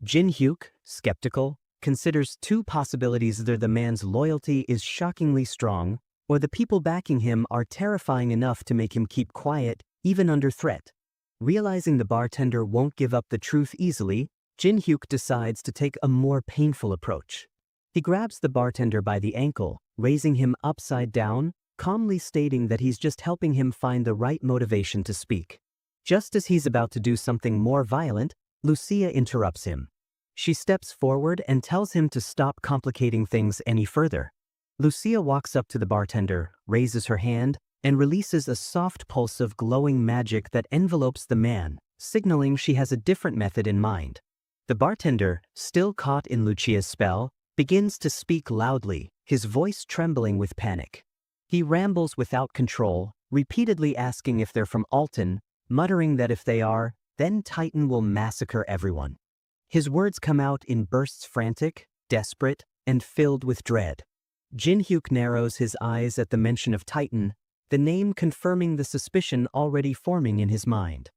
Jin-hyuk, skeptical, considers two possibilities: either the man's loyalty is shockingly strong, or the people backing him are terrifying enough to make him keep quiet, even under threat. Realizing the bartender won't give up the truth easily, Jin-hyuk decides to take a more painful approach. He grabs the bartender by the ankle, raising him upside down, calmly stating that he's just helping him find the right motivation to speak. Just as he's about to do something more violent, Lucia interrupts him. She steps forward and tells him to stop complicating things any further. Lucia walks up to the bartender, raises her hand, and releases a soft pulse of glowing magic that envelopes the man, signaling she has a different method in mind. The bartender, still caught in Lucia's spell, begins to speak loudly, his voice trembling with panic. He rambles without control, repeatedly asking if they're from Alton, muttering that if they are, then Titan will massacre everyone. His words come out in bursts, frantic, desperate, and filled with dread. Jin-hyuk narrows his eyes at the mention of Titan, the name confirming the suspicion already forming in his mind.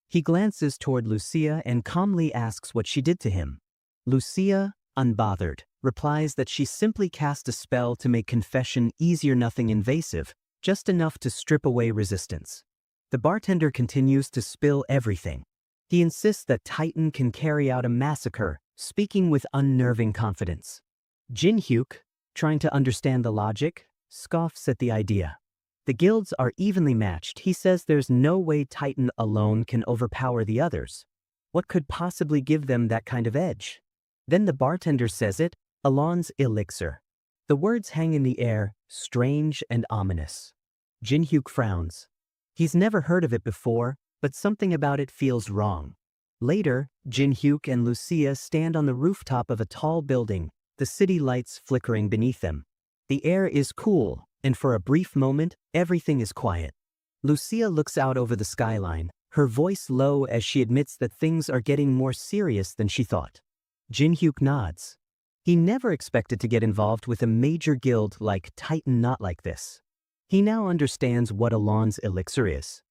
He glances toward Lucia and calmly asks what she did to him. Lucia, unbothered, replies that she simply cast a spell to make confession easier, nothing invasive, just enough to strip away resistance. The bartender continues to spill everything. He insists that Titan can carry out a massacre, speaking with unnerving confidence. Jin-hyuk, trying to understand the logic, scoffs at the idea. The guilds are evenly matched. He says there's no way Titan alone can overpower the others. What could possibly give them that kind of edge? Then the bartender says it, Alon's elixir. The words hang in the air, strange and ominous. Jin-hyuk frowns. He's never heard of it before, but something about it feels wrong. Later, Jin-hyuk and Lucia stand on the rooftop of a tall building, the city lights flickering beneath them. The air is cool, and for a brief moment, everything is quiet. Lucia looks out over the skyline, her voice low as she admits that things are getting more serious than she thought. Jin-hyuk nods. He never expected to get involved with a major guild like Titan, not like this. He now understands what Alon's elixir is.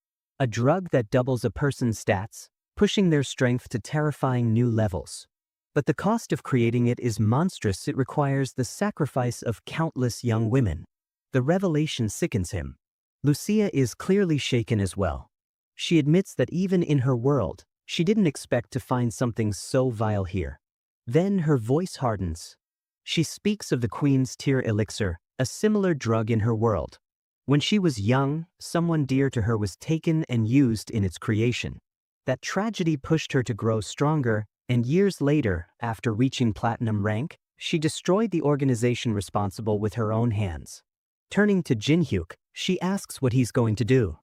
A drug that doubles a person's stats, pushing their strength to terrifying new levels. But the cost of creating it is monstrous. It requires the sacrifice of countless young women. The revelation sickens him. Lucia is clearly shaken as well. She admits that even in her world, she didn't expect to find something so vile here. Then her voice hardens. She speaks of the Queen's Tear elixir, a similar drug in her world. When she was young, someone dear to her was taken and used in its creation. That tragedy pushed her to grow stronger, and years later, after reaching platinum rank, she destroyed the organization responsible with her own hands. Turning to Jinhyuk, she asks what he's going to do.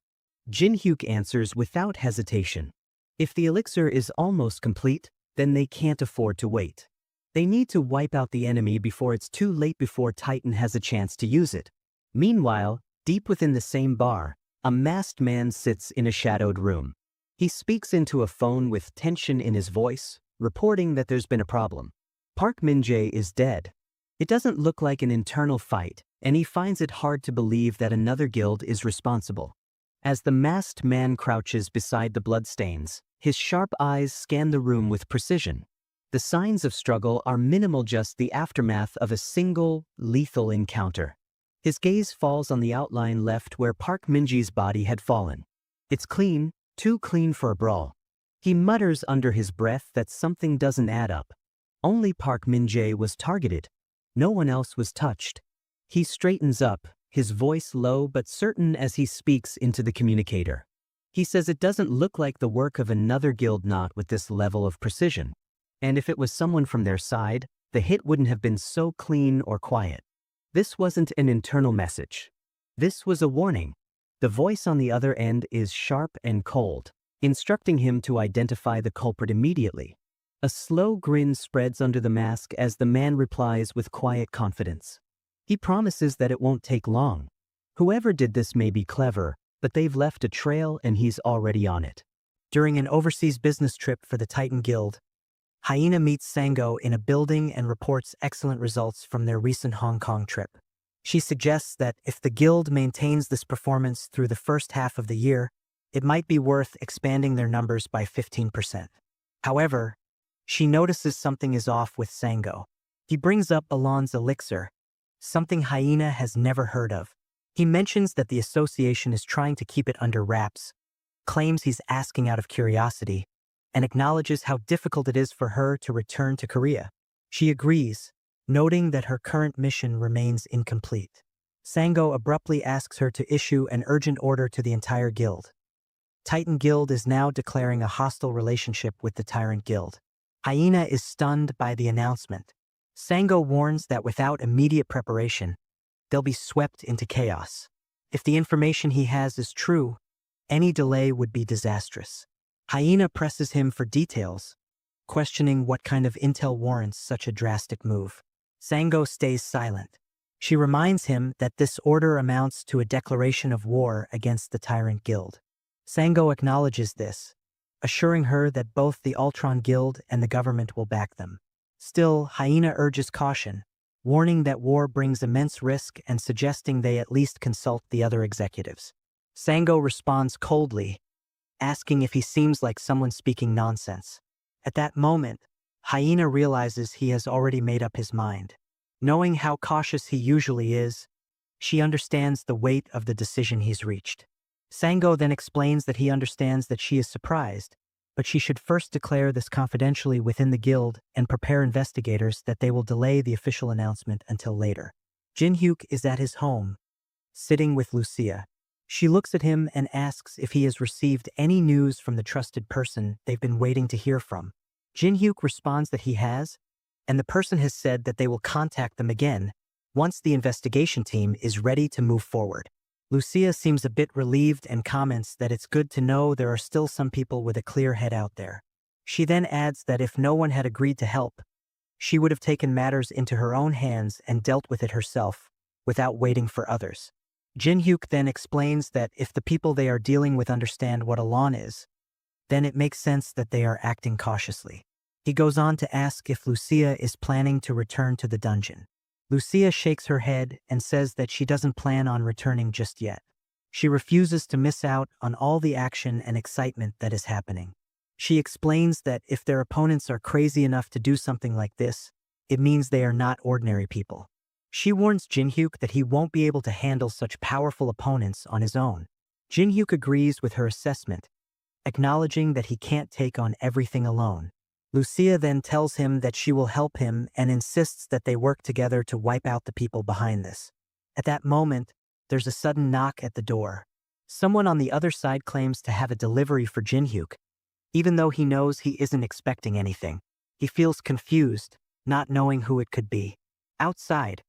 Jinhyuk answers without hesitation. If the elixir is almost complete, then they can't afford to wait. They need to wipe out the enemy before it's too late, before Titan has a chance to use it. Meanwhile, deep within the same bar, a masked man sits in a shadowed room. He speaks into a phone with tension in his voice, reporting that there's been a problem. Park Min-jae is dead. It doesn't look like an internal fight, and he finds it hard to believe that another guild is responsible. As the masked man crouches beside the bloodstains, his sharp eyes scan the room with precision. The signs of struggle are minimal, just the aftermath of a single, lethal encounter. His gaze falls on the outline left where Park Min-jae's body had fallen. It's clean, too clean for a brawl. He mutters under his breath that something doesn't add up. Only Park Min-jae was targeted. No one else was touched. He straightens up, his voice low but certain as he speaks into the communicator. He says it doesn't look like the work of another guild, not with this level of precision. And if it was someone from their side, the hit wouldn't have been so clean or quiet. This wasn't an internal message. This was a warning. The voice on the other end is sharp and cold, instructing him to identify the culprit immediately. A slow grin spreads under the mask as the man replies with quiet confidence. He promises that it won't take long. Whoever did this may be clever, but they've left a trail and he's already on it. During an overseas business trip for the Titan Guild, Hyena meets Sango in a building and reports excellent results from their recent Hong Kong trip. She suggests that if the guild maintains this performance through the first half of the year, it might be worth expanding their numbers by 15%. However, she notices something is off with Sango. He brings up Alon's elixir, something Hyena has never heard of. He mentions that the association is trying to keep it under wraps, claims he's asking out of curiosity, and acknowledges how difficult it is for her to return to Korea. She agrees, noting that her current mission remains incomplete. Sango abruptly asks her to issue an urgent order to the entire guild. Titan Guild is now declaring a hostile relationship with the Tyrant Guild. Hyena is stunned by the announcement. Sango warns that without immediate preparation, they'll be swept into chaos. If the information he has is true, any delay would be disastrous. Hyena presses him for details, questioning what kind of intel warrants such a drastic move. Sango stays silent. She reminds him that this order amounts to a declaration of war against the Tyrant Guild. Sango acknowledges this, assuring her that both the Ultron Guild and the government will back them. Still, Hyena urges caution, warning that war brings immense risk and suggesting they at least consult the other executives. Sango responds coldly, asking if he seems like someone speaking nonsense. At that moment, Hyena realizes he has already made up his mind. Knowing how cautious he usually is, she understands the weight of the decision he's reached. Sango then explains that he understands that she is surprised, but she should first declare this confidentially within the guild and prepare investigators that they will delay the official announcement until later. Jinhyuk is at his home, sitting with Lucia. She looks at him and asks if he has received any news from the trusted person they've been waiting to hear from. Jinhyuk responds that he has, and the person has said that they will contact them again once the investigation team is ready to move forward. Lucia seems a bit relieved and comments that it's good to know there are still some people with a clear head out there. She then adds that if no one had agreed to help, she would have taken matters into her own hands and dealt with it herself, without waiting for others. Jinhyuk then explains that if the people they are dealing with understand what Alon is, then it makes sense that they are acting cautiously. He goes on to ask if Lucia is planning to return to the dungeon. Lucia shakes her head and says that she doesn't plan on returning just yet. She refuses to miss out on all the action and excitement that is happening. She explains that if their opponents are crazy enough to do something like this, it means they are not ordinary people. She warns Jinhyuk that he won't be able to handle such powerful opponents on his own. Jinhyuk agrees with her assessment, acknowledging that he can't take on everything alone. Lucia then tells him that she will help him and insists that they work together to wipe out the people behind this. At that moment, there's a sudden knock at the door. Someone on the other side claims to have a delivery for Jinhyuk. Even though he knows he isn't expecting anything, he feels confused, not knowing who it could be. Outside,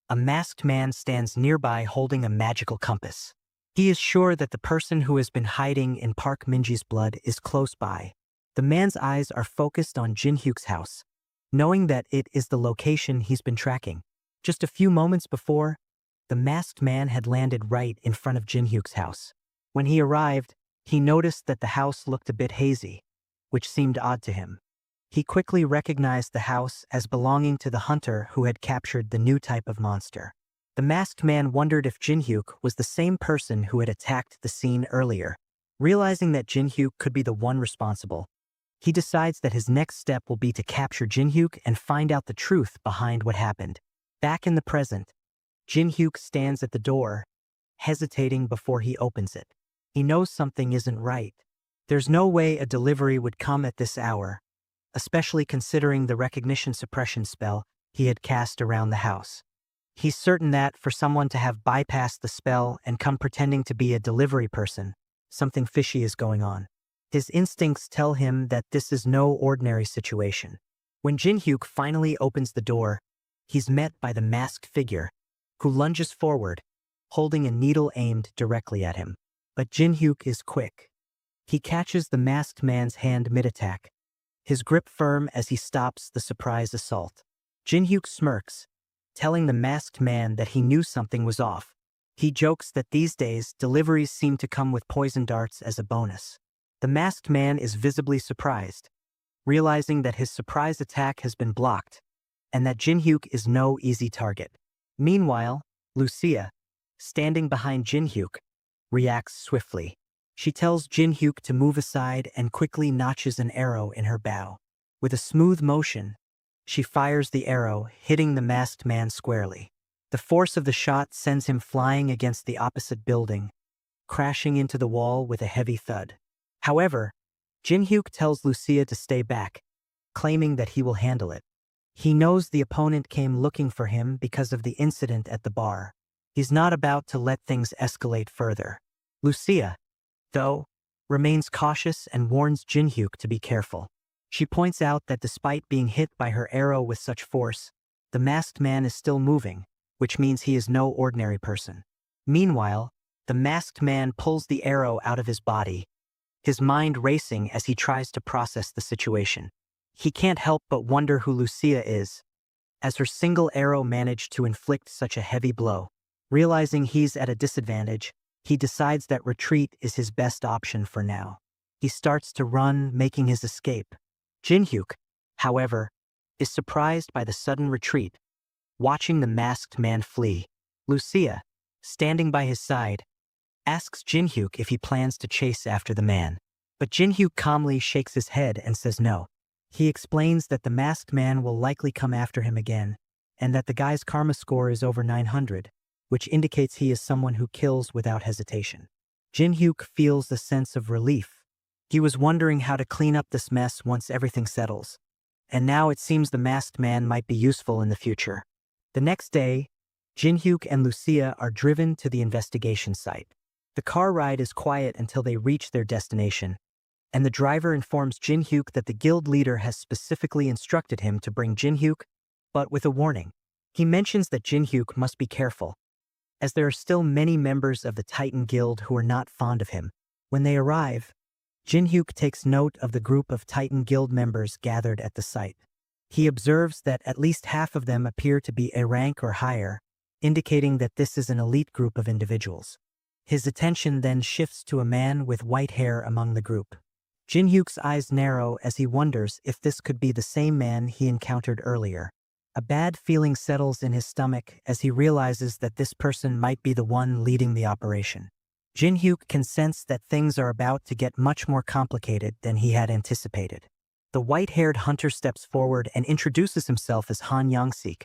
a masked man stands nearby holding a magical compass. He is sure that the person who has been hiding in Park Minji's blood is close by. The man's eyes are focused on Jinhyuk's house, knowing that it is the location he's been tracking. Just a few moments before, the masked man had landed right in front of Jinhyuk's house. When he arrived, he noticed that the house looked a bit hazy, which seemed odd to him. He quickly recognized the house as belonging to the hunter who had captured the new type of monster. The masked man wondered if Jinhyuk was the same person who had attacked the scene earlier. Realizing that Jinhyuk could be the one responsible, he decides that his next step will be to capture Jinhyuk and find out the truth behind what happened. Back in the present, Jinhyuk stands at the door, hesitating before he opens it. He knows something isn't right. There's no way a delivery would come at this hour, especially considering the recognition suppression spell he had cast around the house. He's certain that for someone to have bypassed the spell and come pretending to be a delivery person, something fishy is going on. His instincts tell him that this is no ordinary situation. When Jinhyuk finally opens the door, he's met by the masked figure, who lunges forward, holding a needle aimed directly at him. But Jinhyuk is quick. He catches the masked man's hand mid-attack, his grip firm as he stops the surprise assault. Jinhyuk smirks, telling the masked man that he knew something was off. He jokes that these days, deliveries seem to come with poison darts as a bonus. The masked man is visibly surprised, realizing that his surprise attack has been blocked, and that Jinhyuk is no easy target. Meanwhile, Lucia, standing behind Jinhyuk, reacts swiftly. She tells Jinhyuk to move aside and quickly notches an arrow in her bow. With a smooth motion, she fires the arrow, hitting the masked man squarely. The force of the shot sends him flying against the opposite building, crashing into the wall with a heavy thud. However, Jinhyuk tells Lucia to stay back, claiming that he will handle it. He knows the opponent came looking for him because of the incident at the bar. He's not about to let things escalate further. Lucia, though, remains cautious and warns Jinhyuk to be careful. She points out that despite being hit by her arrow with such force, the masked man is still moving, which means he is no ordinary person. Meanwhile, the masked man pulls the arrow out of his body, his mind racing as he tries to process the situation. He can't help but wonder who Lucia is, as her single arrow managed to inflict such a heavy blow. Realizing he's at a disadvantage, he decides that retreat is his best option for now. He starts to run, making his escape. Jinhyuk, however, is surprised by the sudden retreat, watching the masked man flee. Lucia, standing by his side, asks Jinhyuk if he plans to chase after the man. But Jinhyuk calmly shakes his head and says no. He explains that the masked man will likely come after him again, and that the guy's karma score is over 900, which indicates he is someone who kills without hesitation. Jinhyuk feels a sense of relief. He was wondering how to clean up this mess once everything settles, and now it seems the masked man might be useful in the future. The next day, Jinhyuk and Lucia are driven to the investigation site. The car ride is quiet until they reach their destination, and the driver informs Jinhyuk that the guild leader has specifically instructed him to bring Jinhyuk, but with a warning. He mentions that Jinhyuk must be careful, as there are still many members of the Titan Guild who are not fond of him. When they arrive, Jinhyuk takes note of the group of Titan Guild members gathered at the site. He observes that at least half of them appear to be a rank or higher, indicating that this is an elite group of individuals. His attention then shifts to a man with white hair among the group. Jinhyuk's eyes narrow as he wonders if this could be the same man he encountered earlier. A bad feeling settles in his stomach as he realizes that this person might be the one leading the operation. Jinhyuk can sense that things are about to get much more complicated than he had anticipated. The white-haired hunter steps forward and introduces himself as Han Yongsik,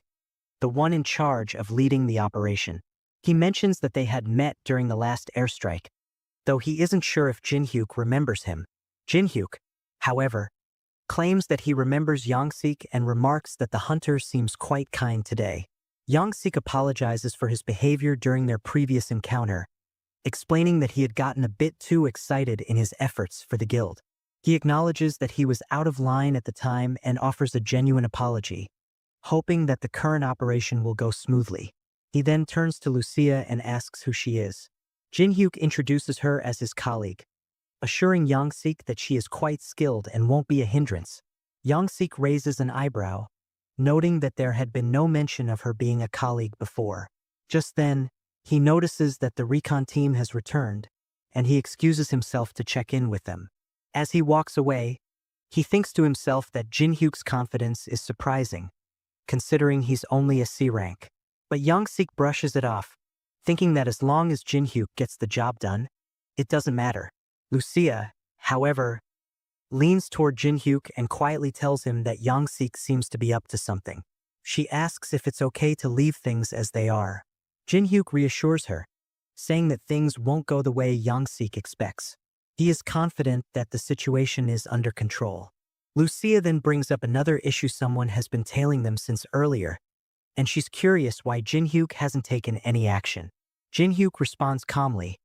the one in charge of leading the operation. He mentions that they had met during the last airstrike, though he isn't sure if Jinhyuk remembers him. Jinhyuk, however, claims that he remembers Yongsik and remarks that the hunter seems quite kind today. Yang-sik apologizes for his behavior during their previous encounter, explaining that he had gotten a bit too excited in his efforts for the guild. He acknowledges that he was out of line at the time and offers a genuine apology, hoping that the current operation will go smoothly. He then turns to Lucia and asks who she is. Jin-hyuk introduces her as his colleague, assuring Yang-sik that she is quite skilled and won't be a hindrance. Yang-sik raises an eyebrow, noting that there had been no mention of her being a colleague before. Just then, he notices that the recon team has returned, and he excuses himself to check in with them. As he walks away, he thinks to himself that Jin-hyuk's confidence is surprising, considering he's only a C rank. But Yang-sik brushes it off, thinking that as long as Jin-hyuk gets the job done, it doesn't matter. Lucia, however, leans toward Jin-hyuk and quietly tells him that Yang-sik seems to be up to something. She asks if it's okay to leave things as they are. Jin-hyuk reassures her, saying that things won't go the way Yang-sik expects. He is confident that the situation is under control. Lucia then brings up another issue: someone has been tailing them since earlier, and she's curious why Jin-hyuk hasn't taken any action. Jin-hyuk responds calmly,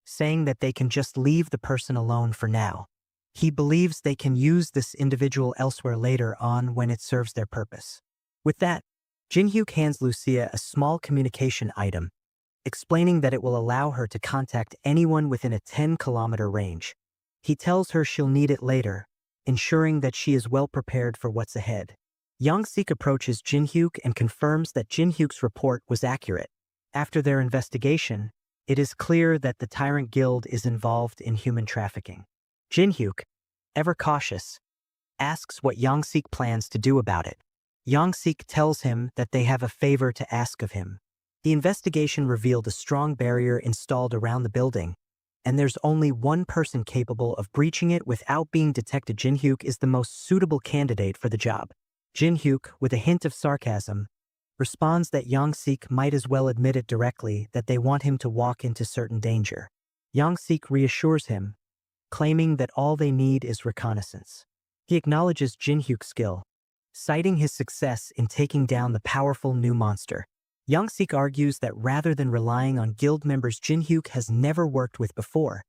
saying that they can just leave the person alone for now. He believes they can use this individual elsewhere later on when it serves their purpose. With that, Jin-hyuk hands Lucia a small communication item, explaining that it will allow her to contact anyone within a 10-kilometer range. He tells her she'll need it later, ensuring that she is well prepared for what's ahead. Yang-sik approaches Jin-hyuk and confirms that Jin-hyuk's report was accurate. After their investigation, it is clear that the Tyrant Guild is involved in human trafficking. Jin-hyuk, ever cautious, asks what Yang-sik plans to do about it. Yang-sik tells him that they have a favor to ask of him. The investigation revealed a strong barrier installed around the building, and there's only one person capable of breaching it without being detected. Jin-hyuk is the most suitable candidate for the job. Jin-hyuk, with a hint of sarcasm, responds that Yang-sik might as well admit it directly that they want him to walk into certain danger. Yang-sik reassures him, claiming that all they need is reconnaissance. He acknowledges Jin-hyuk's skill, citing his success in taking down the powerful new monster. Yang-sik argues that rather than relying on guild members Jin-hyuk has never worked with before,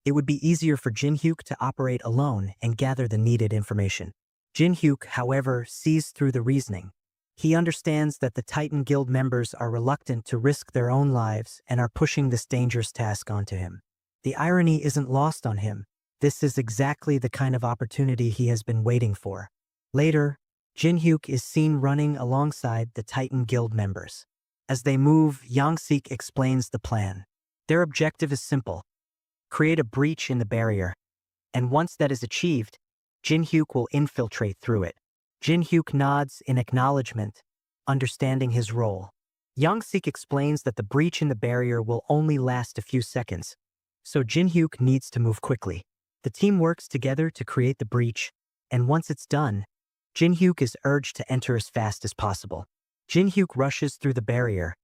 it would be easier for Jin-hyuk to operate alone and gather the needed information. Jin-hyuk, however, sees through the reasoning. He understands that the Titan Guild members are reluctant to risk their own lives and are pushing this dangerous task onto him. The irony isn't lost on him. This is exactly the kind of opportunity he has been waiting for. Later, Jin-hyuk is seen running alongside the Titan Guild members. As they move, Yang-sik explains the plan. Their objective is simple: create a breach in the barrier, and once that is achieved, Jin-hyuk will infiltrate through it. Jin-hyuk nods in acknowledgement, understanding his role. Yang-sik explains that the breach in the barrier will only last a few seconds, so Jin-hyuk needs to move quickly. The team works together to create the breach, and once it's done, Jin-hyuk is urged to enter as fast as possible. Jin-hyuk rushes through the barrier,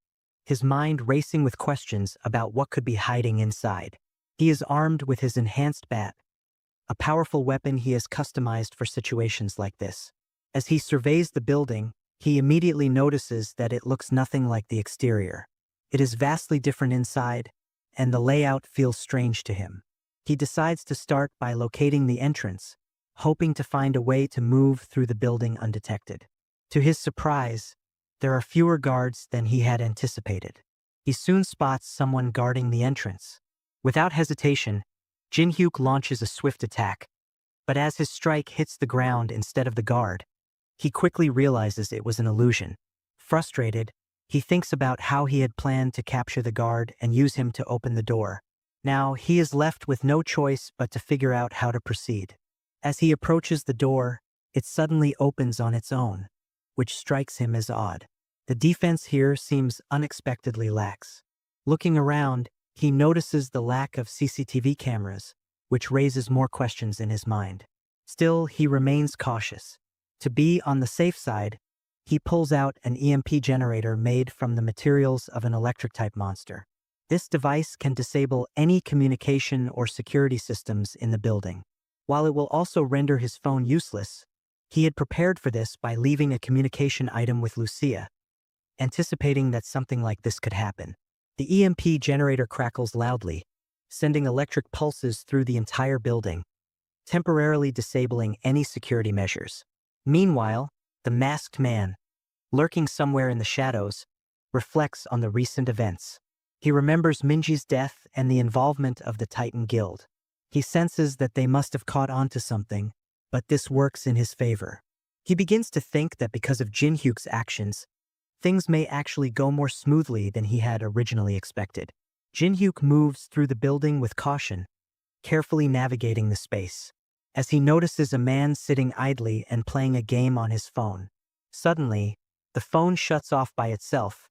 his mind racing with questions about what could be hiding inside. He is armed with his enhanced bat, a powerful weapon he has customized for situations like this. As he surveys the building, he immediately notices that it looks nothing like the exterior. It is vastly different inside, and the layout feels strange to him. He decides to start by locating the entrance, hoping to find a way to move through the building undetected. To his surprise, there are fewer guards than he had anticipated. He soon spots someone guarding the entrance. Without hesitation, Jin-hyuk launches a swift attack, but as his strike hits the ground instead of the guard, he quickly realizes it was an illusion. Frustrated, he thinks about how he had planned to capture the guard and use him to open the door. Now, he is left with no choice but to figure out how to proceed. As he approaches the door, it suddenly opens on its own, which strikes him as odd. The defense here seems unexpectedly lax. Looking around, he notices the lack of CCTV cameras, which raises more questions in his mind. Still, he remains cautious. To be on the safe side, he pulls out an EMP generator made from the materials of an electric-type monster. This device can disable any communication or security systems in the building. While it will also render his phone useless, he had prepared for this by leaving a communication item with Lucia, anticipating that something like this could happen. The EMP generator crackles loudly, sending electric pulses through the entire building, temporarily disabling any security measures. Meanwhile, the masked man, lurking somewhere in the shadows, reflects on the recent events. He remembers Minji's death and the involvement of the Titan Guild. He senses that they must have caught on to something, but this works in his favor. He begins to think that because of Jinhyuk's actions, things may actually go more smoothly than he had originally expected. Jinhyuk moves through the building with caution, carefully navigating the space, as he notices a man sitting idly and playing a game on his phone. Suddenly, the phone shuts off by itself,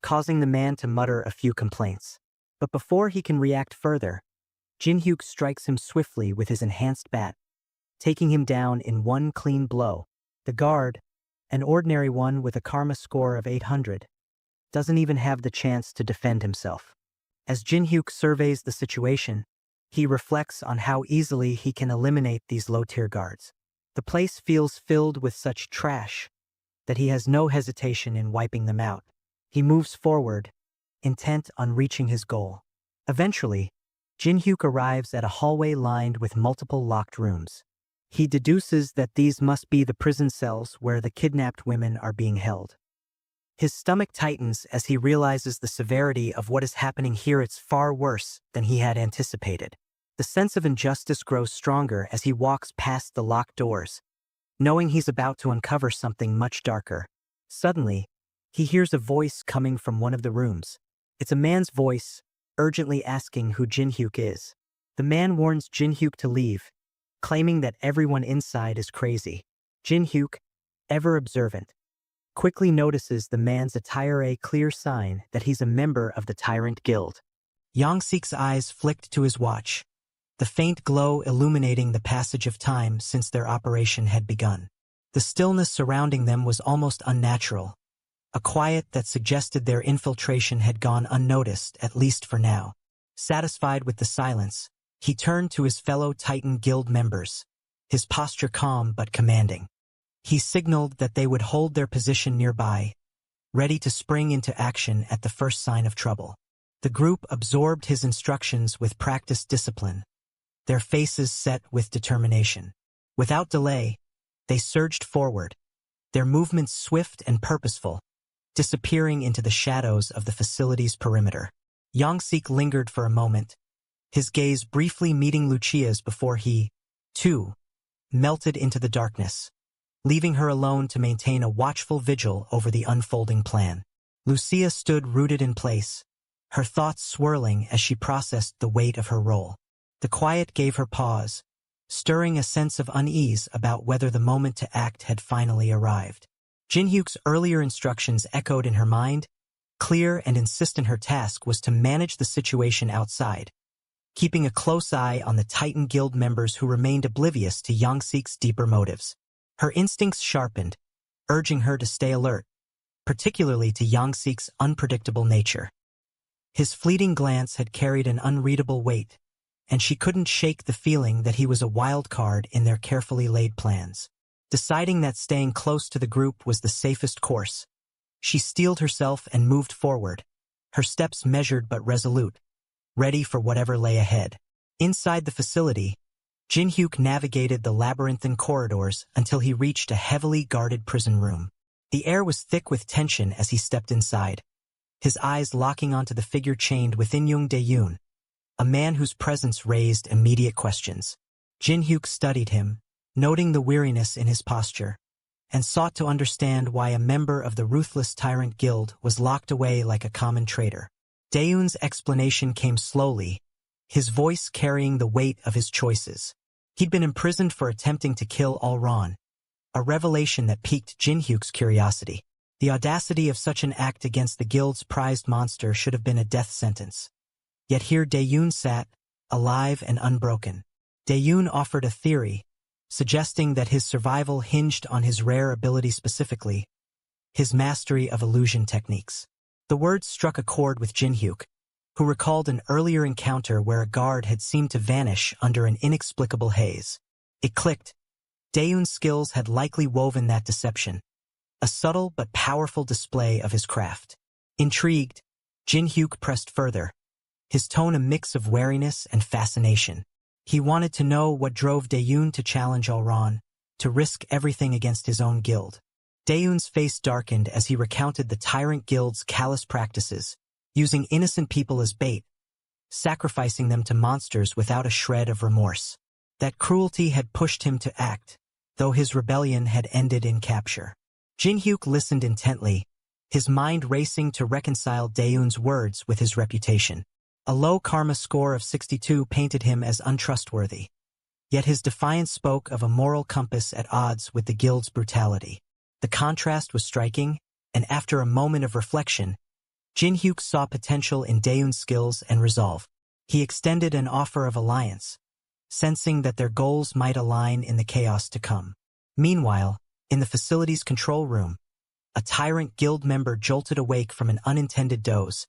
causing the man to mutter a few complaints. But before he can react further, Jinhyuk strikes him swiftly with his enhanced bat, taking him down in one clean blow. The guard, an ordinary one with a karma score of 800, doesn't even have the chance to defend himself. As Jinhyuk surveys the situation, he reflects on how easily he can eliminate these low-tier guards. The place feels filled with such trash that he has no hesitation in wiping them out. He moves forward, intent on reaching his goal. Eventually, Jinhyuk arrives at a hallway lined with multiple locked rooms. He deduces that these must be the prison cells where the kidnapped women are being held. His stomach tightens as he realizes the severity of what is happening here. It's far worse than he had anticipated. The sense of injustice grows stronger as he walks past the locked doors, knowing he's about to uncover something much darker. Suddenly, he hears a voice coming from one of the rooms. It's a man's voice, urgently asking who Jinhyuk is. The man warns Jinhyuk to leave, claiming that everyone inside is crazy. Jinhyuk, ever observant, quickly notices the man's attire, a clear sign that he's a member of the Tyrant Guild. Yongsik's eyes flicked to his watch, the faint glow illuminating the passage of time since their operation had begun. The stillness surrounding them was almost unnatural, a quiet that suggested their infiltration had gone unnoticed, at least for now. Satisfied with the silence, he turned to his fellow Titan Guild members, his posture calm but commanding. He signaled that they would hold their position nearby, ready to spring into action at the first sign of trouble. The group absorbed his instructions with practiced discipline, their faces set with determination. Without delay, they surged forward, their movements swift and purposeful, disappearing into the shadows of the facility's perimeter. Yongsik lingered for a moment, his gaze briefly meeting Lucia's before he, too, melted into the darkness, leaving her alone to maintain a watchful vigil over the unfolding plan. Lucia stood rooted in place, her thoughts swirling as she processed the weight of her role. The quiet gave her pause, stirring a sense of unease about whether the moment to act had finally arrived. Jinhyuk's earlier instructions echoed in her mind, clear and insistent. Her task was to manage the situation outside, keeping a close eye on the Titan Guild members who remained oblivious to Yongsik's deeper motives. Her instincts sharpened, urging her to stay alert, particularly to Yongsik's unpredictable nature. His fleeting glance had carried an unreadable weight, and she couldn't shake the feeling that he was a wild card in their carefully laid plans. Deciding that staying close to the group was the safest course, she steeled herself and moved forward, her steps measured but resolute, ready for whatever lay ahead. Inside the facility, Jinhyuk navigated the labyrinthine corridors until he reached a heavily guarded prison room. The air was thick with tension as he stepped inside, his eyes locking onto the figure chained within Young Dae-yoon, a man whose presence raised immediate questions. Jinhyuk studied him, noting the weariness in his posture, and sought to understand why a member of the ruthless Tyrant Guild was locked away like a common traitor. Dae-yoon's explanation came slowly, his voice carrying the weight of his choices. He'd been imprisoned for attempting to kill Alron, a revelation that piqued Jinhyuk's curiosity. The audacity of such an act against the guild's prized monster should have been a death sentence. Yet here Dae-yoon sat, alive and unbroken. Dae-yoon offered a theory, suggesting that his survival hinged on his rare ability, specifically his mastery of illusion techniques. The words struck a chord with Jinhyuk, who recalled an earlier encounter where a guard had seemed to vanish under an inexplicable haze. It clicked. Dae-yoon's skills had likely woven that deception, a subtle but powerful display of his craft. Intrigued, Jin-hyuk pressed further, his tone a mix of wariness and fascination. He wanted to know what drove Daeun to challenge Ulron, to risk everything against his own guild. Daeun's face darkened as he recounted the tyrant guild's callous practices, using innocent people as bait, sacrificing them to monsters without a shred of remorse. That cruelty had pushed him to act, though his rebellion had ended in capture. Jin-hyuk listened intently, his mind racing to reconcile Daeun's words with his reputation. A low karma score of 62 painted him as untrustworthy. Yet his defiance spoke of a moral compass at odds with the guild's brutality. The contrast was striking, and after a moment of reflection, Jin-hyuk saw potential in Daeun's skills and resolve. He extended an offer of alliance, sensing that their goals might align in the chaos to come. Meanwhile, in the facility's control room, a tyrant guild member jolted awake from an unintended doze,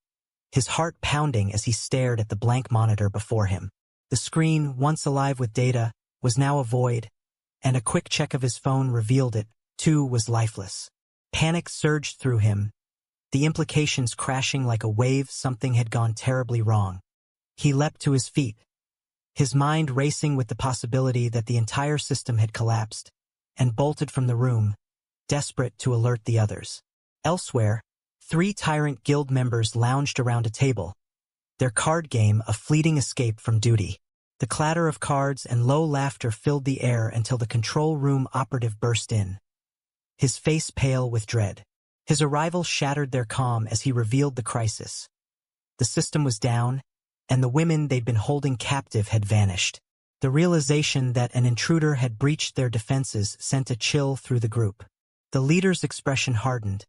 his heart pounding as he stared at the blank monitor before him. The screen, once alive with data, was now a void, and a quick check of his phone revealed it, too, was lifeless. Panic surged through him, the implications crashing like a wave. Something had gone terribly wrong. He leapt to his feet, his mind racing with the possibility that the entire system had collapsed, and bolted from the room, desperate to alert the others. Elsewhere, 3 tyrant guild members lounged around a table, their card game a fleeting escape from duty. The clatter of cards and low laughter filled the air until the control room operative burst in, his face pale with dread. His arrival shattered their calm as he revealed the crisis. The system was down, and the women they'd been holding captive had vanished. The realization that an intruder had breached their defenses sent a chill through the group. The leader's expression hardened,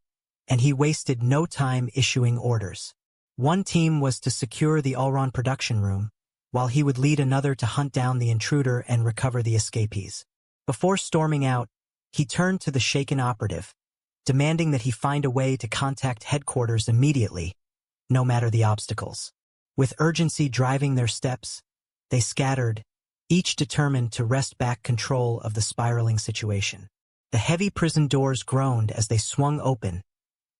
and he wasted no time issuing orders. One team was to secure the Ulron production room, while he would lead another to hunt down the intruder and recover the escapees. Before storming out, he turned to the shaken operative, demanding that he find a way to contact headquarters immediately, no matter the obstacles. With urgency driving their steps, they scattered, each determined to wrest back control of the spiraling situation. The heavy prison doors groaned as they swung open,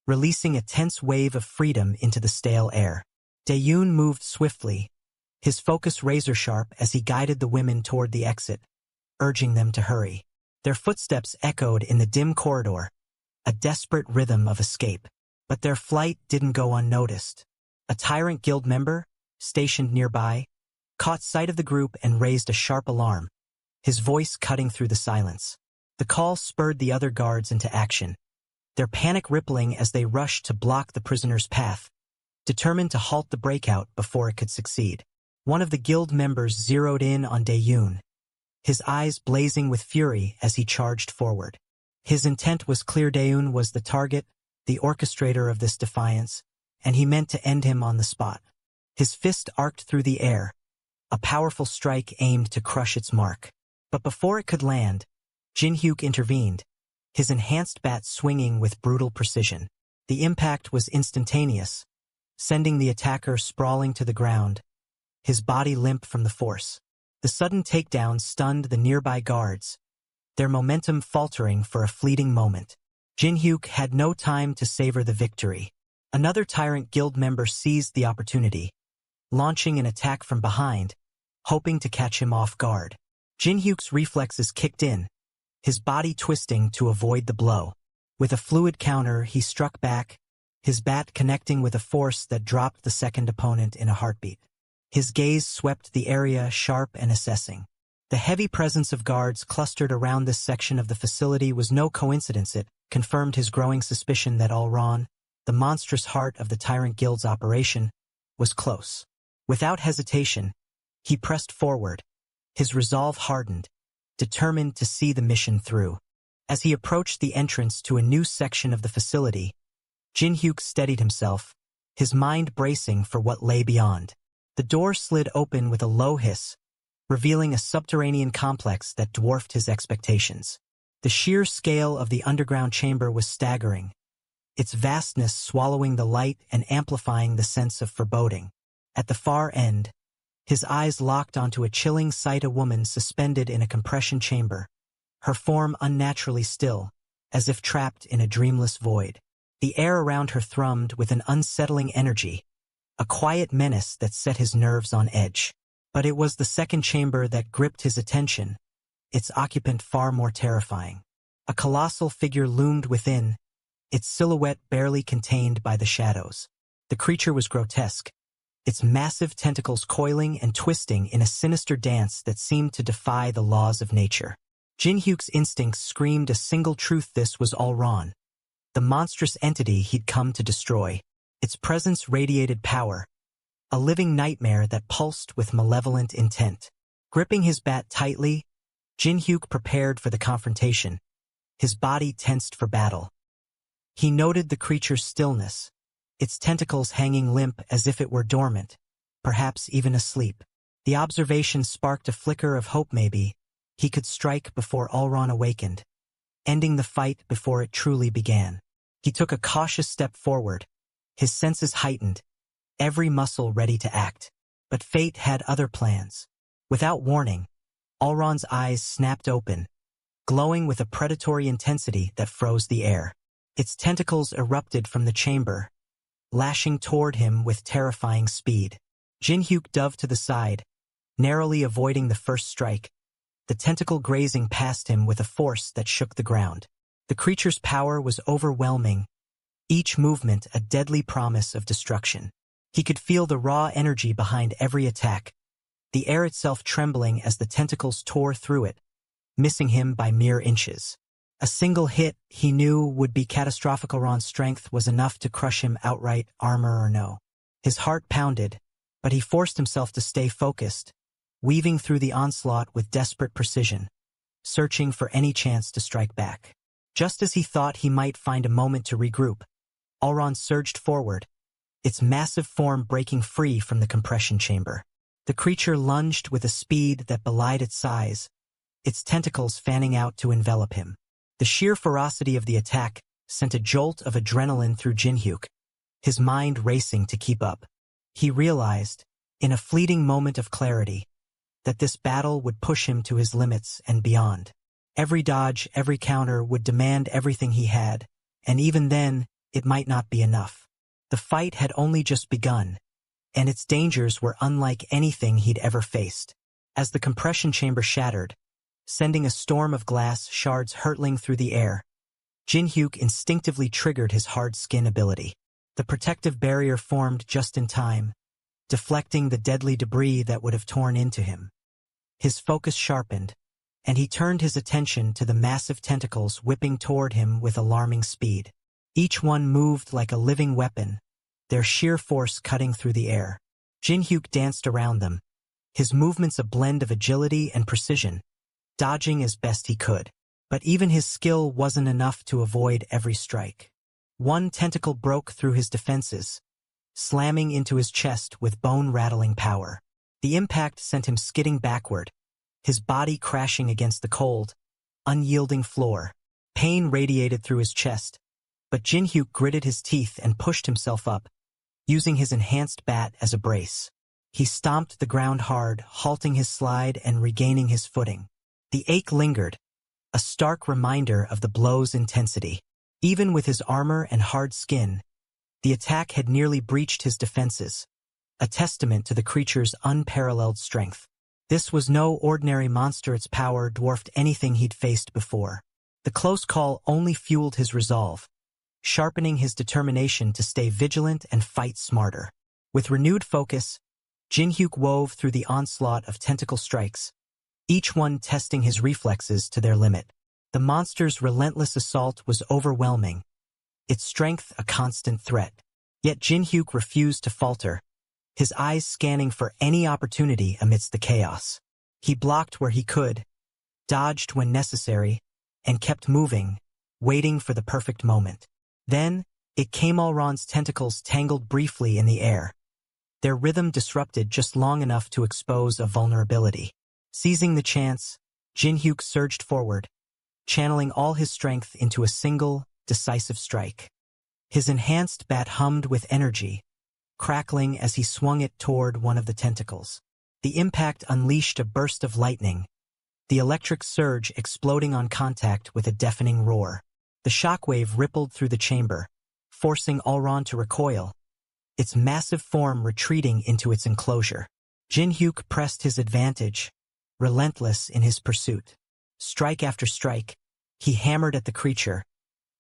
releasing a tense wave of freedom into the stale air. Daeun moved swiftly, his focus razor-sharp as he guided the women toward the exit, urging them to hurry. Their footsteps echoed in the dim corridor, a desperate rhythm of escape. But their flight didn't go unnoticed. A tyrant guild member, stationed nearby, caught sight of the group and raised a sharp alarm, his voice cutting through the silence. The call spurred the other guards into action, their panic rippling as they rushed to block the prisoner's path, determined to halt the breakout before it could succeed. One of the guild members zeroed in on Daeun, his eyes blazing with fury as he charged forward. His intent was clear. Daeun was the target, the orchestrator of this defiance, and he meant to end him on the spot. His fist arced through the air, a powerful strike aimed to crush its mark. But before it could land, Jin-hyuk intervened, his enhanced bat swinging with brutal precision. The impact was instantaneous, sending the attacker sprawling to the ground, his body limp from the force. The sudden takedown stunned the nearby guards, their momentum faltering for a fleeting moment. Jin-hyuk had no time to savor the victory. Another tyrant guild member seized the opportunity, launching an attack from behind, hoping to catch him off guard. Jin-hyuk's reflexes kicked in, his body twisting to avoid the blow. With a fluid counter, he struck back, his bat connecting with a force that dropped the second opponent in a heartbeat. His gaze swept the area, sharp and assessing. The heavy presence of guards clustered around this section of the facility was no coincidence. It confirmed his growing suspicion that Ulron, the monstrous heart of the Tyrant Guild's operation, was close. Without hesitation, he pressed forward, his resolve hardened, determined to see the mission through. As he approached the entrance to a new section of the facility, Jin-hyuk steadied himself, his mind bracing for what lay beyond. The door slid open with a low hiss, revealing a subterranean complex that dwarfed his expectations. The sheer scale of the underground chamber was staggering, its vastness swallowing the light and amplifying the sense of foreboding. At the far end, his eyes locked onto a chilling sight: a woman suspended in a compression chamber, her form unnaturally still, as if trapped in a dreamless void. The air around her thrummed with an unsettling energy, a quiet menace that set his nerves on edge. But it was the second chamber that gripped his attention, its occupant far more terrifying. A colossal figure loomed within, its silhouette barely contained by the shadows. The creature was grotesque, its massive tentacles coiling and twisting in a sinister dance that seemed to defy the laws of nature. Jinhyuk's instincts screamed a single truth: this was Allron, the monstrous entity he'd come to destroy. Its presence radiated power, a living nightmare that pulsed with malevolent intent. Gripping his bat tightly, Jinhyuk prepared for the confrontation, his body tensed for battle. He noted the creature's stillness, its tentacles hanging limp as if it were dormant, perhaps even asleep. The observation sparked a flicker of hope. Maybe he could strike before Allron awakened, ending the fight before it truly began. He took a cautious step forward, his senses heightened, every muscle ready to act. But fate had other plans. Without warning, Allron's eyes snapped open, glowing with a predatory intensity that froze the air. Its tentacles erupted from the chamber, lashing toward him with terrifying speed. Jinhyuk dove to the side, narrowly avoiding the first strike, the tentacle grazing past him with a force that shook the ground. The creature's power was overwhelming, each movement a deadly promise of destruction. He could feel the raw energy behind every attack, the air itself trembling as the tentacles tore through it, missing him by mere inches. A single hit, he knew, would be catastrophic. Allron's strength was enough to crush him outright, armor or no. His heart pounded, but he forced himself to stay focused, weaving through the onslaught with desperate precision, searching for any chance to strike back. Just as he thought he might find a moment to regroup, Allron surged forward, its massive form breaking free from the compression chamber. The creature lunged with a speed that belied its size, its tentacles fanning out to envelop him. The sheer ferocity of the attack sent a jolt of adrenaline through Jinhyuk, his mind racing to keep up. He realized, in a fleeting moment of clarity, that this battle would push him to his limits and beyond. Every dodge, every counter would demand everything he had, and even then, it might not be enough. The fight had only just begun, and its dangers were unlike anything he'd ever faced. As the compression chamber shattered, sending a storm of glass shards hurtling through the air, Jinhyuk instinctively triggered his hard skin ability. The protective barrier formed just in time, deflecting the deadly debris that would have torn into him. His focus sharpened, and he turned his attention to the massive tentacles whipping toward him with alarming speed. Each one moved like a living weapon, their sheer force cutting through the air. Jinhyuk danced around them, his movements a blend of agility and precision, dodging as best he could. But even his skill wasn't enough to avoid every strike. One tentacle broke through his defenses, slamming into his chest with bone-rattling power. The impact sent him skidding backward, his body crashing against the cold, unyielding floor. Pain radiated through his chest, but Jinhyuk gritted his teeth and pushed himself up, using his enhanced bat as a brace. He stomped the ground hard, halting his slide and regaining his footing. The ache lingered, a stark reminder of the blow's intensity. Even with his armor and hard skin, the attack had nearly breached his defenses, a testament to the creature's unparalleled strength. This was no ordinary monster. Its power dwarfed anything he'd faced before. The close call only fueled his resolve, sharpening his determination to stay vigilant and fight smarter. With renewed focus, Jinhyuk wove through the onslaught of tentacle strikes, each one testing his reflexes to their limit. The monster's relentless assault was overwhelming, its strength a constant threat. Yet Jinhyuk refused to falter, his eyes scanning for any opportunity amidst the chaos. He blocked where he could, dodged when necessary, and kept moving, waiting for the perfect moment. Then, it came. Allron's tentacles tangled briefly in the air, their rhythm disrupted just long enough to expose a vulnerability. Seizing the chance, Jinhyuk surged forward, channeling all his strength into a single, decisive strike. His enhanced bat hummed with energy, crackling as he swung it toward one of the tentacles. The impact unleashed a burst of lightning, the electric surge exploding on contact with a deafening roar. The shockwave rippled through the chamber, forcing Allron to recoil, its massive form retreating into its enclosure. Jinhyuk pressed his advantage, relentless in his pursuit. Strike after strike, he hammered at the creature,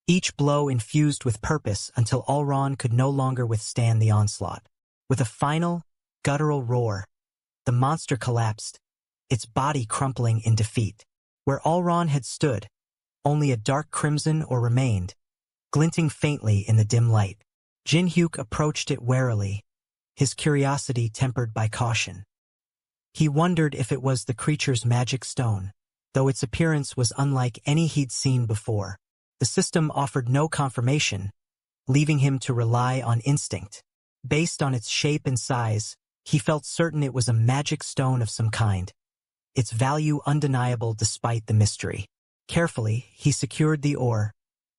each blow infused with purpose until Allron could no longer withstand the onslaught. With a final, guttural roar, the monster collapsed, its body crumpling in defeat. Where Allron had stood, only a dark crimson ore remained, glinting faintly in the dim light. Jinhyuk approached it warily, his curiosity tempered by caution. He wondered if it was the creature's magic stone, though its appearance was unlike any he'd seen before. The system offered no confirmation, leaving him to rely on instinct. Based on its shape and size, he felt certain it was a magic stone of some kind, its value undeniable despite the mystery. Carefully, he secured the ore,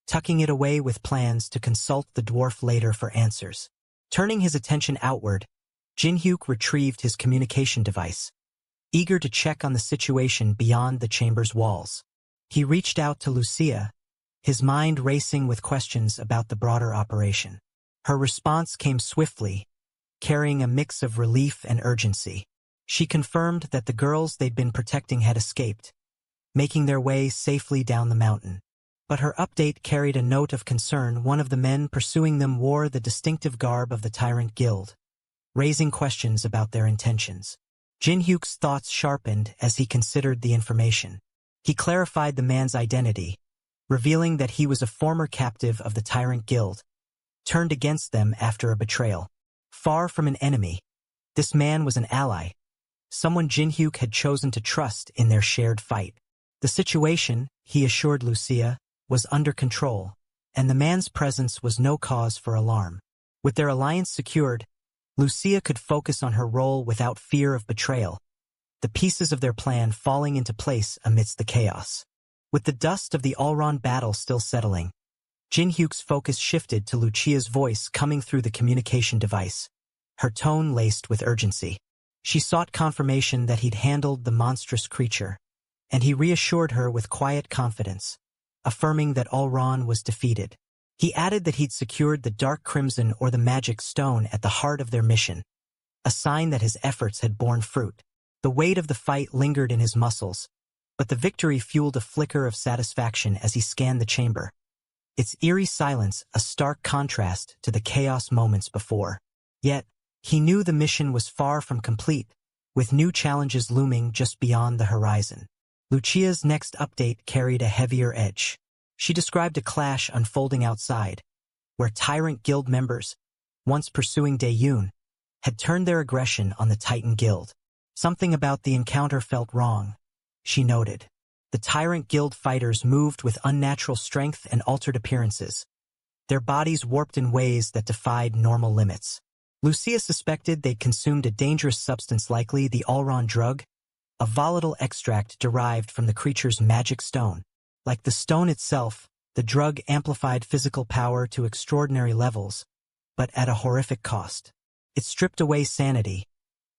tucking it away with plans to consult the dwarf later for answers. Turning his attention outward, Jinhyuk retrieved his communication device, eager to check on the situation beyond the chamber's walls. He reached out to Lucia, his mind racing with questions about the broader operation. Her response came swiftly, carrying a mix of relief and urgency. She confirmed that the girls they'd been protecting had escaped, making their way safely down the mountain. But her update carried a note of concern. One of the men pursuing them wore the distinctive garb of the Tyrant Guild, raising questions about their intentions. Jinhyuk's thoughts sharpened as he considered the information. He clarified the man's identity, revealing that he was a former captive of the Tyrant Guild, turned against them after a betrayal. Far from an enemy, this man was an ally, someone Jinhyuk had chosen to trust in their shared fight. The situation, he assured Lucia, was under control, and the man's presence was no cause for alarm. With their alliance secured, Lucia could focus on her role without fear of betrayal, the pieces of their plan falling into place amidst the chaos. With the dust of the Allron battle still settling, Jinhyuk's focus shifted to Lucia's voice coming through the communication device, her tone laced with urgency. She sought confirmation that he'd handled the monstrous creature, and he reassured her with quiet confidence, affirming that Allron was defeated. He added that he'd secured the dark crimson or the magic stone at the heart of their mission, a sign that his efforts had borne fruit. The weight of the fight lingered in his muscles, but the victory fueled a flicker of satisfaction as he scanned the chamber, its eerie silence a stark contrast to the chaos moments before. Yet, he knew the mission was far from complete, with new challenges looming just beyond the horizon. Lucia's next update carried a heavier edge. She described a clash unfolding outside, where Tyrant Guild members, once pursuing Dae-yoon, had turned their aggression on the Titan Guild. Something about the encounter felt wrong, she noted. The Tyrant Guild fighters moved with unnatural strength and altered appearances, their bodies warped in ways that defied normal limits. Lucia suspected they'd consumed a dangerous substance, likely the Allron drug, a volatile extract derived from the creature's magic stone. Like the stone itself, the drug amplified physical power to extraordinary levels, but at a horrific cost. It stripped away sanity,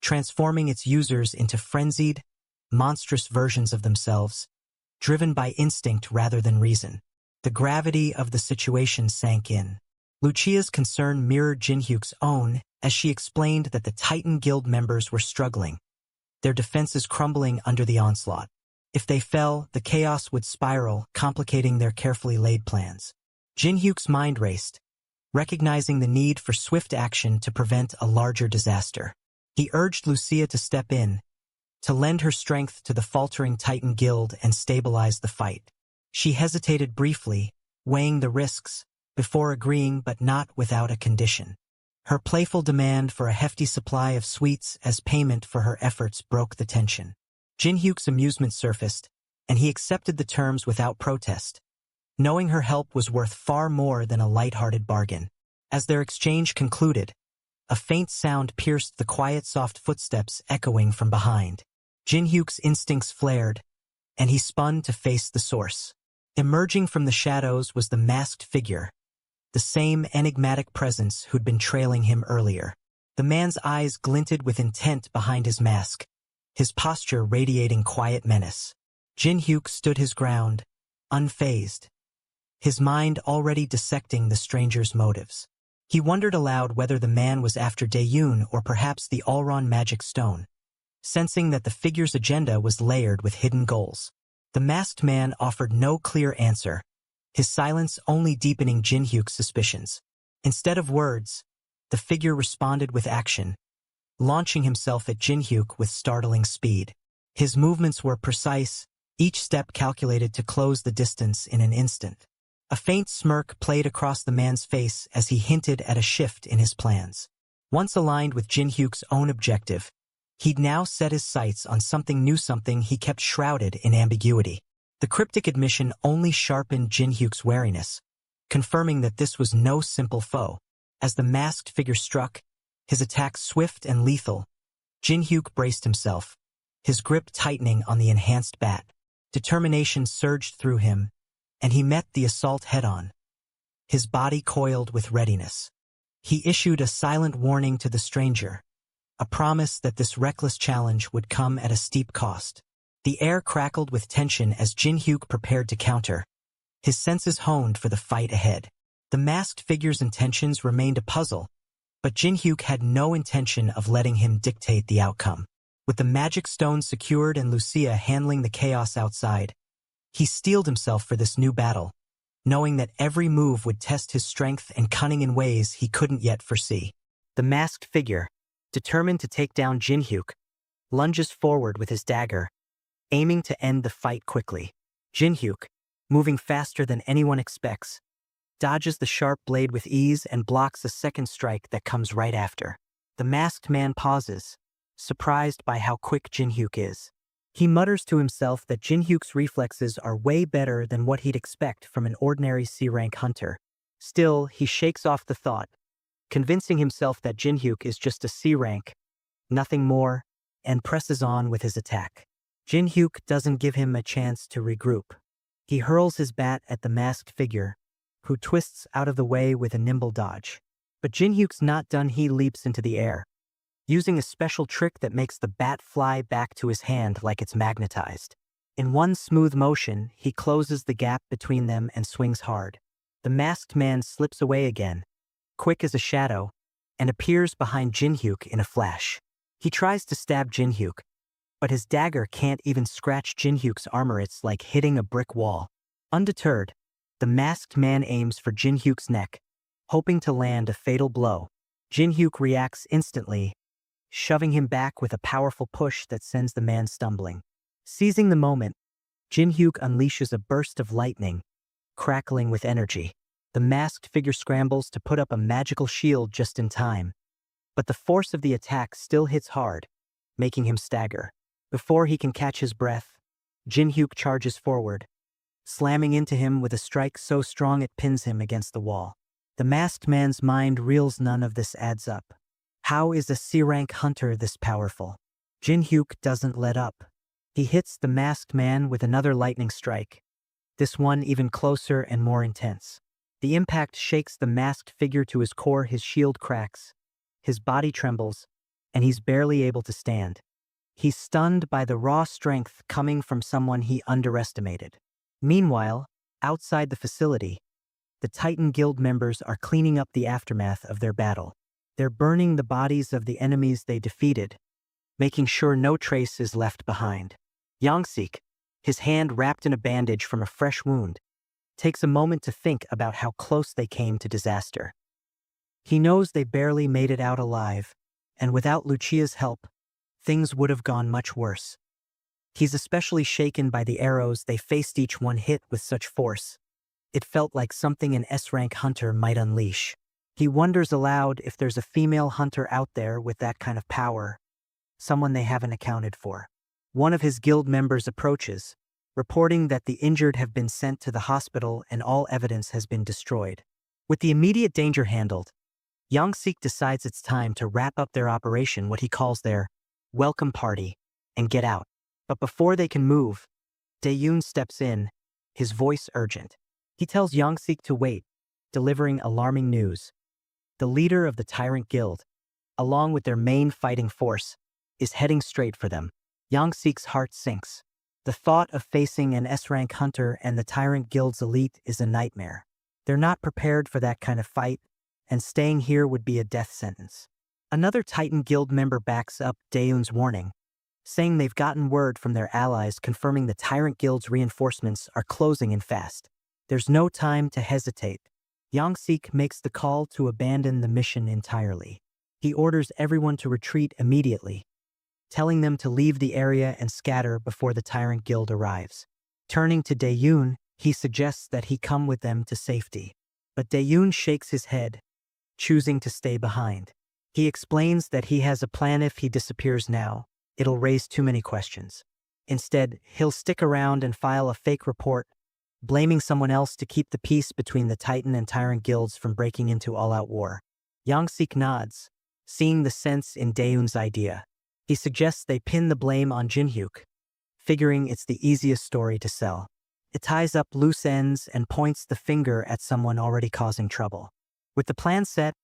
transforming its users into frenzied, monstrous versions of themselves, driven by instinct rather than reason. The gravity of the situation sank in. Lucia's concern mirrored Jinhyuk's own as she explained that the Titan Guild members were struggling, their defenses crumbling under the onslaught. If they fell, the chaos would spiral, complicating their carefully laid plans. Jinhyuk's mind raced, recognizing the need for swift action to prevent a larger disaster. He urged Lucia to step in, to lend her strength to the faltering Titan Guild and stabilize the fight. She hesitated briefly, weighing the risks, before agreeing, but not without a condition. Her playful demand for a hefty supply of sweets as payment for her efforts broke the tension. Jinhyuk's amusement surfaced, and he accepted the terms without protest, knowing her help was worth far more than a light-hearted bargain. As their exchange concluded, a faint sound pierced the quiet, soft footsteps echoing from behind. Jinhyuk's instincts flared, and he spun to face the source. Emerging from the shadows was the masked figure, the same enigmatic presence who'd been trailing him earlier. The man's eyes glinted with intent behind his mask, his posture radiating quiet menace. Jinhyuk stood his ground, unfazed, his mind already dissecting the stranger's motives. He wondered aloud whether the man was after Daeyun or perhaps the Allron magic stone, sensing that the figure's agenda was layered with hidden goals. The masked man offered no clear answer, his silence only deepening Jinhyuk's suspicions. Instead of words, the figure responded with action, launching himself at Jinhyuk with startling speed. His movements were precise, each step calculated to close the distance in an instant. A faint smirk played across the man's face as he hinted at a shift in his plans. Once aligned with Jinhyuk's own objective, he'd now set his sights on something new, something he kept shrouded in ambiguity. The cryptic admission only sharpened Jinhyuk's wariness, confirming that this was no simple foe. As the masked figure struck, his attack swift and lethal, Jinhyuk braced himself, his grip tightening on the enhanced bat. Determination surged through him, and he met the assault head-on. His body coiled with readiness. He issued a silent warning to the stranger, a promise that this reckless challenge would come at a steep cost. The air crackled with tension as Jinhyuk prepared to counter, his senses honed for the fight ahead. The masked figure's intentions remained a puzzle, but Jinhyuk had no intention of letting him dictate the outcome. With the magic stone secured and Lucia handling the chaos outside, he steeled himself for this new battle, knowing that every move would test his strength and cunning in ways he couldn't yet foresee. The masked figure, determined to take down Jinhyuk, lunges forward with his dagger, aiming to end the fight quickly. Jinhyuk, moving faster than anyone expects, dodges the sharp blade with ease and blocks a second strike that comes right after. The masked man pauses, surprised by how quick Jinhyuk is. He mutters to himself that Jinhyuk's reflexes are way better than what he'd expect from an ordinary C-rank hunter. Still, he shakes off the thought, convincing himself that Jinhyuk is just a C-rank, nothing more, and presses on with his attack. Jinhyuk doesn't give him a chance to regroup. He hurls his bat at the masked figure, who twists out of the way with a nimble dodge. But Jinhyuk's not done. He leaps into the air, using a special trick that makes the bat fly back to his hand like it's magnetized. In one smooth motion, he closes the gap between them and swings hard. The masked man slips away again, quick as a shadow, and appears behind Jinhyuk in a flash. He tries to stab Jinhyuk, but his dagger can't even scratch Jinhyuk's armor. It's like hitting a brick wall. Undeterred, the masked man aims for Jinhyuk's neck, hoping to land a fatal blow. Jinhyuk reacts instantly, shoving him back with a powerful push that sends the man stumbling. Seizing the moment, Jinhyuk unleashes a burst of lightning, crackling with energy. The masked figure scrambles to put up a magical shield just in time, but the force of the attack still hits hard, making him stagger. Before he can catch his breath, Jinhyuk charges forward, slamming into him with a strike so strong it pins him against the wall. The masked man's mind reels. None of this adds up. How is a C-rank hunter this powerful? Jinhyuk doesn't let up. He hits the masked man with another lightning strike, this one even closer and more intense. The impact shakes the masked figure to his core. His shield cracks, his body trembles, and he's barely able to stand. He's stunned by the raw strength coming from someone he underestimated. Meanwhile, outside the facility, the Titan Guild members are cleaning up the aftermath of their battle. They're burning the bodies of the enemies they defeated, making sure no trace is left behind. Yangsik, his hand wrapped in a bandage from a fresh wound, takes a moment to think about how close they came to disaster. He knows they barely made it out alive, and without Lucia's help, things would have gone much worse. He's especially shaken by the arrows they faced, each one hit with such force. It felt like something an S-rank hunter might unleash. He wonders aloud if there's a female hunter out there with that kind of power, someone they haven't accounted for. One of his guild members approaches, reporting that the injured have been sent to the hospital and all evidence has been destroyed. With the immediate danger handled, Yangsik decides it's time to wrap up their operation, what he calls their welcome party, and get out. But before they can move, Daeyun steps in, his voice urgent. He tells Yangsik to wait, delivering alarming news. The leader of the Tyrant Guild, along with their main fighting force, is heading straight for them. Yangsik's heart sinks. The thought of facing an S-rank hunter and the Tyrant Guild's elite is a nightmare. They're not prepared for that kind of fight, and staying here would be a death sentence. Another Titan Guild member backs up Daeun's warning, saying they've gotten word from their allies confirming the Tyrant Guild's reinforcements are closing in fast. There's no time to hesitate. Yongsik makes the call to abandon the mission entirely. He orders everyone to retreat immediately, telling them to leave the area and scatter before the Tyrant Guild arrives. Turning to Daeun, he suggests that he come with them to safety. But Daeun shakes his head, choosing to stay behind. He explains that he has a plan. If he disappears now, it'll raise too many questions. Instead, he'll stick around and file a fake report, blaming someone else to keep the peace between the Titan and Tyrant Guilds from breaking into all-out war. Yongsik nods, seeing the sense in Daeun's idea. He suggests they pin the blame on Jinhyuk, figuring it's the easiest story to sell. It ties up loose ends and points the finger at someone already causing trouble. With the plan set,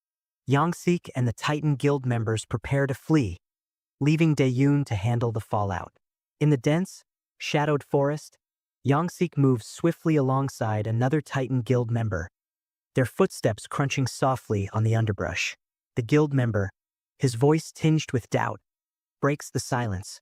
Yongsik and the Titan Guild members prepare to flee, leaving Daeun to handle the fallout. In the dense, shadowed forest, Yongsik moves swiftly alongside another Titan Guild member, their footsteps crunching softly on the underbrush. The guild member, his voice tinged with doubt, breaks the silence,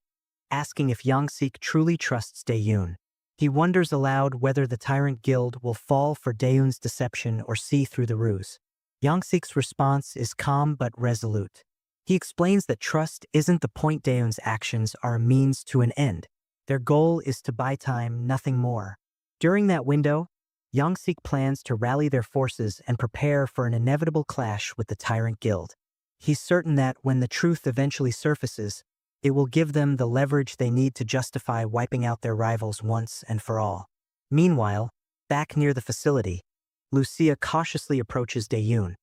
asking if Yongsik truly trusts Daeun. He wonders aloud whether the Tyrant Guild will fall for Daeun's deception or see through the ruse. Yongsik's response is calm but resolute. He explains that trust isn't the point. Daeun's actions are a means to an end. Their goal is to buy time, nothing more. During that window, Yongsik plans to rally their forces and prepare for an inevitable clash with the Tyrant Guild. He's certain that when the truth eventually surfaces, it will give them the leverage they need to justify wiping out their rivals once and for all. Meanwhile, back near the facility, Lucia cautiously approaches Daeun,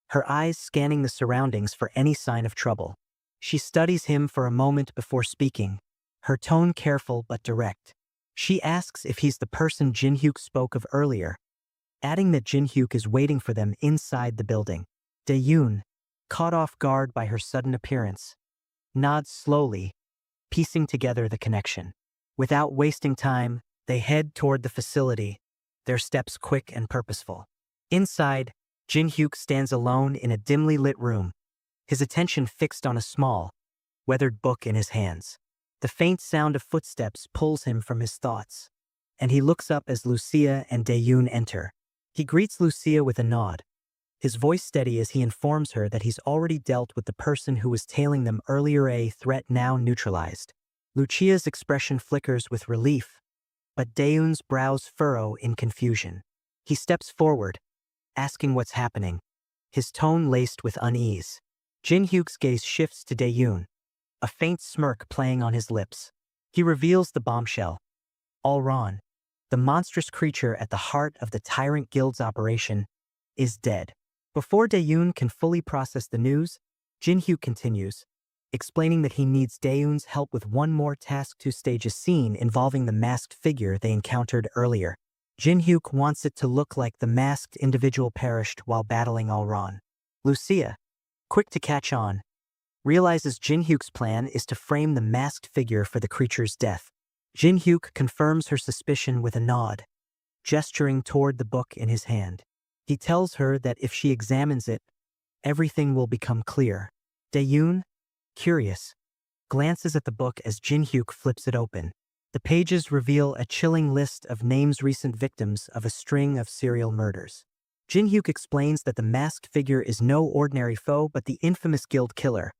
her eyes scanning the surroundings for any sign of trouble. She studies him for a moment before speaking, her tone careful but direct. She asks if he's the person Jinhyuk spoke of earlier, adding that Jinhyuk is waiting for them inside the building. Daeun, caught off guard by her sudden appearance, nods slowly, piecing together the connection. Without wasting time, they head toward the facility, their steps quick and purposeful. Inside, Jinhyuk stands alone in a dimly lit room, his attention fixed on a small, weathered book in his hands. The faint sound of footsteps pulls him from his thoughts, and he looks up as Lucia and Daeun enter. He greets Lucia with a nod, his voice steady as he informs her that he's already dealt with the person who was tailing them earlier, a threat now neutralized. Lucia's expression flickers with relief, but Daeun's brows furrow in confusion. He steps forward, asking what's happening, his tone laced with unease. Jinhyuk's gaze shifts to Daeun, a faint smirk playing on his lips. He reveals the bombshell. Allron, the monstrous creature at the heart of the Tyrant Guild's operation, is dead. Before Daeun can fully process the news, Jinhyuk continues, explaining that he needs Daeun's help with one more task to stage a scene involving the masked figure they encountered earlier. Jinhyuk wants it to look like the masked individual perished while battling Allron. Lucia, quick to catch on, realizes Jinhyuk's plan is to frame the masked figure for the creature's death. Jinhyuk confirms her suspicion with a nod, gesturing toward the book in his hand. He tells her that if she examines it, everything will become clear. Daeun, curious, glances at the book as Jinhyuk flips it open. The pages reveal a chilling list of names, recent victims of a string of serial murders. Jinhyuk explains that the masked figure is no ordinary foe but the infamous guild killer,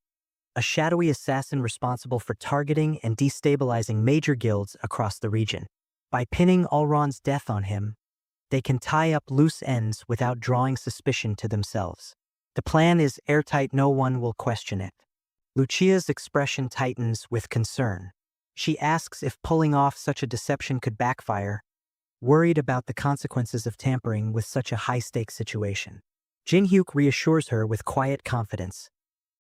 a shadowy assassin responsible for targeting and destabilizing major guilds across the region. By pinning Allron's death on him, they can tie up loose ends without drawing suspicion to themselves. The plan is airtight, no one will question it. Lucia's expression tightens with concern. She asks if pulling off such a deception could backfire, worried about the consequences of tampering with such a high-stakes situation. Jinhyuk reassures her with quiet confidence,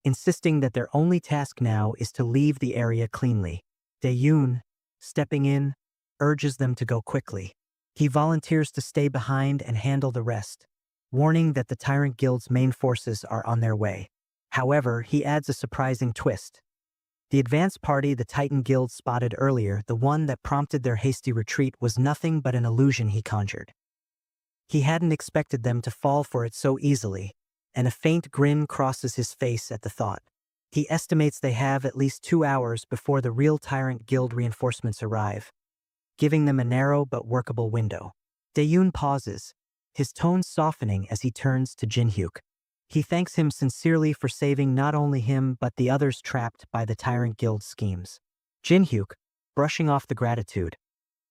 insisting that their only task now is to leave the area cleanly. Daeun, stepping in, urges them to go quickly. He volunteers to stay behind and handle the rest, warning that the Tyrant Guild's main forces are on their way. However, he adds a surprising twist. The advance party the Titan Guild spotted earlier, the one that prompted their hasty retreat, was nothing but an illusion he conjured. He hadn't expected them to fall for it so easily, and a faint grin crosses his face at the thought. He estimates they have at least 2 hours before the real Tyrant Guild reinforcements arrive, giving them a narrow but workable window. Daeyoon pauses, his tone softening as he turns to Jinhyuk. He thanks him sincerely for saving not only him but the others trapped by the Tyrant Guild schemes. Jinhyuk, brushing off the gratitude,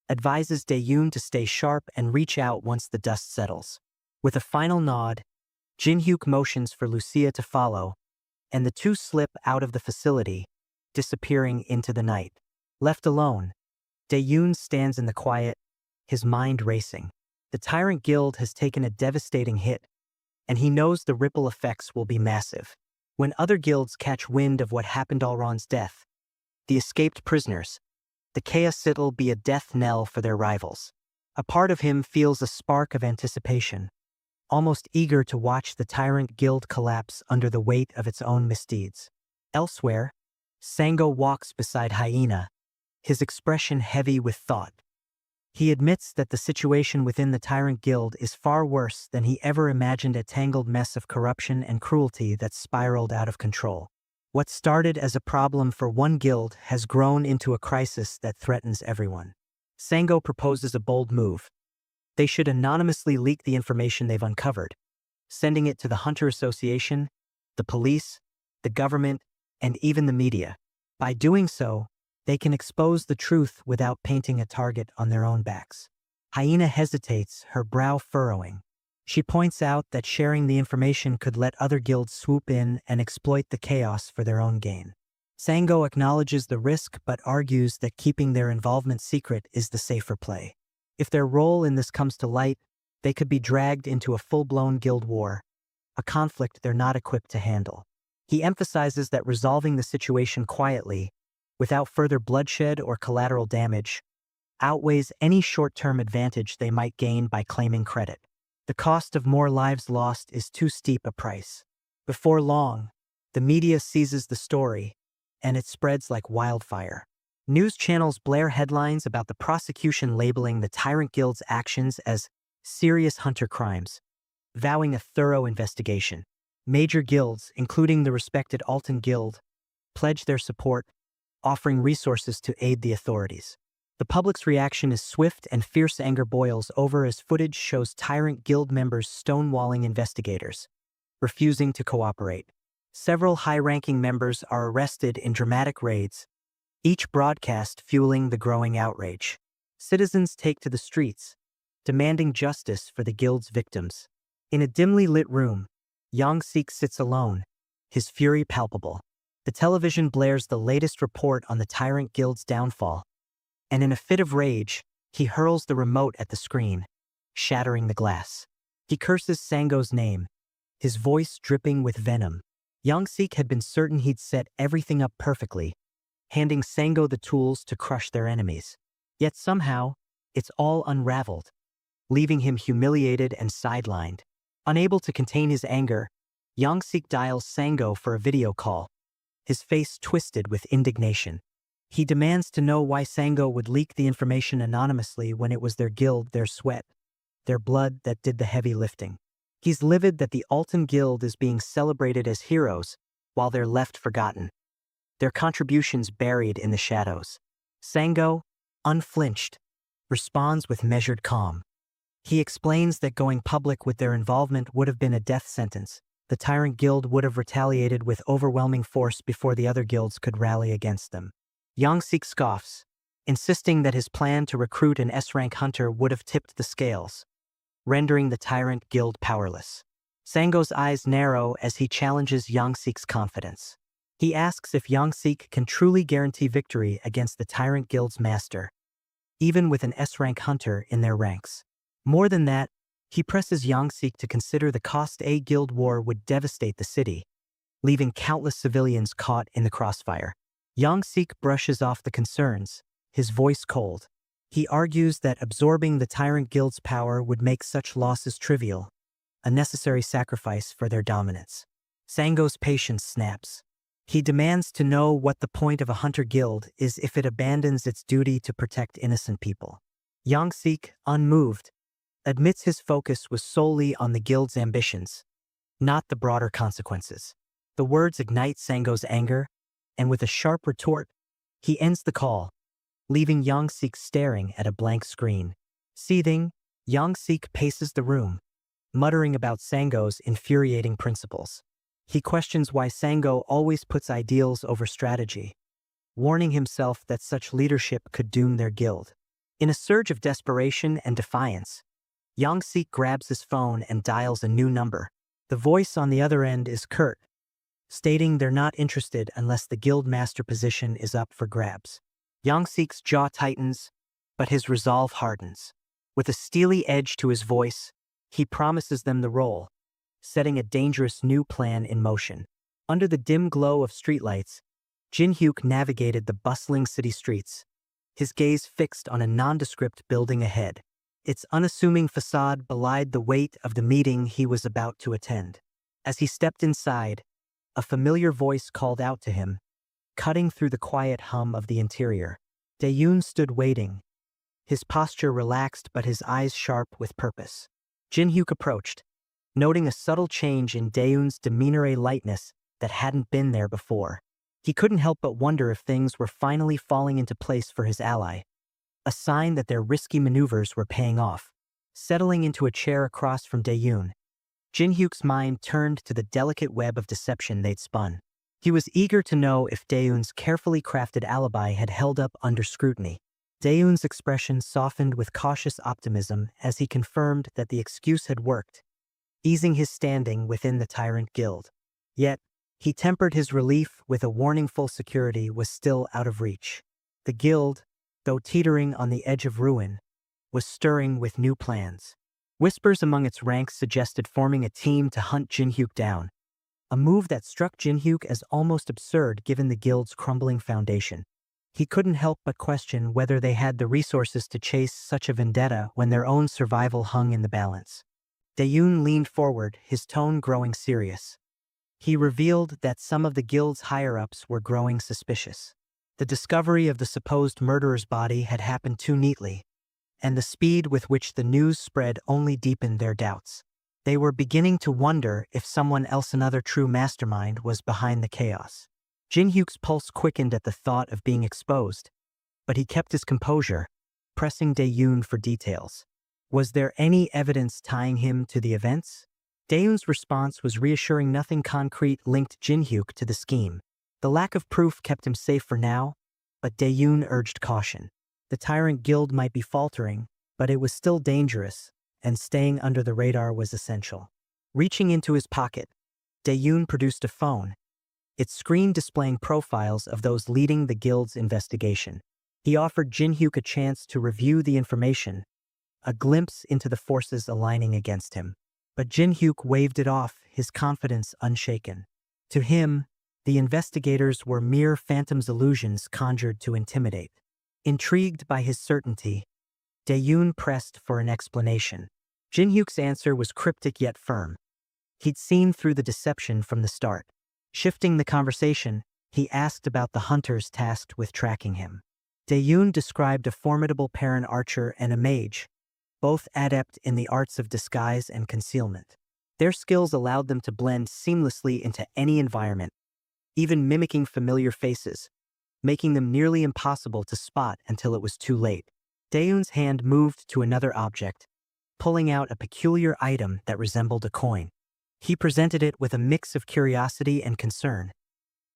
advises Daeyoon to stay sharp and reach out once the dust settles. With a final nod, Jinhyuk motions for Lucia to follow, and the two slip out of the facility, disappearing into the night. Left alone, Daeyoon stands in the quiet, his mind racing. The Tyrant Guild has taken a devastating hit, and he knows the ripple effects will be massive. When other guilds catch wind of what happened Alron's death, the escaped prisoners, the chaos it'll be a death knell for their rivals. A part of him feels a spark of anticipation, almost eager to watch the Tyrant Guild collapse under the weight of its own misdeeds. Elsewhere, Sango walks beside Hyena, his expression heavy with thought. He admits that the situation within the Tyrant Guild is far worse than he ever imagined, a tangled mess of corruption and cruelty that spiraled out of control. What started as a problem for one guild has grown into a crisis that threatens everyone. Sango proposes a bold move. They should anonymously leak the information they've uncovered, sending it to the Hunter Association, the police, the government, and even the media. By doing so, they can expose the truth without painting a target on their own backs. Hyena hesitates, her brow furrowing. She points out that sharing the information could let other guilds swoop in and exploit the chaos for their own gain. Sango acknowledges the risk but argues that keeping their involvement secret is the safer play. If their role in this comes to light, they could be dragged into a full-blown guild war, a conflict they're not equipped to handle. He emphasizes that resolving the situation quietly, without further bloodshed or collateral damage, outweighs any short-term advantage they might gain by claiming credit. The cost of more lives lost is too steep a price. Before long, the media seizes the story, and it spreads like wildfire. News channels blare headlines about the prosecution labeling the Tyrant Guild's actions as serious hunter crimes, vowing a thorough investigation. Major guilds, including the respected Alton Guild, pledge their support, offering resources to aid the authorities. The public's reaction is swift, and fierce anger boils over as footage shows Tyrant Guild members stonewalling investigators, refusing to cooperate. Several high-ranking members are arrested in dramatic raids, each broadcast fueling the growing outrage. Citizens take to the streets, demanding justice for the guild's victims. In a dimly lit room, Young-sik sits alone, his fury palpable. The television blares the latest report on the Tyrant Guild's downfall, and in a fit of rage, he hurls the remote at the screen, shattering the glass. He curses Sango's name, his voice dripping with venom. Young-sik had been certain he'd set everything up perfectly, handing Sango the tools to crush their enemies. Yet somehow, it's all unraveled, leaving him humiliated and sidelined. Unable to contain his anger, Young-sik dials Sango for a video call, his face twisted with indignation. He demands to know why Sango would leak the information anonymously when it was their guild, their sweat, their blood that did the heavy lifting. He's livid that the Alton Guild is being celebrated as heroes while they're left forgotten, their contributions buried in the shadows. Sango, unflinched, responds with measured calm. He explains that going public with their involvement would have been a death sentence. The Tyrant Guild would have retaliated with overwhelming force before the other guilds could rally against them. Young-sik scoffs, insisting that his plan to recruit an S-rank hunter would have tipped the scales, rendering the Tyrant Guild powerless. Sango's eyes narrow as he challenges Young-sik's confidence. He asks if Young-sik can truly guarantee victory against the Tyrant Guild's master, even with an S-rank hunter in their ranks. More than that, he presses Young-sik to consider the cost. A guild war would devastate the city, leaving countless civilians caught in the crossfire. Young-sik brushes off the concerns, his voice cold. He argues that absorbing the Tyrant Guild's power would make such losses trivial, a necessary sacrifice for their dominance. Sango's patience snaps. He demands to know what the point of a hunter guild is if it abandons its duty to protect innocent people. Young-sik, unmoved, admits his focus was solely on the guild's ambitions, not the broader consequences. The words ignite Sango's anger, and with a sharp retort, he ends the call, leaving Young-sik staring at a blank screen. Seething, Young-sik paces the room, muttering about Sango's infuriating principles. He questions why Sango always puts ideals over strategy, warning himself that such leadership could doom their guild. In a surge of desperation and defiance, Young-sik grabs his phone and dials a new number. The voice on the other end is curt, stating they're not interested unless the guild master position is up for grabs. Young-sik's jaw tightens, but his resolve hardens. With a steely edge to his voice, he promises them the role, setting a dangerous new plan in motion. Under the dim glow of streetlights, Jin-hyuk navigated the bustling city streets, his gaze fixed on a nondescript building ahead. Its unassuming facade belied the weight of the meeting he was about to attend. As he stepped inside, a familiar voice called out to him, cutting through the quiet hum of the interior. Dae-yoon stood waiting, his posture relaxed but his eyes sharp with purpose. Jin-hyuk approached, noting a subtle change in Dae-yoon's demeanor, a lightness that hadn't been there before. He couldn't help but wonder if things were finally falling into place for his ally, a sign that their risky maneuvers were paying off. Settling into a chair across from Dae-yoon, Jin-hyuk's mind turned to the delicate web of deception they'd spun. He was eager to know if Dae-yoon's carefully crafted alibi had held up under scrutiny. Dae-yoon's expression softened with cautious optimism as he confirmed that the excuse had worked, easing his standing within the Tyrant Guild. Yet, he tempered his relief with a warning full security was still out of reach. The guild, though teetering on the edge of ruin, was stirring with new plans. Whispers among its ranks suggested forming a team to hunt Jin-hyuk down, a move that struck Jin-hyuk as almost absurd given the guild's crumbling foundation. He couldn't help but question whether they had the resources to chase such a vendetta when their own survival hung in the balance. Dae-yoon leaned forward, his tone growing serious. He revealed that some of the guild's higher-ups were growing suspicious. The discovery of the supposed murderer's body had happened too neatly, and the speed with which the news spread only deepened their doubts. They were beginning to wonder if someone else, another true mastermind, was behind the chaos. Jin-hyuk's pulse quickened at the thought of being exposed, but he kept his composure, pressing Dae-yoon for details. Was there any evidence tying him to the events? Dae-yoon's response was reassuring. Nothing concrete linked Jin-hyuk to the scheme. The lack of proof kept him safe for now, but Dae-yoon urged caution. The Tyrant Guild might be faltering, but it was still dangerous, and staying under the radar was essential. Reaching into his pocket, Dae-yoon produced a phone, its screen displaying profiles of those leading the guild's investigation. He offered Jin-hyuk a chance to review the information, a glimpse into the forces aligning against him. But Jin-hyuk waved it off, his confidence unshaken. To him, the investigators were mere phantoms, illusions conjured to intimidate. Intrigued by his certainty, Dae-yoon pressed for an explanation. Jin-hyuk's answer was cryptic yet firm. He'd seen through the deception from the start. Shifting the conversation, he asked about the hunters tasked with tracking him. Dae-yoon described a formidable parent archer and a mage, both adept in the arts of disguise and concealment. Their skills allowed them to blend seamlessly into any environment, even mimicking familiar faces, making them nearly impossible to spot until it was too late. Dae-yoon's hand moved to another object, pulling out a peculiar item that resembled a coin. He presented it with a mix of curiosity and concern,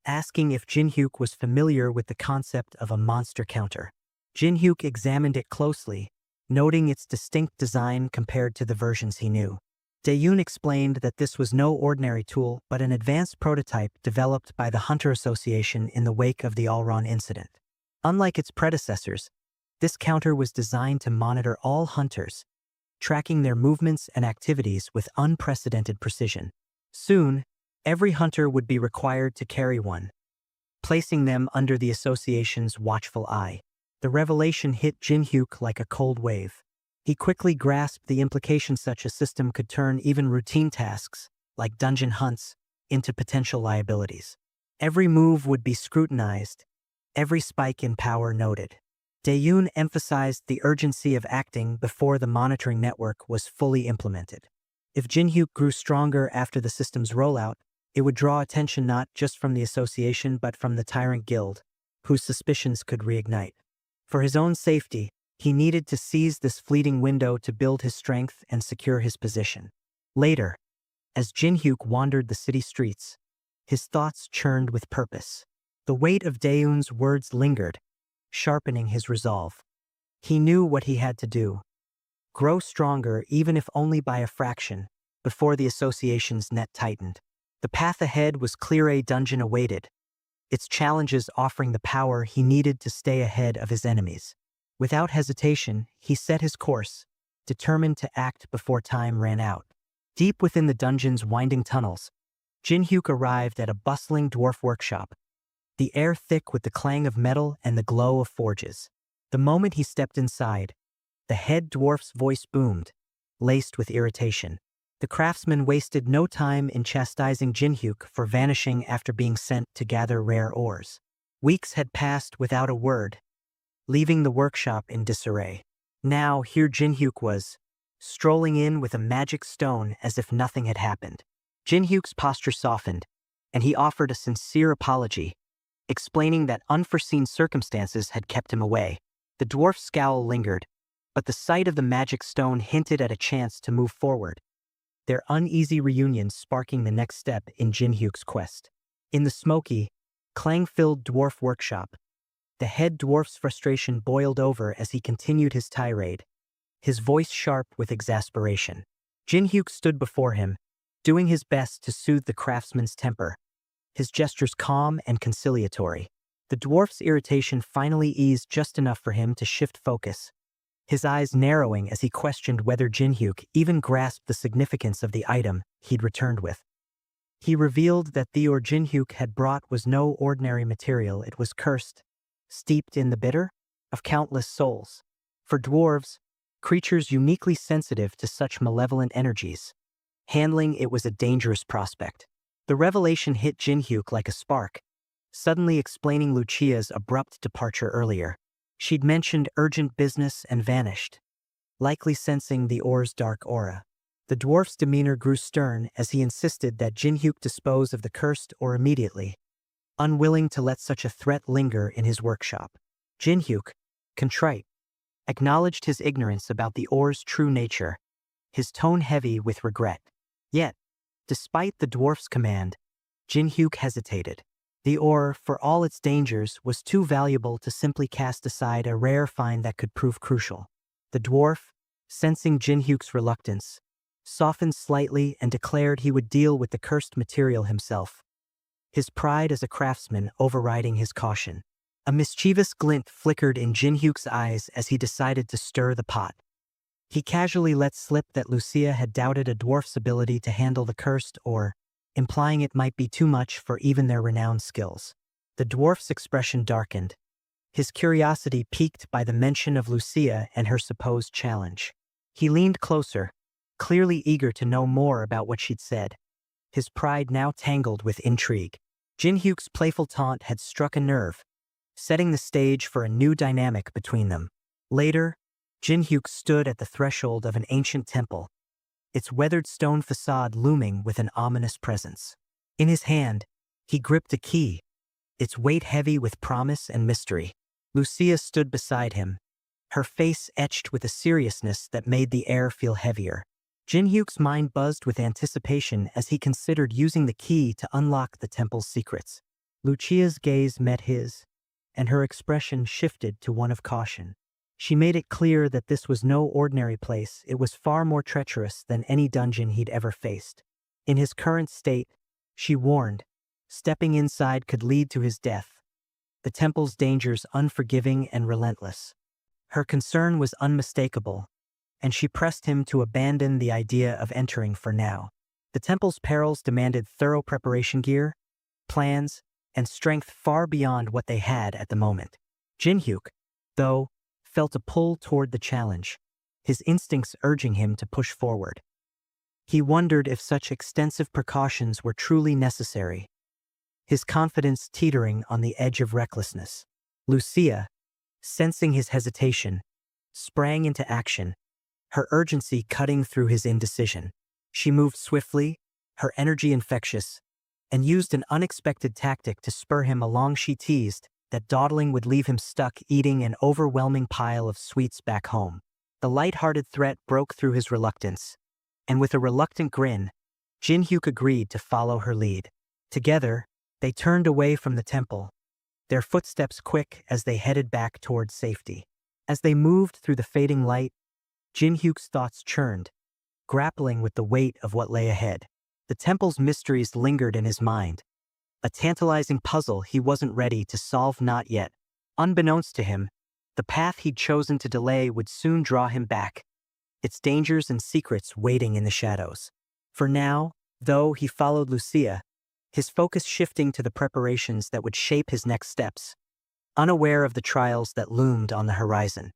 asking if Jin-hyuk was familiar with the concept of a monster counter. Jin-hyuk examined it closely, noting its distinct design compared to the versions he knew. Dae-yoon explained that this was no ordinary tool but an advanced prototype developed by the Hunter Association in the wake of the Alron incident. Unlike its predecessors, this counter was designed to monitor all hunters, tracking their movements and activities with unprecedented precision. Soon, every hunter would be required to carry one, placing them under the association's watchful eye. The revelation hit Jin-hyuk like a cold wave. He quickly grasped the implication such a system could turn even routine tasks, like dungeon hunts, into potential liabilities. Every move would be scrutinized, every spike in power noted. Daeyoon emphasized the urgency of acting before the monitoring network was fully implemented. If Jinhyuk grew stronger after the system's rollout, it would draw attention not just from the association but from the Tyrant Guild, whose suspicions could reignite. For his own safety, he needed to seize this fleeting window to build his strength and secure his position. Later, as Jinhyuk wandered the city streets, his thoughts churned with purpose. The weight of Daeyoon's words lingered, sharpening his resolve. He knew what he had to do. Grow stronger, even if only by a fraction, before the association's net tightened. The path ahead was clear. A dungeon awaited, its challenges offering the power he needed to stay ahead of his enemies. Without hesitation, he set his course, determined to act before time ran out. Deep within the dungeon's winding tunnels, Jinhyuk arrived at a bustling dwarf workshop, the air thick with the clang of metal and the glow of forges. The moment he stepped inside, the head dwarf's voice boomed, laced with irritation. The craftsman wasted no time in chastising Jinhyuk for vanishing after being sent to gather rare ores. Weeks had passed without a word, leaving the workshop in disarray. Now here Jinhyuk was, strolling in with a magic stone as if nothing had happened. Jinhyuk's posture softened, and he offered a sincere apology, explaining that unforeseen circumstances had kept him away. The dwarf's scowl lingered, but the sight of the magic stone hinted at a chance to move forward, their uneasy reunion sparking the next step in Jinhyuk's quest. In the smoky, clang-filled dwarf workshop, the head dwarf's frustration boiled over as he continued his tirade, his voice sharp with exasperation. Jinhyuk stood before him, doing his best to soothe the craftsman's temper, his gestures calm and conciliatory. The dwarf's irritation finally eased just enough for him to shift focus, his eyes narrowing as he questioned whether Jinhyuk even grasped the significance of the item he'd returned with. He revealed that the ore Jinhyuk had brought was no ordinary material. It was cursed, steeped in the bitter of countless souls. For dwarves, creatures uniquely sensitive to such malevolent energies, handling it was a dangerous prospect. The revelation hit Jinhyuk like a spark, suddenly explaining Lucia's abrupt departure earlier. She'd mentioned urgent business and vanished, likely sensing the ore's dark aura. The dwarf's demeanor grew stern as he insisted that Jinhyuk dispose of the cursed ore immediately, unwilling to let such a threat linger in his workshop. Jinhyuk, contrite, acknowledged his ignorance about the ore's true nature, his tone heavy with regret. Yet, despite the dwarf's command, Jinhyuk hesitated. The ore, for all its dangers, was too valuable to simply cast aside a rare find that could prove crucial. The dwarf, sensing Jinhyuk's reluctance, softened slightly and declared he would deal with the cursed material himself, his pride as a craftsman overriding his caution. A mischievous glint flickered in Jinhyuk's eyes as he decided to stir the pot. He casually let slip that Lucia had doubted a dwarf's ability to handle the cursed ore, implying it might be too much for even their renowned skills. The dwarf's expression darkened, his curiosity piqued by the mention of Lucia and her supposed challenge. He leaned closer, clearly eager to know more about what she'd said, his pride now tangled with intrigue. Jinhyuk's playful taunt had struck a nerve, setting the stage for a new dynamic between them. Later, Jinhyuk stood at the threshold of an ancient temple, its weathered stone facade looming with an ominous presence. In his hand, he gripped a key, its weight heavy with promise and mystery. Lucia stood beside him, her face etched with a seriousness that made the air feel heavier. Jinhyuk's mind buzzed with anticipation as he considered using the key to unlock the temple's secrets. Lucia's gaze met his, and her expression shifted to one of caution. She made it clear that this was no ordinary place. It was far more treacherous than any dungeon he'd ever faced. In his current state, she warned, stepping inside could lead to his death, the temple's dangers unforgiving and relentless. Her concern was unmistakable, and she pressed him to abandon the idea of entering for now. The temple's perils demanded thorough preparation gear, plans, and strength far beyond what they had at the moment. Jinhyuk, though, felt a pull toward the challenge, his instincts urging him to push forward. He wondered if such extensive precautions were truly necessary, his confidence teetering on the edge of recklessness. Lucia, sensing his hesitation, sprang into action, her urgency cutting through his indecision. She moved swiftly, her energy infectious, and used an unexpected tactic to spur him along. She teased that dawdling would leave him stuck eating an overwhelming pile of sweets back home. The light-hearted threat broke through his reluctance, and with a reluctant grin, Jin-hyuk agreed to follow her lead. Together, they turned away from the temple, their footsteps quick as they headed back toward safety. As they moved through the fading light, Jin-hyuk's thoughts churned, grappling with the weight of what lay ahead. The temple's mysteries lingered in his mind, a tantalizing puzzle he wasn't ready to solve. Not yet. Unbeknownst to him, the path he'd chosen to delay would soon draw him back, its dangers and secrets waiting in the shadows. For now, though, he followed Lucia, his focus shifting to the preparations that would shape his next steps, unaware of the trials that loomed on the horizon.